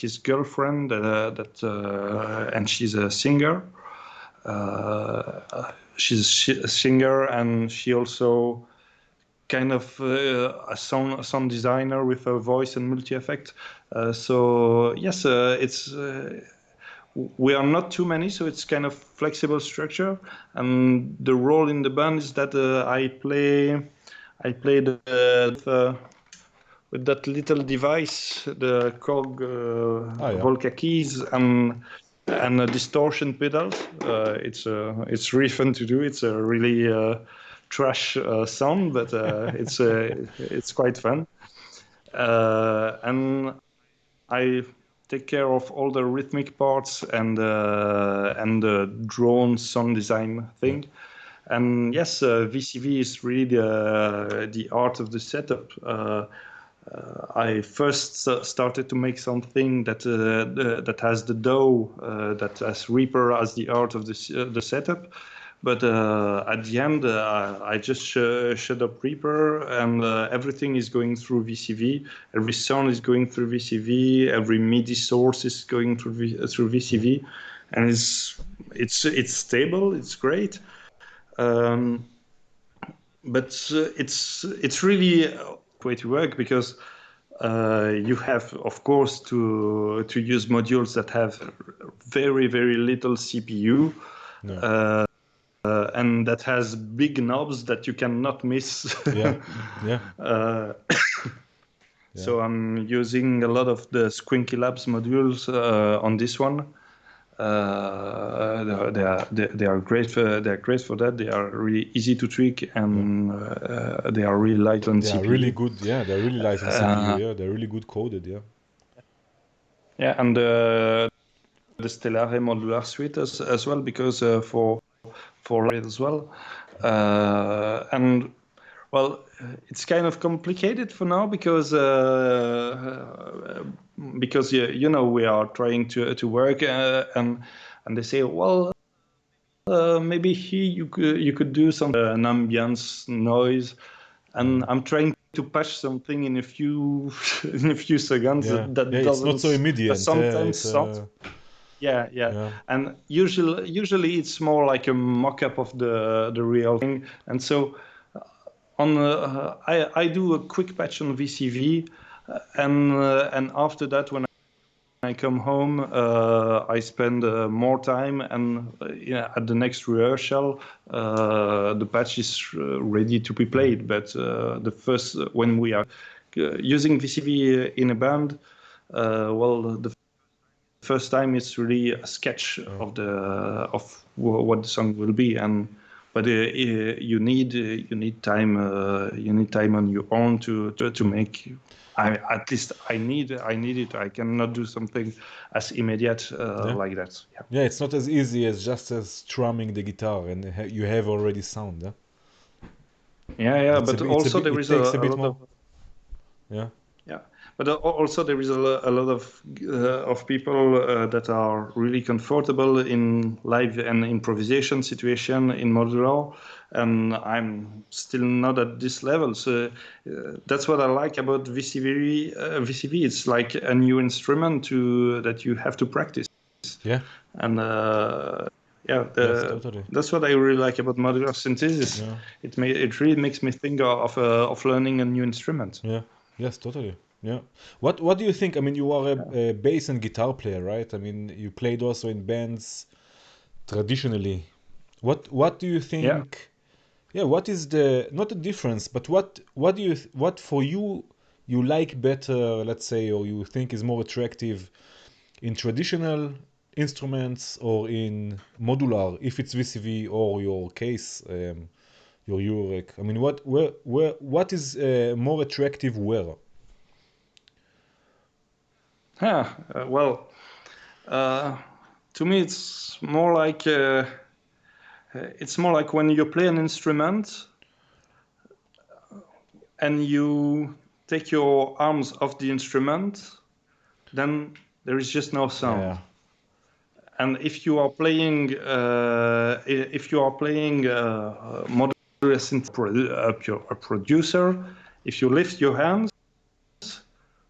his girlfriend and she's a singer. She's a singer and she also kind of a sound designer with a voice and multi-effect. So yes, it's we are not too many, so it's kind of flexible structure. And the role in the band is that I play with that little device, the Korg Yeah. Volca keys and a distortion pedals. It's really fun to do. It's a really trash sound, but it's quite fun. And I take care of all the rhythmic parts and the drone sound design thing. And yes, VCV is really the art of the setup. I first started to make something that has the DAW, that has Reaper as the art of the setup. But at the end, I just shut up Reaper, and everything is going through VCV. Every sound is going through VCV. Every MIDI source is going through VCV, and it's stable. It's great. Um, but it's really a way to work because you have, of course, to use modules that have very little CPU. Yeah. And that has big knobs that you cannot miss. Yeah. Yeah. uh, Yeah. so I'm using a lot of the Squinky Labs modules on this one. They are great for that. They are really easy to tweak and they are really light on They CPU. are really good. Yeah, they're really light on CPU. Yeah, they're really good coded. Yeah. Yeah, and the Stellare modular suite as well because for it as well. And well, it's kind of complicated for now because you know we are trying to work and they say, well, maybe here you could do some an ambience noise, and I'm trying to patch something in a few in a few seconds Yeah. that Yeah. It's not so doesn't immediate. sometimes It's not. Yeah, yeah. and usually it's more like a mock-up of the real thing, and so on. I do a quick patch on VCV, and after that when I come home, I spend more time, and at the next rehearsal, the patch is ready to be played. But the first when we are using VCV in a band, well, the first time it's really a sketch of what the song will be, but you need time on your own to make. At least I need it. I cannot do something as immediate like that. Yeah. Yeah, it's not as easy as just as strumming the guitar and you have already sound. Yeah, Yeah. But also there it is takes a a bit lot of. more. Yeah. Yeah, but also there is a lot of people that are really comfortable in live and improvisation situation in modular, and I'm still not at this level. So that's what I like about VCV. VCV, it's like a new instrument that you have to practice. Yeah. And Yeah, Yes, totally. that's what I really like about modular synthesis. Yeah. It really makes me think of learning a new instrument. Yeah. Yes, totally. Yeah. What do you think? I mean, you are a bass and guitar player, right? I mean, you played also in bands traditionally. What do you Yeah. think? Yeah, what is the not the difference, but what do you what for you you like better, let's say, or you think is more attractive in traditional instruments or in modular, if it's VCV or your case, your Eurorack? I mean, what is more attractive where? Yeah. Well, to me, it's more like when you play an instrument and you take your arms off the instrument, then there is just no sound. Yeah. And if you are playing modular synth, a producer, if you lift your hands,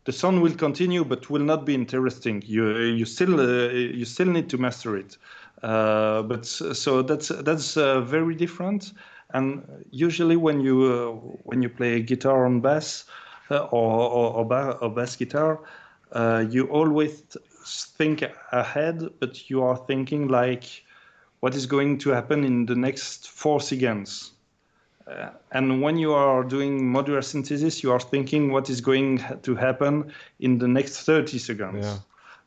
the sound will continue, but will not be interesting. You still need to master it. But so that's very different. And usually when you play guitar on bass or bass guitar, you always think ahead, but you are thinking like what is going to happen in the next 4 seconds. And when you are doing modular synthesis, you are thinking what is going to happen in the next 30 seconds.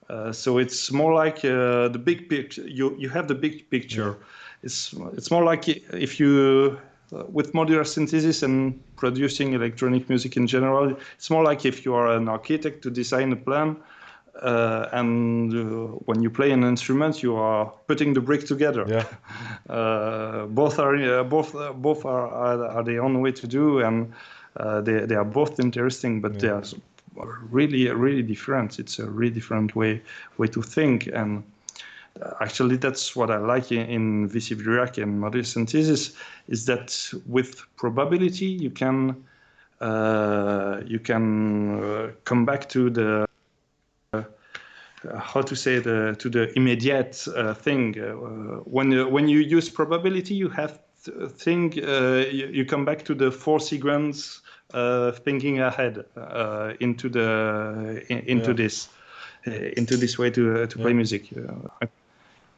Yeah. So it's more like the big picture. You have the big picture. Yeah. It's more like if you with modular synthesis and producing electronic music in general, it's more like if you are an architect to design a plan. And when you play an instrument, you are putting the brick together. Yeah. Both are the only way to do, and they are both interesting, but they are really different. It's a really different way to think, and actually that's what I like in VCV Rack and modular synthesis, is that with probability you can come back to the how to say to the immediate thing. When you use probability, you have you come back to the 4 seconds thinking ahead into this way to play music.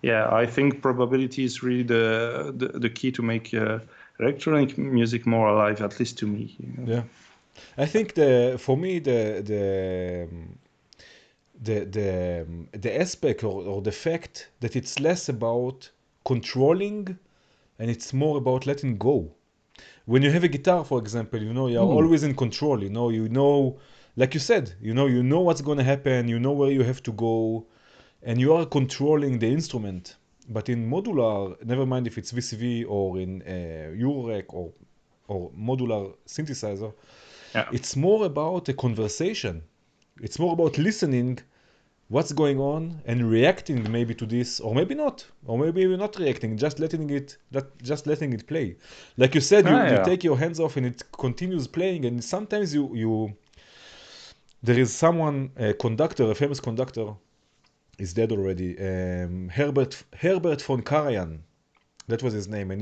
Yeah, I think probability is really the key to make electronic music more alive, at least to me. Yeah, I think for me the aspect or the fact that it's less about controlling and it's more about letting go. When you have a guitar, for example, you're always in control. Like you said, you know what's going to happen. You know where you have to go, and you are controlling the instrument. But in modular, never mind if it's VCV or in Eurorack or modular synthesizer, it's more about a conversation. It's more about listening what's going on and reacting maybe to this, or maybe not, or maybe we're not reacting, just letting it play. Like you said, you take your hands off and it continues playing, and sometimes there is someone, a conductor, a famous conductor, is dead already, Herbert von Karajan, that was his name, and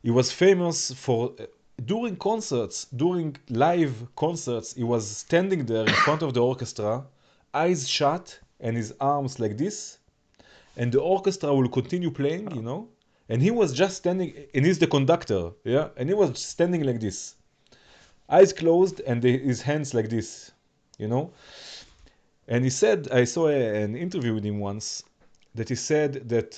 he was famous for during live concerts, he was standing there in front of the orchestra, eyes shut and his arms like this, and the orchestra will continue playing, and he was just standing, and he's the conductor, and he was standing like this, eyes closed and his hands like this, and he said, I saw an interview with him once, that he said that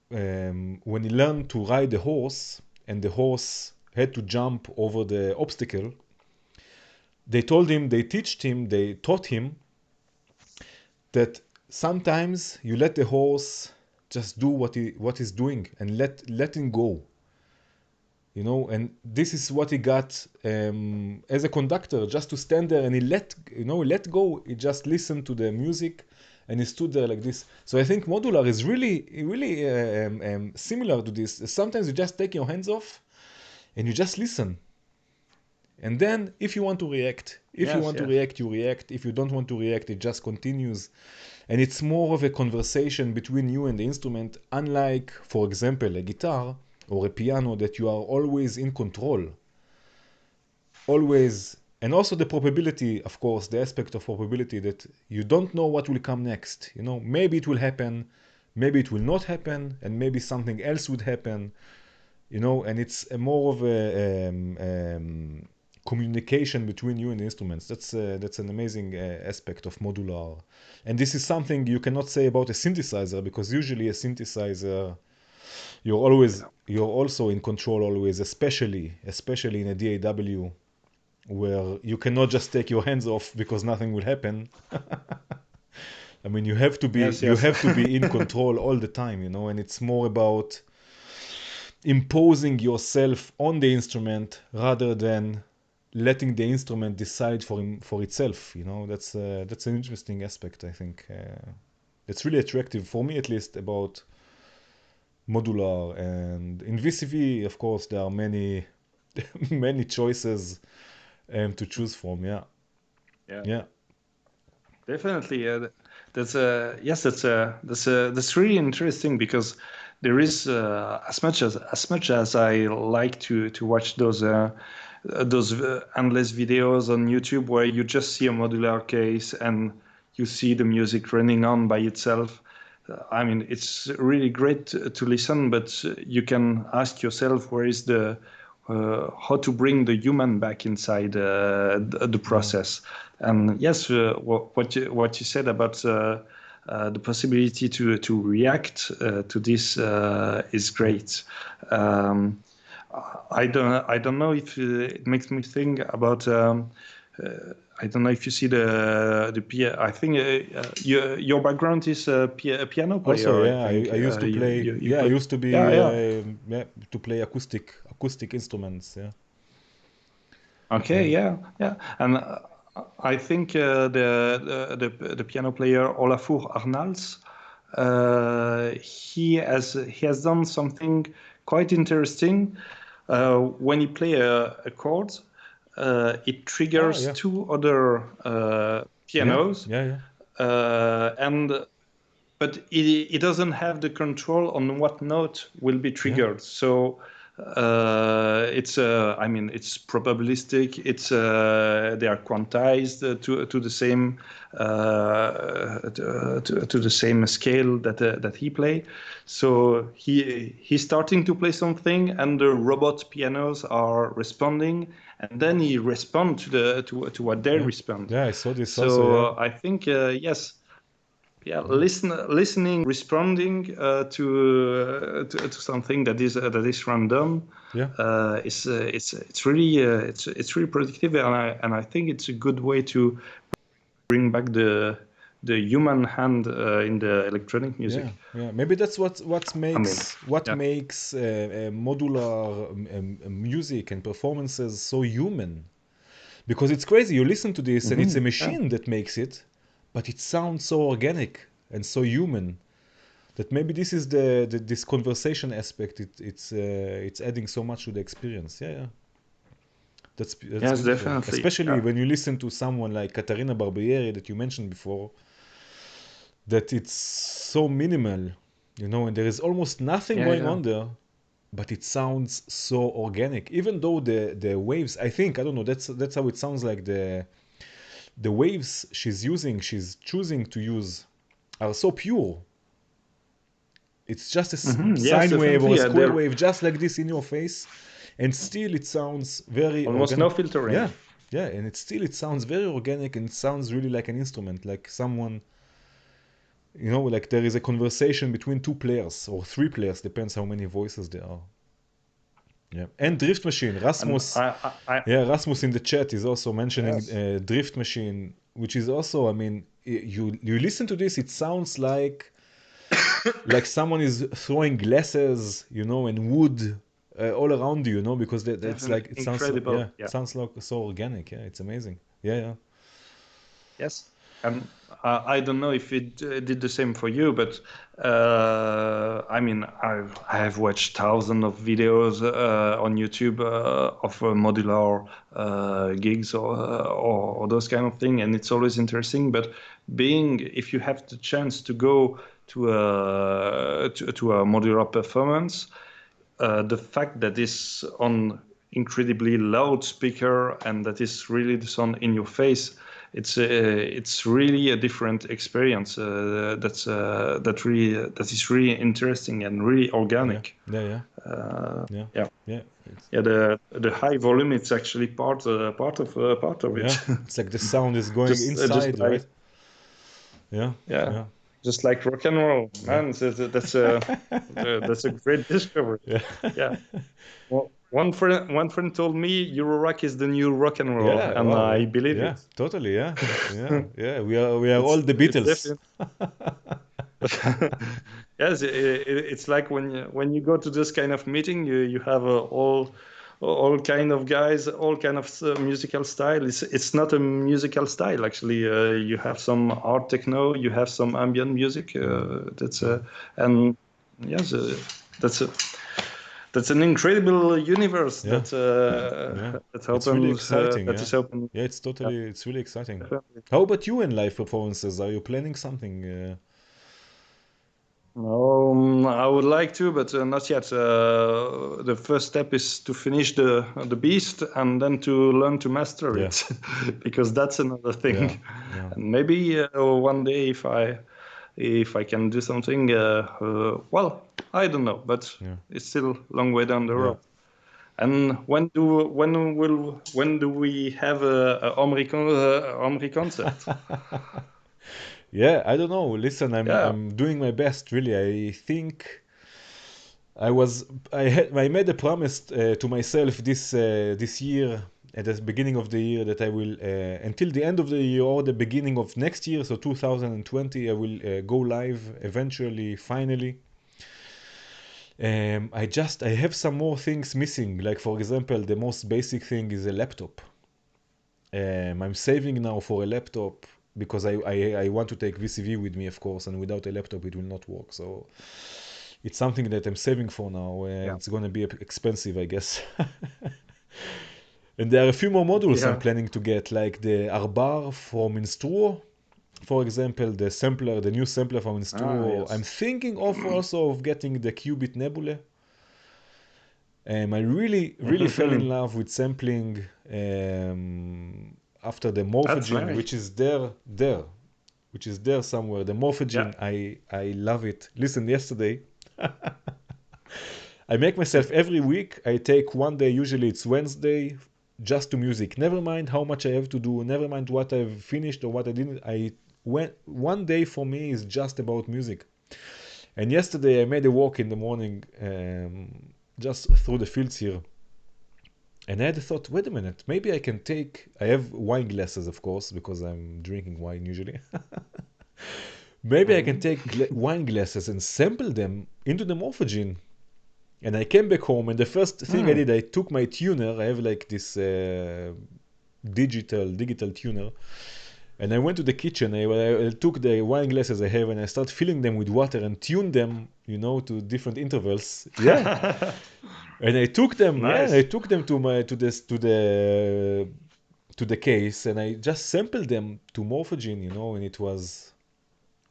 when he learned to ride a horse and the horse had to jump over the obstacle, they taught him that sometimes you let the horse just do what he's doing and let him go, and this is what he got as a conductor, just to stand there, and he let go. He just listened to the music and he stood there like this. So I think modular is really similar to this. Sometimes you just take your hands off and you just listen, and then if you want to react, you react. If you don't want to react, it just continues. And it's more of a conversation between you and the instrument, unlike, for example, a guitar or a piano that you are always in control. Always. And also the probability, of course, the aspect of probability that you don't know what will come next. You know, maybe it will happen, maybe it will not happen, and maybe something else would happen. You know, and it's a more of a communication between you and the instruments. That's an amazing aspect of modular. And this is something you cannot say about a synthesizer, because usually a synthesizer, you're also in control always, especially in a DAW, where you cannot just take your hands off because nothing will happen. I mean, you have to be you have to be in control all the time, you know, and it's more about imposing yourself on the instrument rather than letting the instrument decide for itself. You know, that's an interesting aspect, I think. It's really attractive for me, at least, about modular. And in VCV, of course, there are many many choices to choose from. Yeah. Definitely. That's really interesting, because there is as much as I like to watch those endless videos on YouTube where you just see a modular case and you see the music running on by itself. I mean, it's really great to listen, but you can ask yourself, where is the how to bring the human back inside the process. And yes, what you said about the possibility to react to this is great. I don't know if it makes me think about. I don't know if you see the piano. I think your background is a piano player. Also, yeah, I used to play. I used to be to play acoustic instruments. Yeah. Okay. Yeah. And I think the piano player Olafur Arnalds, he has done something quite interesting. When he play a chord, it triggers two other pianos. But it doesn't have the control on what note will be triggered. So it's it's probabilistic. It's they are quantized to the same to the same scale that he play. So he's starting to play something, and the robot pianos are responding, and then he responds to what they respond. Yeah, I saw this. So also, I think yes. Yeah, listening, responding to something that is random. It's really productive, and I think it's a good way to bring back the human hand in the electronic music. Yeah. Maybe that's what makes modular music and performances so human, because it's crazy. You listen to this and it's a machine that makes it, but it sounds so organic and so human that maybe this is this conversation aspect. It's adding so much to the experience. That's yes, definitely. Especially when you listen to someone like Caterina Barbieri that you mentioned before, that it's so minimal, you know, and there is almost nothing going on there, but it sounds so organic. Even though the waves, I don't know, that's how it sounds like. The waves she's choosing to use are so pure. It's just a sine wave or a square wave, just like this in your face, and still it sounds very almost organic. No filtering. Yeah, and it sounds very organic, and it sounds really like an instrument, like someone, you know, like there is a conversation between two players or three players, depends how many voices there are. Yeah, and Drift Machine, Rasmus. Rasmus in the chat is also mentioning Drift Machine, which is also, I mean, you listen to this, it sounds like someone is throwing glasses, you know, and wood all around you, you know, because that's like incredible. It sounds like so organic. Yeah, it's amazing. Yeah. Yes. And I don't know if it did the same for you, but I mean, I have watched thousands of videos on YouTube of modular gigs or those kind of thing, and it's always interesting. But if you have the chance to go to a modular performance, the fact that it's on incredibly loud speaker and that is really the sound in your face, it's really a different experience. That is really interesting and really organic. Yeah. The high volume, it's actually part of it. It's like the sound is going inside, like, right? Yeah. Just like rock and roll, man. That's a great discovery. Yeah. Well, one friend told me Eurorack is the new rock and roll, and I believe it. Totally. Yeah. We are all the Beatles. Yes, it's like when you go to this kind of meeting, you have all kind of guys, all kind of musical style. It's not a musical style actually. You have some art techno, you have some ambient music. And yes, that's an incredible universe that's open. It's really exciting. Is open. Yeah, it's really exciting. How about you in live performances? Are you planning something? I would like to, but not yet. The first step is to finish the beast and then to learn to master it, because that's another thing. And maybe one day, if I can do something, well, I don't know, but it's still a long way down the road. And when do we have a Omri concert? Yeah, I don't know. Listen, I'm doing my best, really. I think I made a promise to myself this year, at the beginning of the year, that I will until the end of the year or the beginning of next year, so 2020, I will go live eventually, finally. I have some more things missing. Like, for example, the most basic thing is a laptop. I'm saving now for a laptop, because I want to take VCV with me, of course, and without a laptop it will not work. So it's something that I'm saving for now. It's going to be expensive, I guess. And there are a few more modules I'm planning to get, like the Arbar from Instruo, for example, the new sampler from Instruo. I'm thinking also of getting the Qubit Nebula. I really fell in love with sampling after the Morphagene, which is there somewhere. The Morphagene, I love it. Listen, yesterday, I make myself every week. I take one day, usually it's Wednesday, just to music. Never mind how much I have to do, never mind what I've finished or what I didn't. One day for me is just about music. And yesterday I made a walk in the morning, just through the fields here. And I had the thought, wait a minute, maybe I have wine glasses, of course, because I'm drinking wine usually. Maybe I can take wine glasses and sample them into the Morphagene. And I came back home, and the first thing I did, I took my tuner. I have like this digital tuner. And I went to the kitchen. I took the wine glasses I have, and I started filling them with water and tuned them, to different intervals. Yeah. And I took them. Nice. Yeah, I took them to the case, and I just sampled them to Morphagene, and it was,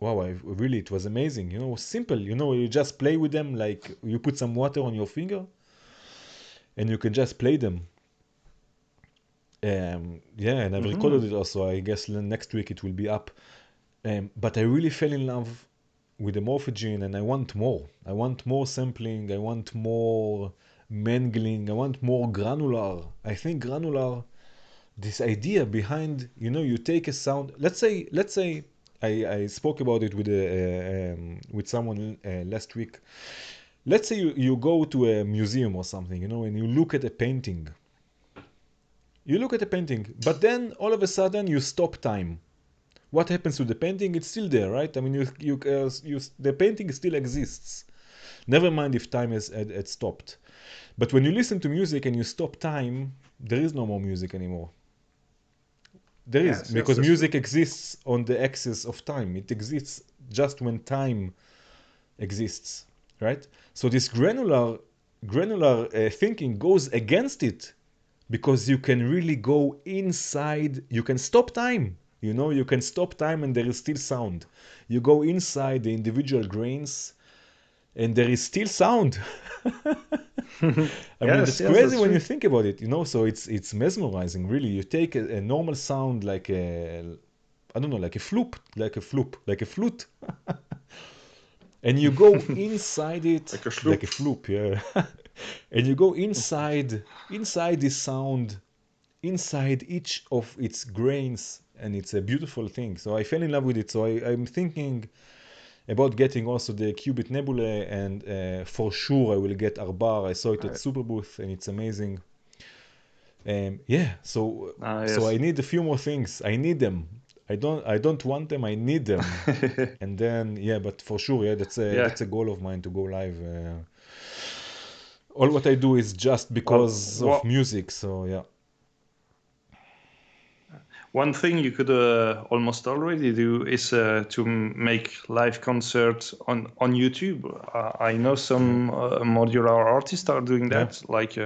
wow, it was amazing. Simple. You just play with them, like you put some water on your finger, and you can just play them. And I've recorded it also. I guess next week it will be up. But I really fell in love with the Morphagene, and I want more. I want more sampling. I want more mangling. I want more granular. I think granular, this idea behind, you take a sound. Let's say I spoke about it with someone last week. Let's say you go to a museum or something, and you look at a painting. You look at a painting, but then all of a sudden you stop time. What happens to the painting? It's still there, right? I mean, the painting still exists. Never mind if time had stopped. But when you listen to music and you stop time, there is no more music anymore. There is, Yes, yes, because that's true. music exists on the axis of time. It exists just when time exists, right? So this granular thinking goes against it, because you can really go inside. You can stop time. You can stop time and there is still sound. You go inside the individual grains and there is still sound. I mean, Yes, that's yes, crazy that's when you true. think about it. So it's mesmerizing, really. You take a normal sound like I don't know, like a flute, and you go inside it Like a like sloop. a flute, yeah. And you go inside this sound, inside each of its grains, and it's a beautiful thing. So I fell in love with it. So I'm thinking about getting also the Qubit Nebulae, and for sure I will get Arbar. I saw it at Right. Superbooth, and it's amazing. Yeah, so I Yes. need a few more things. I need them. I don't want them. I need them. And then yeah, but for sure, yeah, that's a Yeah. that's a goal of mine to go live. All what I do is just Well, because of music. So yeah, one thing you could almost already do is to make live concerts on YouTube. I know yeah, some modular artists are doing yeah, that, like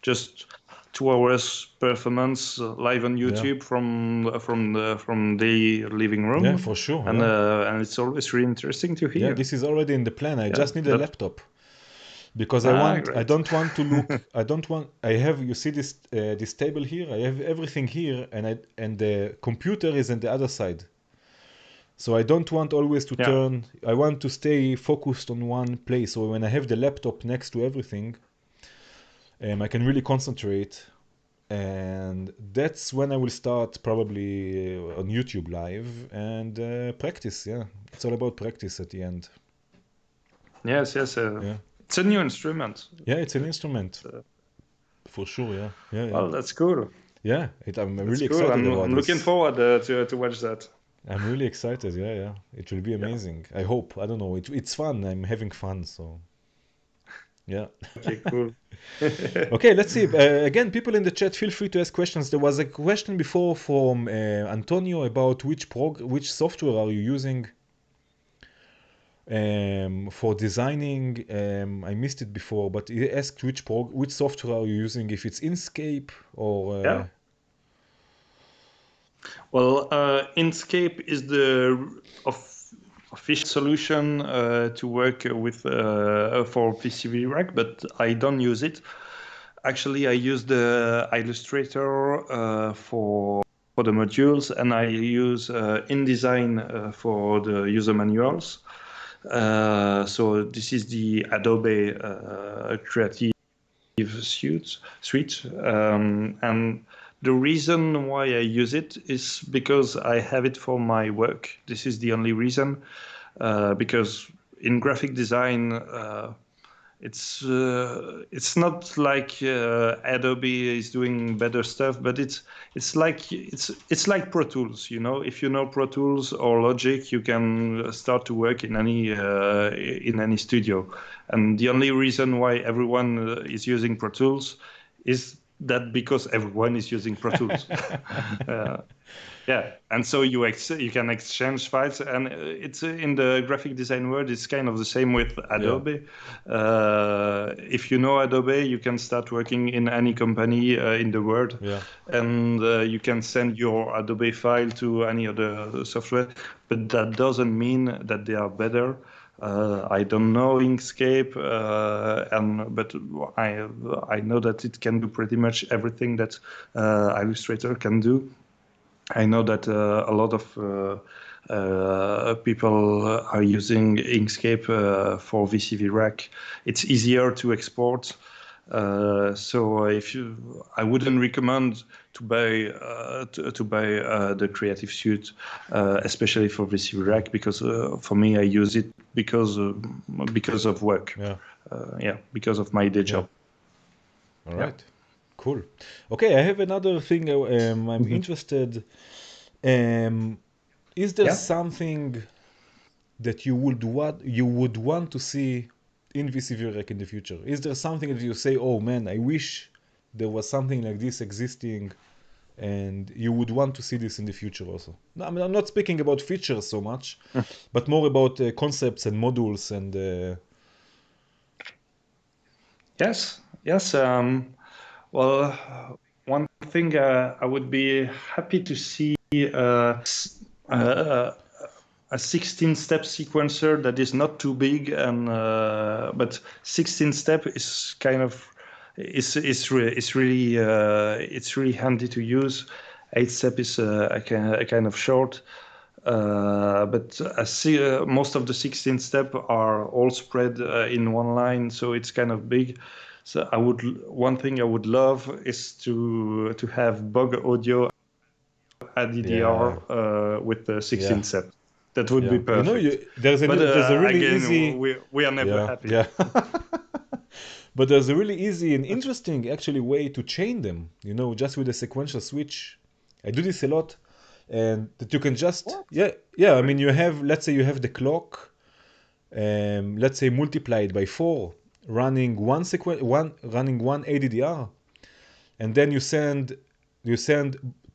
just 2 hours performance live on yeah, YouTube from the living yeah, room, for sure. Yeah, and it's always really interesting to yeah. hear. This is already in the plan. I Yeah, just need a that laptop. Because I great. don't want to look, I don't want, I have, you see this table here, I have everything here, and the computer is on the other side. So I don't want always to Yeah. turn, I want to stay focused on one place. So when I have the laptop next to everything, I can really concentrate. And that's when I will start probably on YouTube live and practice. Yeah, it's all about practice at the end. Yes, yes. Yeah, It's a new instrument. yeah, it's an instrument It's, for sure. Yeah, yeah, yeah. well, that's cool. Yeah, I'm That's really cool. excited about I'm looking this. forward to watch that. I'm really excited. Yeah, yeah. It will be Yeah. amazing. I hope. I don't know. It's fun. I'm having fun. So, yeah. Okay, cool. Okay, let's see. Again, people in the chat, feel free to ask questions. There was a question before from Antonio about which software are you using for designing. I missed it before, but he asked which software are you using, if it's Inkscape or Yeah. Well, Inkscape is the official solution to work with for VCV Rack, but I don't use it. Actually, I use the Illustrator for the modules, and I use InDesign for the user manuals. So this is the Adobe Creative suite, and the reason why I use it is because I have it for my work. This is the only reason, because in graphic design, it's not like Adobe is doing better stuff, but it's like Pro Tools. If you know Pro Tools or Logic, you can start to work in any studio. And the only reason why everyone is using Pro Tools is that because everyone is using Pro Tools. uh, yeah, and so you can exchange files, and it's in the graphic design world. It's kind of the same with yeah, Adobe. If you know Adobe, you can start working in any company in the world, yeah, and you can send your Adobe file to any other software. But that doesn't mean that they are better. I don't know Inkscape, but I know that it can do pretty much everything that Illustrator can do. I know that a lot of people are using Inkscape for VCV Rack. It's easier to export. So I wouldn't recommend to buy the Creative Suite, especially for VCV Rack, because for me I use it because of work. yeah, Because of my day yeah. job. All Yeah. right. Cool. Okay, I have another thing I'm interested. Um, is there Yeah. something that you would want to see in VCV Rack in the future? Is there something that you say, "Oh man, I wish there was something like this existing and you would want to see this in the future also. No, I mean, I'm not speaking about features so much, but more about concepts and modules and. Yes, yes. Well, one thing I would be happy to see a 16-step sequencer that is not too big, and but 16-step is kind of it's really handy to use. 8-step is a kind of short. But I see most of the 16-step are all spread in one line, so it's kind of big. So one thing I would love is to have bug audio ADDR with the 16-step. That would be perfect. There's a really again, easy. we are never happy. Yeah. But there's a really easy and interesting actually way to chain them. Just with a sequential switch. I do this a lot. And that you can just I mean, let's say you have the clock, let's say multiplied by 4, running one ADDR, and then you send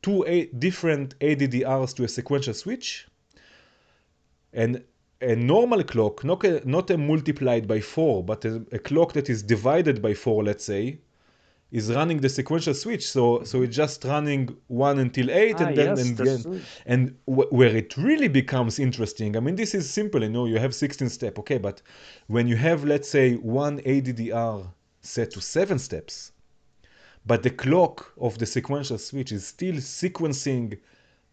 two different ADDRs to a sequential switch, and a normal clock, not a multiplied by 4, but a clock that is divided by 4, let's say, is running the sequential switch, so it's just running 1 until 8, and then and where it really becomes interesting. I mean, this is simple, you have 16-step, okay, but when you have, let's say, one ADDR set to 7 steps, but the clock of the sequential switch is still sequencing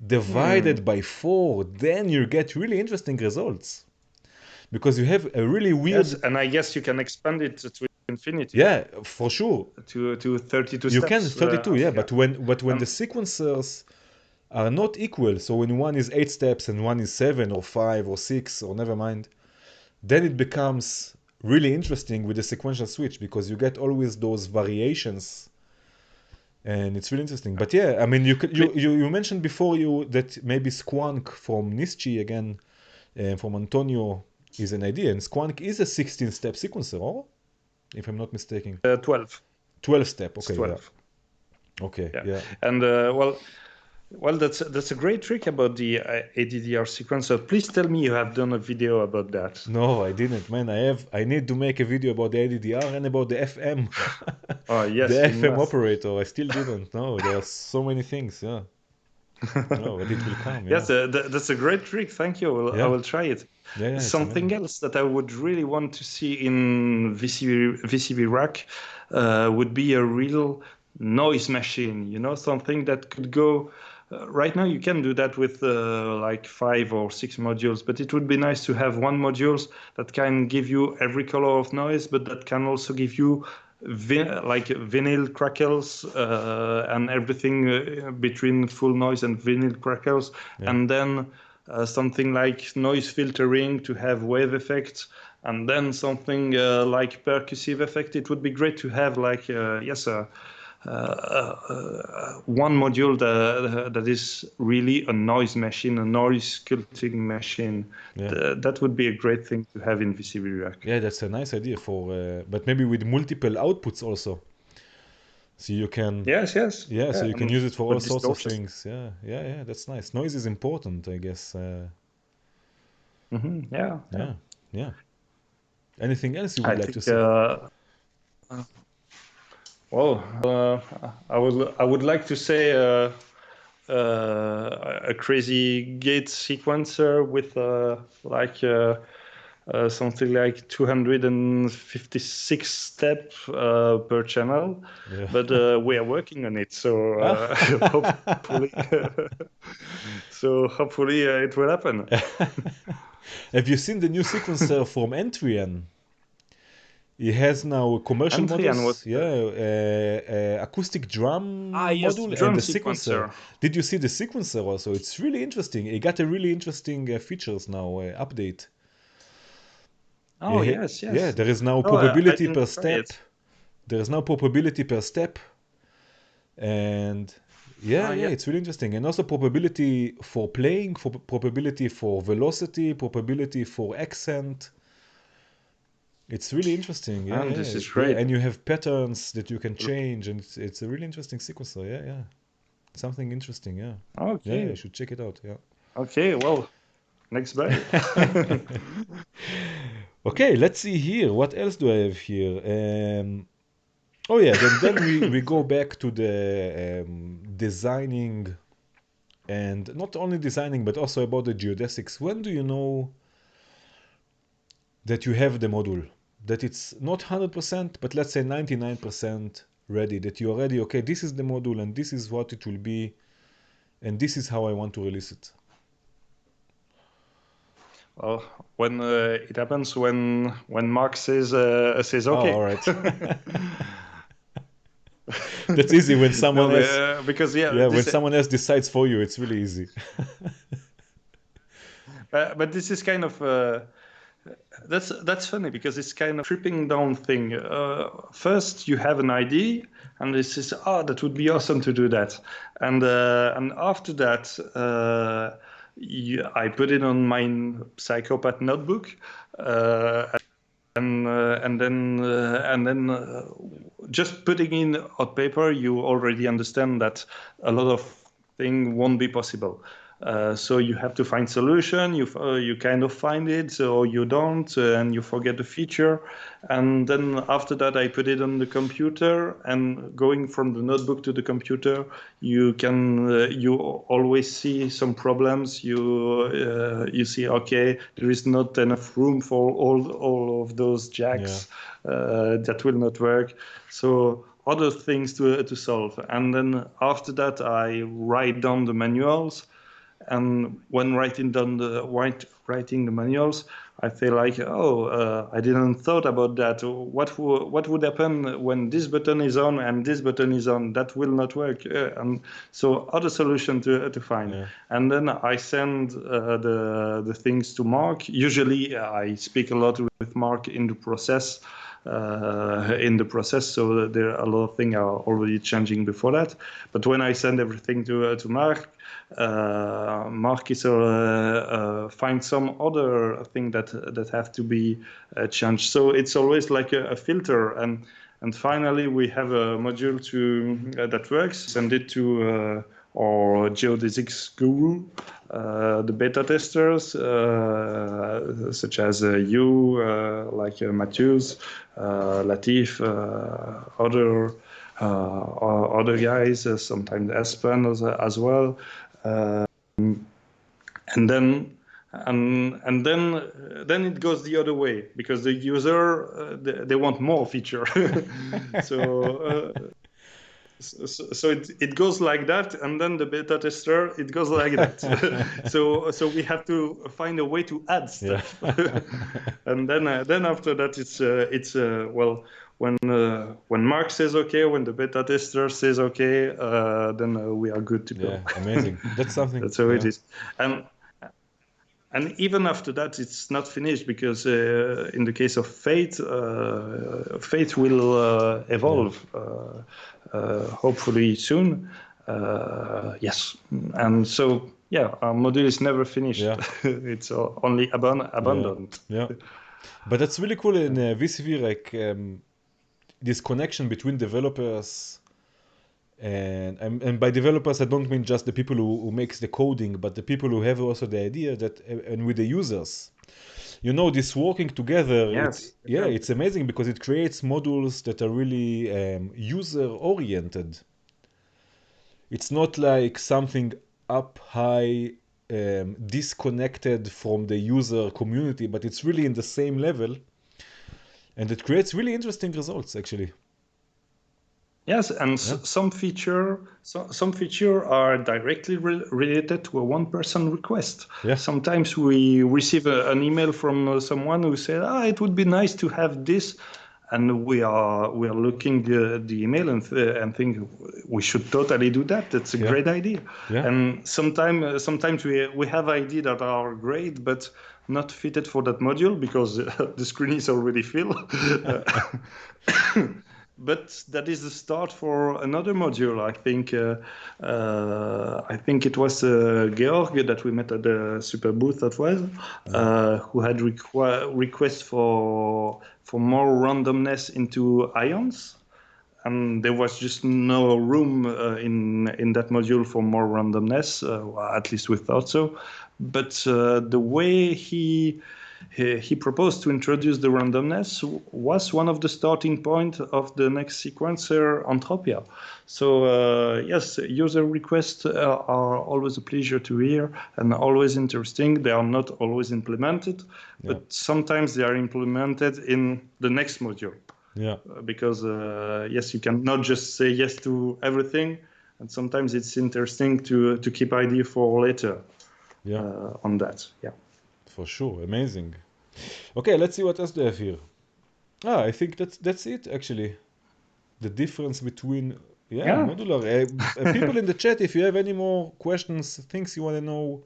divided by 4, then you get really interesting results, because you have a really weird. Yes, and I guess you can expand it to infinity. Yeah, for sure. To 32 you steps. Can 32, yeah. But when the sequencers are not equal, so when one is 8 steps and one is 7 or 5 or 6 or never mind, then it becomes really interesting with the sequential switch, because you get always those variations, and it's really interesting. But yeah, I mean, you mentioned before that maybe Squonk from Nischi again, from Antonio, is an idea, and Squonk is a 16-step sequencer, or? If I'm not mistaken. 12. 12 step. Okay. 12. Yeah. Okay. Yeah. And well, that's a great trick about the ADDR sequencer. Please tell me you have done a video about that. No, I didn't, man. I need to make a video about the ADDR and about the FM. Oh yes, the FM operator. I still didn't. No, there are so many things. Yeah. No, but it will come. Yes, that's a great trick. Thank you. I will try it. Yeah, something else that I would really want to see in VCV Rack would be a real noise machine. Something that could go. Right now, you can do that with like 5 or 6 modules, but it would be nice to have one module that can give you every color of noise, but that can also give you like vinyl crackles and everything between full noise and vinyl crackles, and then something like noise filtering to have wave effects, and then something like percussive effect. It would be great to have like one module that is really a noise machine, a noise sculpting machine. That would be a great thing to have in VCV Rack. Yeah, that's a nice idea but maybe with multiple outputs also. So you can. Yes. Yeah, so you can use it for all sorts of things. Yeah, that's nice. Noise is important, I guess. Yeah. Anything else you would like to say? Well, I would like to say a crazy gate sequencer with something like 256 steps per channel, but we are working on it, so hopefully it will happen. Have you seen the new sequencer from Entrian? He has now commercial models, acoustic drum module drum and the sequencer. Did you see the sequencer also? It's really interesting. He got a really interesting features now, update. Oh, yes. Yeah, there is now probability per step. There is now probability per step. And it's really interesting. And also probability for playing, for probability for velocity, probability for accent. It's really interesting. This is great. And you have patterns that you can change, and it's a really interesting sequencer. Yeah. something interesting. Yeah. Okay. Yeah, you should check it out. Yeah. Okay. Well, next buy. Okay, let's see here. What else do I have here? Oh yeah, then we go back to the designing, and not only designing but also about the geodesics. When do you know that you have the module, that it's not 100% but let's say 99% ready, that you're ready, okay, this is the module and this is what it will be and this is how I want to release it? Well, when it happens when Mark says okay. Oh, all right. That's easy when someone else because when someone else decides for you, it's really easy. But this is kind of that's funny because it's kind of tripping down thing. First, you have an idea, and this is that would be awesome to do that, and after that, I put it on my psychopath notebook, and then just putting in on paper, you already understand that a lot of things won't be possible. So you have to find solution. You kind of find it, or you don't, and you forget the feature. And then after that, I put it on the computer. And going from the notebook to the computer, you can you always see some problems. You see, okay, there is not enough room for all of those jacks. That will not work. So other things to solve. And then after that, I write down the manuals. And when writing the manuals, I feel like, I didn't thought about that. What would happen when this button is on and this button is on? That will not work. And so other solution to find. Yeah. And then I send the things to Mark. Usually I speak a lot with Mark in the process. So there are a lot of things are already changing before that. But when I send everything to Mark, Mark is find some other thing that have to be changed. So it's always like a filter, and finally we have a module that works. Send it to our Geodesics guru, the beta testers, such as you, like Matthews, Latif, other guys, sometimes Aspen as well. And then it goes the other way, because the user they want more feature. So it goes like that, and then the beta tester, it goes like that. So we have to find a way to add stuff. And then after that, it's well, when Mark says okay, when the beta tester says okay, then we are good to go. Yeah, amazing. That's something. That's how it is. And even after that, it's not finished, because in the case of Fate, Fate will evolve, hopefully soon. Yes. And so, our module is never finished. Yeah. It's only abandoned. Yeah. But that's really cool in VCV Rack, this connection between developers. And by developers, I don't mean just the people who makes the coding, but the people who have also the idea that, and with the users, this working together. Yes, it's amazing, because it creates modules that are really user oriented. It's not like something up high, disconnected from the user community, but it's really in the same level, and it creates really interesting results, actually. Yes, and some feature are directly related to a one-person request. Yeah. Sometimes we receive an email from someone who said, it would be nice to have this, and we are looking the email and think we should totally do that. That's a great idea. Yeah. And sometimes we have ideas that are great, but not fitted for that module, because the screen is already filled. But that is the start for another module. I think it was Georg that we met at the super booth. That was who had requests for more randomness into ions. and there was just no room in that module for more randomness. Well, at least we thought so. But the way he proposed to introduce the randomness was one of the starting point of the next sequencer, Arturia. So yes, user requests are always a pleasure to hear and always interesting. They are not always implemented, but sometimes they are implemented in the next module. Yeah. Because yes, you cannot just say yes to everything, and sometimes it's interesting to keep idea for later. On that. Yeah. For sure, amazing. Okay, let's see what else they have here. I think that's it actually. The difference between modular. People in the chat, if you have any more questions, things you want to know,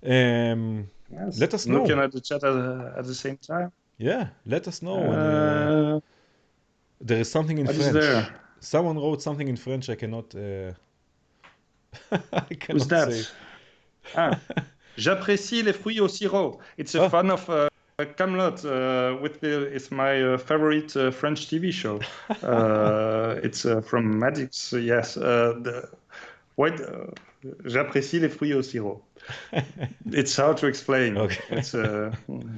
yes. Let us know. Looking at the chat at the same time. Yeah, let us know. And, there is something in French. There? Someone wrote something in French. I cannot. I cannot Who's that? say. J'apprécie les fruits au sirop. It's a fan of Camelot. It's my favorite French TV show. It's from Magix. Yes. J'apprécie les fruits au sirop. It's hard to explain. Okay.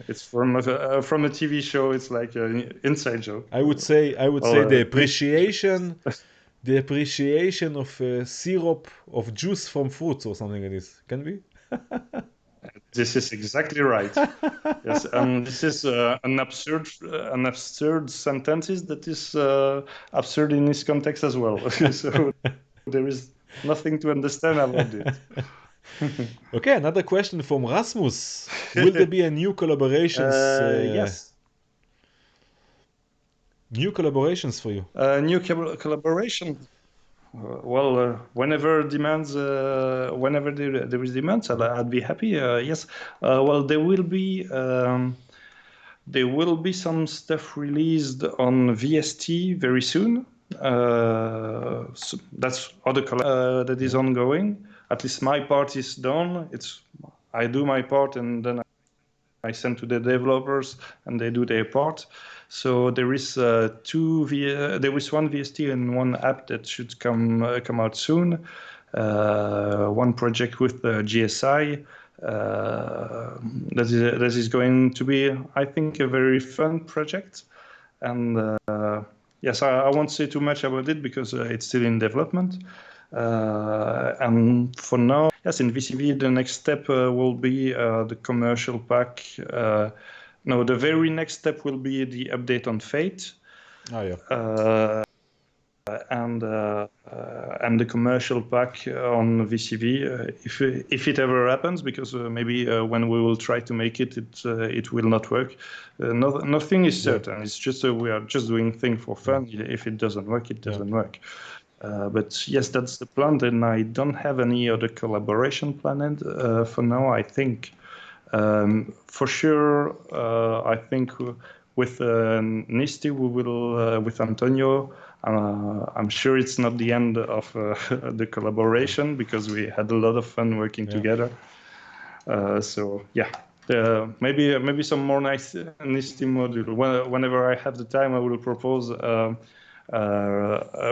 It's from a TV show. It's like an inside joke. I would say the appreciation of syrup of juice from fruits or something like this. Can be. This is exactly right. Yes, and this is an absurd sentence that is absurd in this context as well. So there is nothing to understand about it. Okay, another question from Rasmus. Will there be a new collaborations? Yes. New collaborations for you? New collaboration. Well, whenever demands, whenever there is demands, I'd be happy. Yes. Well, there will be some stuff released on VST very soon. So that's other that is ongoing. At least my part is done. I do my part and then I send to the developers and they do their part. So there is there is one VST and one app that should come out soon. One project with GSI that is going to be, I think, a very fun project. And yes, I won't say too much about it because it's still in development. And for now, yes, in VCV, the next step will be the commercial pack. No, the very next step will be the update on Fate. Oh, yeah. And the commercial pack on VCV, if it ever happens, because maybe when we will try to make it, it will not work. Nothing is certain. It's just we are just doing things for fun. If it doesn't work, it doesn't work. But yes, that's the plan. And I don't have any other collaboration planned for now. I think for sure. I think with Nisty we will with Antonio. I'm sure it's not the end of the collaboration because we had a lot of fun working together. So yeah, maybe some more nice Nisty module. Whenever I have the time, I will propose a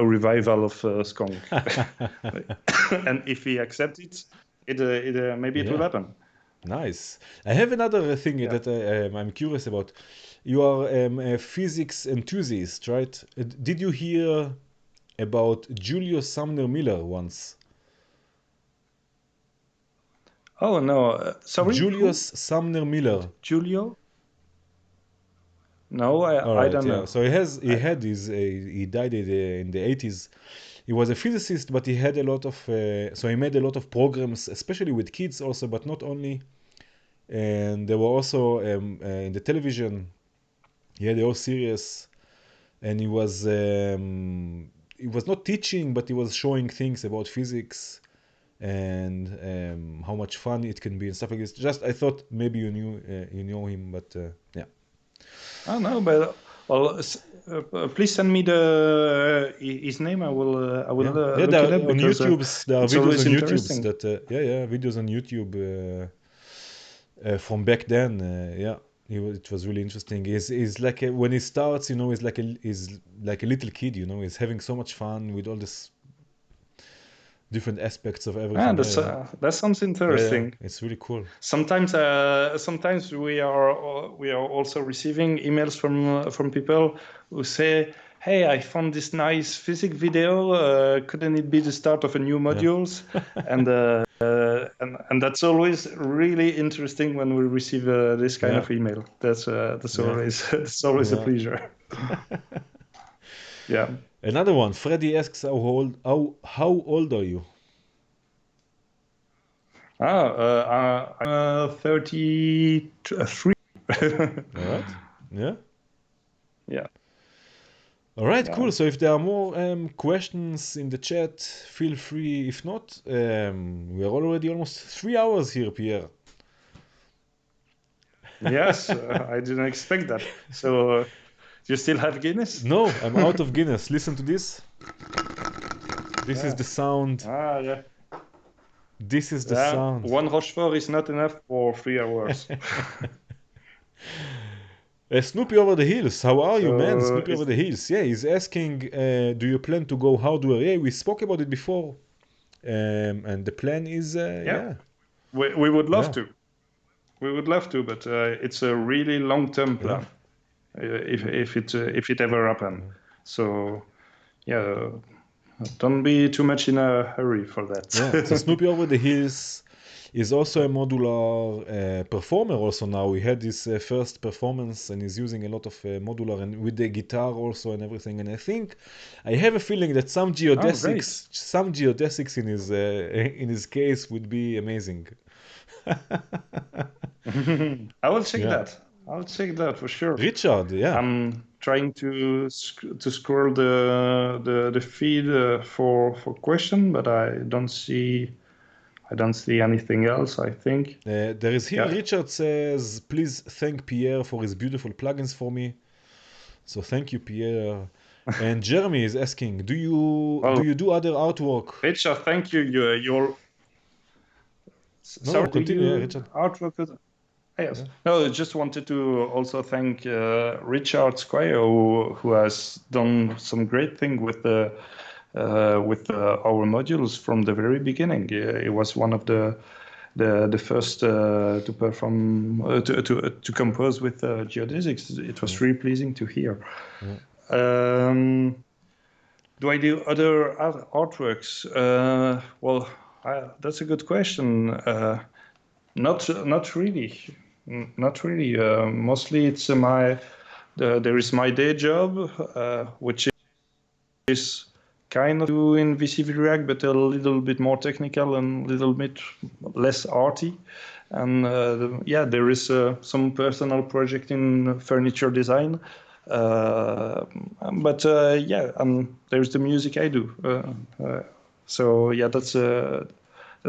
revival of Skunk. And if he accepts it, maybe it will happen. Nice. I have another thing that I'm curious about. You are a physics enthusiast, right? Did you hear about Julius Sumner Miller once? Oh no! Sorry. Julius Sumner Miller. Julio? No, I don't know. So he died in the 80s. He was a physicist, but he had a lot of so he made a lot of programs, especially with kids also, but not only. And there were also in the television. He had a whole series, and he was not teaching, but he was showing things about physics and how much fun it can be and stuff like this. Just I thought maybe you knew him, but yeah. Oh no, but well, please send me his name. I will look it up on YouTube. There are videos on YouTube videos on YouTube from back then. It was really interesting. He's like when he starts, he's like a little kid. He's having so much fun with all this different aspects of everything. That sounds interesting. It's really cool. Sometimes we are also receiving emails from people who say, "Hey, I found this nice physics video. Couldn't it be the start of a new modules?" and that's always really interesting when we receive this kind of email. That's always a pleasure. Yeah. Another one. Freddy asks, how old are you? I'm 33. All right. Yeah. Yeah. All right, cool. So if there are more questions in the chat, feel free. If not, we are already almost 3 hours here, Pierre. Yes, I didn't expect that. So you still have Guinness? No, I'm out of Guinness. Listen to this. This is the sound. Yeah. This is the sound. One Rochefort is not enough for 3 hours. Snoopy over the hills. How are you, man? Snoopy over the hills. Yeah, he's asking, do you plan to go hardware? Yeah, we spoke about it before. And the plan is, We would love to. We would love to, but it's a really long-term plan. If it ever happens. So, yeah, don't be too much in a hurry for that. Yeah. So Snoopy over the hills is also a modular performer also now. We had his first performance and he's using a lot of modular and with the guitar also and everything. And I have a feeling that some geodesics in his case would be amazing. I will check that. I'll check that for sure. Richard, yeah. I'm trying to scroll the feed for question, but I don't see anything else, I think. There is here, Richard says, please thank Pierre for his beautiful plugins for me. So thank you, Pierre. And Jeremy is asking, do you do other artwork? Richard, thank you. Continue, Richard. Artwork. Yes. No, I just wanted to also thank Richard Squire, who has done some great thing with our modules from the very beginning. He was one of the first to perform to compose with Geodesics. It was really pleasing to hear. Do I do other artworks? Well, that's a good question. Not really. Not really. Mostly it's there is my day job, which is kind of doing VCV Rack, but a little bit more technical and a little bit less arty. And there is some personal project in furniture design. But there's the music I do. So yeah, that's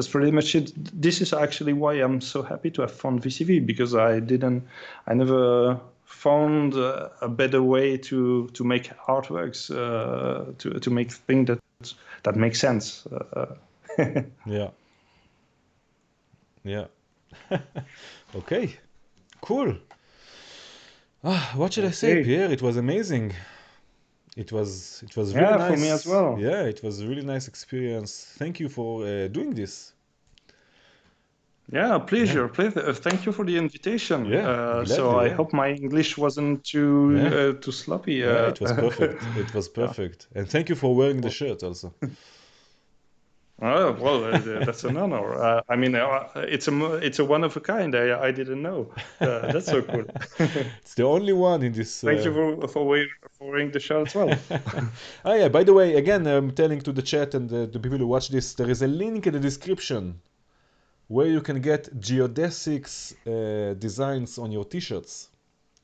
pretty much it. This is actually why I'm so happy to have found VCV, because I never found a better way to make artworks, to make things that make sense. Yeah. Okay, cool. What should I say, Pierre? It was amazing. It was really nice. For me as well. Yeah, it was a really nice experience. Thank you for doing this. Yeah, pleasure. Thank you for the invitation. Yeah, so I hope my English wasn't too sloppy. Yeah, it was perfect. It was perfect. And thank you for wearing the shirt also. Oh, well, that's an honor. I mean, it's a one of a kind. I didn't know. That's so cool. It's the only one in this. Thank you for wearing the shirt as well. Oh yeah. By the way, again, I'm telling to the chat and the people who watch this, there is a link in the description where you can get Geodesics designs on your T-shirts,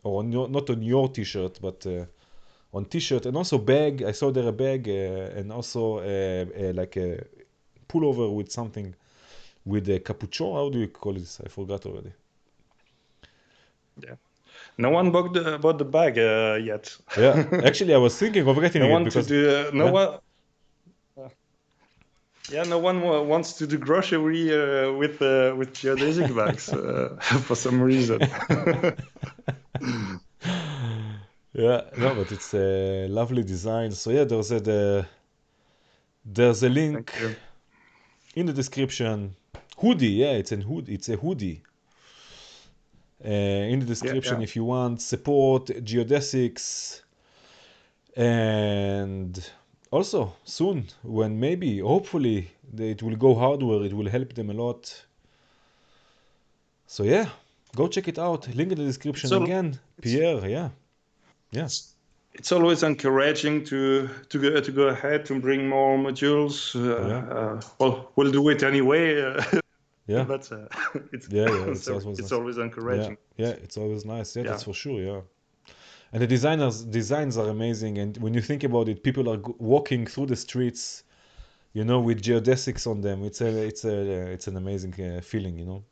or not on your T-shirt, but on T-shirt, and also bag. I saw there a bag and also like a pullover with something with a capuchon. How do you call this? I forgot already. Yeah, no one bought the bag yet. Yeah, actually, I was thinking of getting it because Yeah, no one wants to do grocery with geodesic bags for some reason. Yeah, no, but it's a lovely design. So yeah, there's a link Thank you. in the description. Hoodie, yeah, it's a hoodie. In the description, Yeah. if you want support geodesics, and also soon, when maybe, hopefully, it will go hardware, it will help them a lot. So yeah, go check it out. Link in the description again. Pierre, yeah. It's always encouraging to go ahead to bring more modules. Well, we'll do it anyway. Yeah. But it's always encouraging. Yeah, it's always nice. Yeah, that's for sure. Yeah. And the designs are amazing. And when you think about it, people are walking through the streets, you know, with geodesics on them. It's an amazing feeling, you know.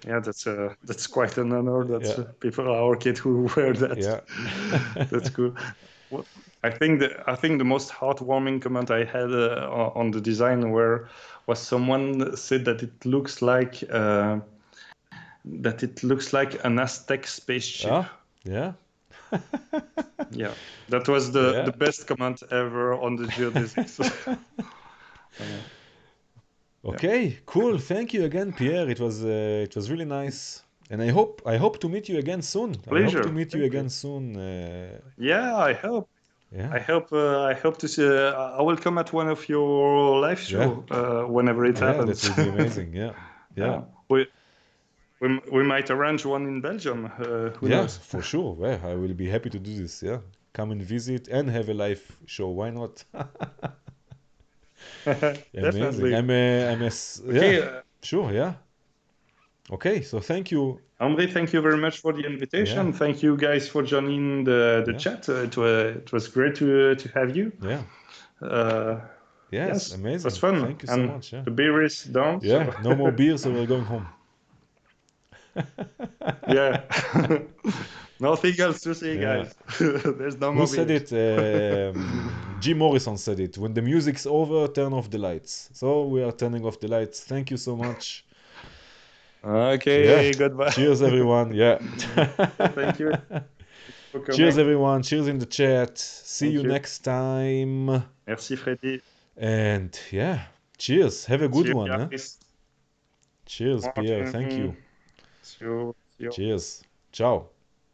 Yeah, that's quite an honor that people are our kid who wear that. Yeah. That's cool. Well, I think the most heartwarming comment I had on the design was someone said that it looks like an Aztec spaceship. Yeah. Yeah, that was the best comment ever on the geodesics. Okay, cool. Thank you again, Pierre. It was really nice, and I hope to meet you again soon. Pleasure. I hope to meet you again soon. Yeah, I hope. Yeah. I hope to see. I will come at one of your live show whenever it happens. That would be amazing. Yeah. We might arrange one in Belgium. Who knows? For sure. Yeah, I will be happy to do this. Yeah, come and visit and have a live show. Why not? Definitely. Amazing. Okay. Sure. Yeah. Okay. So thank you. André, thank you very much for the invitation. Yeah. Thank you guys for joining the chat. It was great to have you. Yeah. Yes, amazing. It was fun. Thank you so much. Yeah. The beer is done. Yeah, no more beer, so we're going home. Yeah. Nothing else to say, guys. There's no more. Who said it? Jim Morrison said it. When the music's over, turn off the lights. So we are turning off the lights. Thank you so much. Okay, goodbye. Cheers, everyone. Yeah. Thank you. Cheers, everyone. Cheers in the chat. See you next time. Merci, Freddy. And yeah, cheers. Have a good one. Huh? Cheers, Pierre. Thank you. See you. Cheers. Ciao.